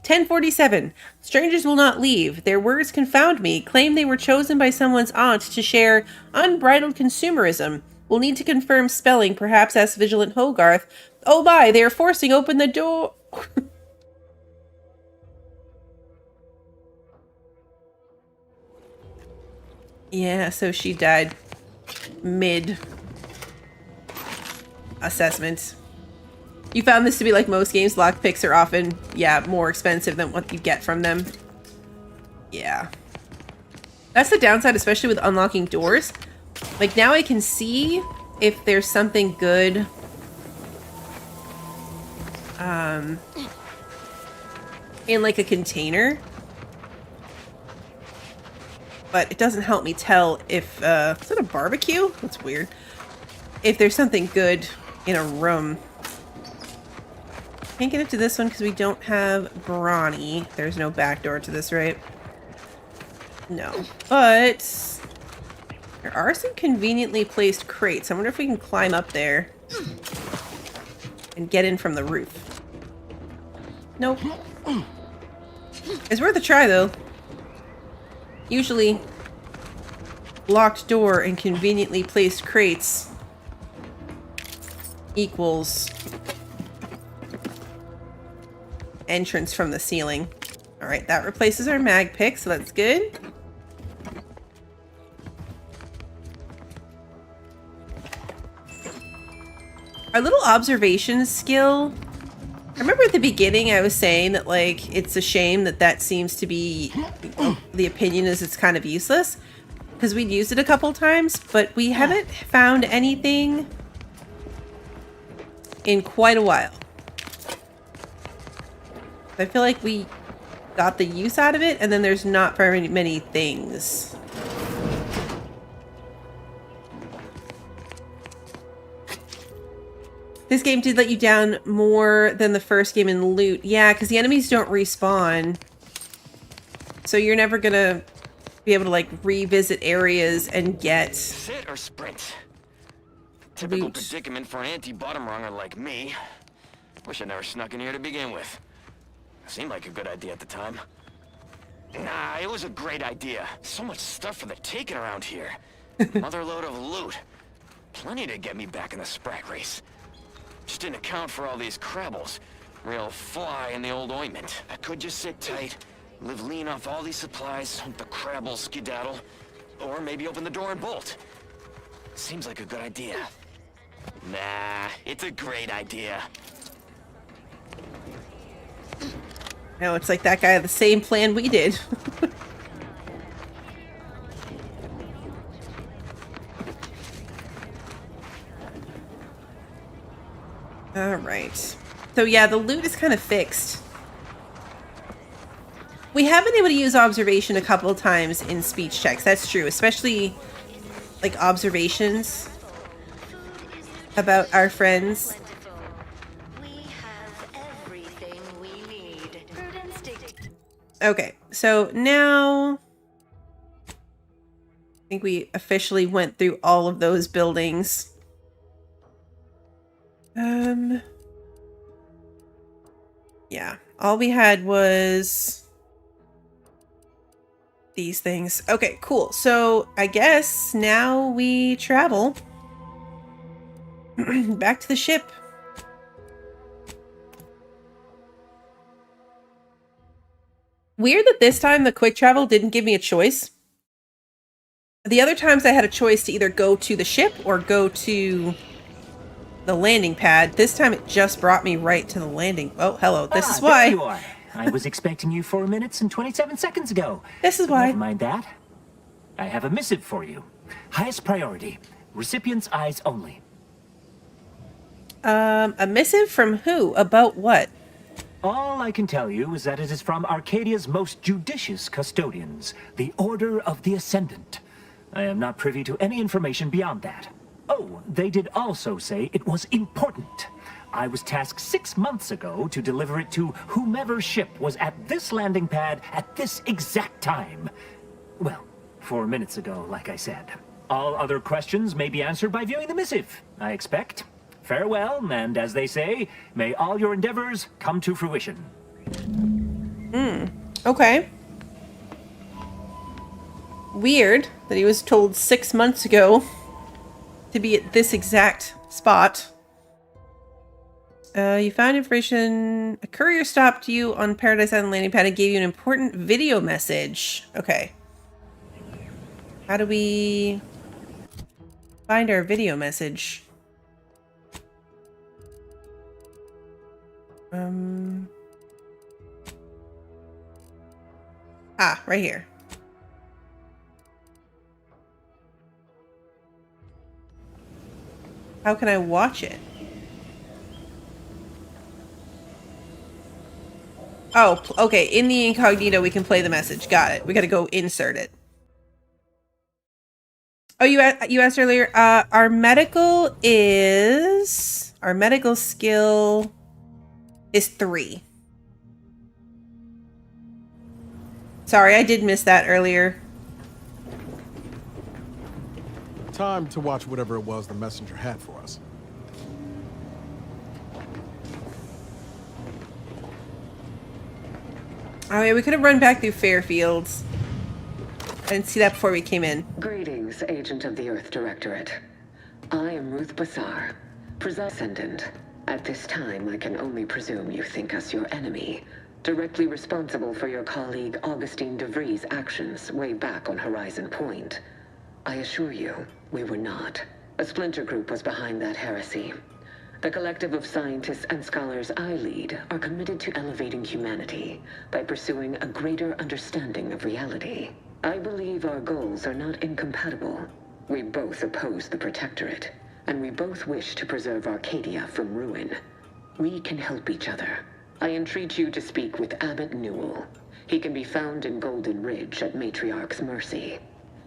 10:47. Strangers will not leave. Their words confound me. Claim they were chosen by someone's aunt to share unbridled consumerism. Will need to confirm spelling, perhaps ask Vigilant Hogarth. Oh my, they are forcing open the door. Yeah, so she died mid assessment. You found this to be like most games, lockpicks are often, yeah, more expensive than what you get from them. Yeah. That's the downside, especially with unlocking doors. Like, now I can see if there's something good in like a container. But it doesn't help me tell if, is that a barbecue? That's weird. If there's something good in a room. Can't get into this one because we don't have Brawny. There's no back door to this, right? No. But there are some conveniently placed crates. I wonder if we can climb up there and get in from the roof. Nope. It's worth a try, though. Usually, locked door and conveniently placed crates equals entrance from the ceiling. Alright, that replaces our mag pick, so that's good. Our little observation skill. I remember at the beginning I was saying that, like, it's a shame that that seems to be, the opinion is it's kind of useless. Because we'd used it a couple times, but we haven't found anything in quite a while. I feel like we got the use out of it, and then there's not very many things. This game did let you down more than the first game in loot. Yeah, because the enemies don't respawn. So you're never gonna be able to, like, revisit areas and get sit or sprint. Typical predicament for an anti-bottom runger like me. Wish I never snuck in here to begin with. Seemed like a good idea at the time. Nah, it was a great idea. So much stuff for the taking around here. Mother load of loot. Plenty to get me back in the sprag race. Just didn't account for all these crabbles. Real fly in the old ointment. I could just sit tight, live lean off all these supplies, hope the crabbles skedaddle, or maybe open the door and bolt. Seems like a good idea. Nah, it's a great idea. No, it's like that guy had the same plan we did. Alright. So yeah, the loot is kind of fixed. We have been able to use observation a couple of times in speech checks. That's true, especially like observations about our friends. Okay, so now I think we officially went through all of those buildings. Yeah, all we had was these things. Okay, cool. So I guess now we travel back to the ship. Weird that this time the quick travel didn't give me a choice. The other times I had a choice to either go to the ship or go to the landing pad. This time it just brought me right to the landing. Oh, hello. This is why. There you are. I was expecting you 4 minutes and 27 seconds ago. This is why. Never mind that. I have a missive for you. Highest priority. Recipient's eyes only. A missive from who? About what? All I can tell you is that it is from Arcadia's most judicious custodians, the Order of the Ascendant. I am not privy to any information beyond that. Oh, they did also say it was important. I was tasked 6 months ago to deliver it to whomever ship was at this landing pad at this exact time. Well, 4 minutes ago, like I said. All other questions may be answered by viewing the missive, I expect. Farewell, and as they say, may all your endeavors come to fruition. Okay. Weird that he was told 6 months ago to be at this exact spot. You found information. A courier stopped you on Paradise Island landing pad and gave you an important video message. Okay. How do we find our video message? Ah, right here. How can I watch it? Oh, okay. In the incognito, we can play the message. Got it. We got to go insert it. Oh, you asked earlier. Our medical skill is 3. Sorry, I did miss that earlier. Time to watch whatever it was the messenger had for us. Oh yeah, we could have run back through Fairfields. I didn't see that before we came in. Greetings, Agent of the Earth Directorate. I am Ruth Bassar, Ascendant. At this time, I can only presume you think us your enemy, directly responsible for your colleague Augustine DeVries' actions way back on Horizon Point. I assure you, we were not. A splinter group was behind that heresy. The collective of scientists and scholars I lead are committed to elevating humanity by pursuing a greater understanding of reality. I believe our goals are not incompatible. We both oppose the Protectorate, and we both wish to preserve Arcadia from ruin. We can help each other. I entreat you to speak with Abbot Newell. He can be found in Golden Ridge at Matriarch's mercy.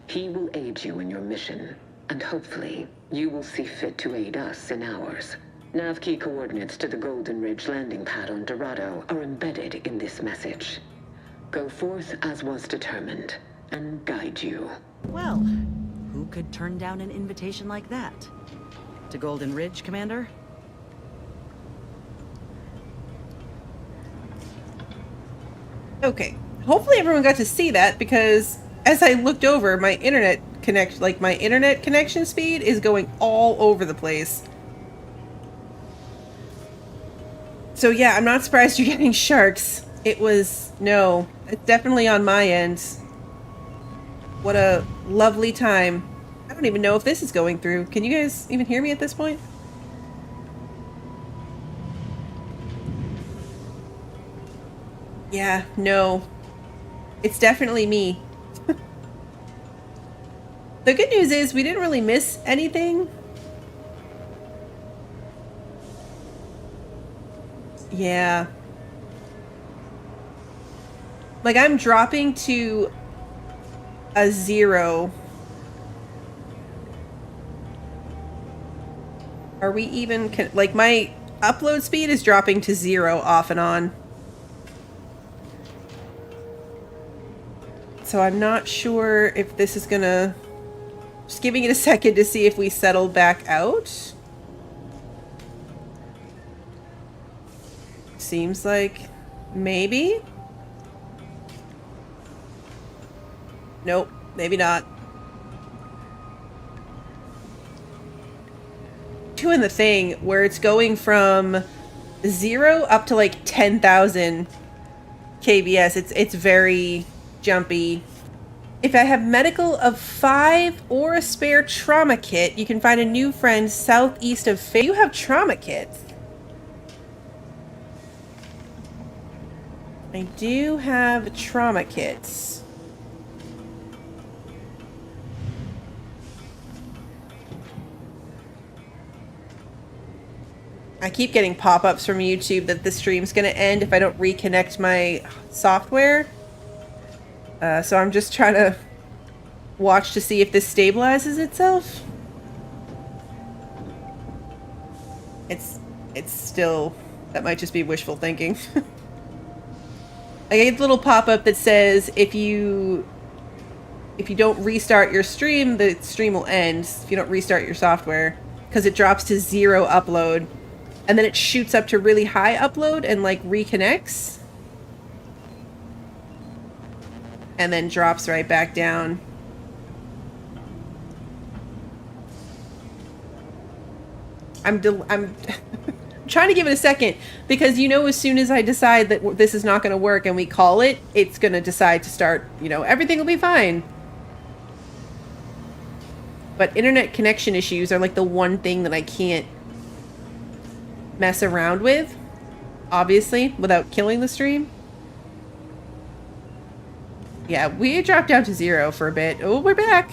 He will aid you in your mission, and hopefully, you will see fit to aid us in ours. Nav key coordinates to the Golden Ridge landing pad on Dorado are embedded in this message. Go forth as was determined, and guide you. Well, who could turn down an invitation like that? To Golden Ridge, Commander? Okay. Hopefully everyone got to see that, because as I looked over, my internet connection speed is going all over the place. So yeah, I'm not surprised you're getting sharks. It's definitely on my end. What a lovely time. I don't even know if this is going through. Can you guys even hear me at this point? Yeah, no. It's definitely me. The good news is we didn't really miss anything. Yeah. Like, I'm dropping to a 0. Are we even... like, my upload speed is dropping to 0 off and on. So I'm not sure if this is gonna... Just giving it a second to see if we settle back out. Seems like maybe. Nope, maybe not. Doing the thing where it's going from 0 up to like 10,000 kbs. It's very jumpy. If I have medical of 5 or a spare trauma kit, you can find a new friend southeast of You have trauma kits. I do have trauma kits. I keep getting pop-ups from YouTube that the stream's gonna end if I don't reconnect my software. So I'm just trying to watch to see if this stabilizes itself. it's still, that might just be wishful thinking. I get a little pop-up that says if you don't restart your stream, the stream will end if you don't restart your software, because it drops to 0 upload, and then it shoots up to really high upload and like reconnects, and then drops right back down. I'm trying to give it a second, because as soon as I decide that this is not going to work and we call it, it's going to decide to start, everything will be fine. But internet connection issues are like the one thing that I can't mess around with, obviously, without killing the stream. Yeah, we dropped down to 0 for a bit. Oh, we're back.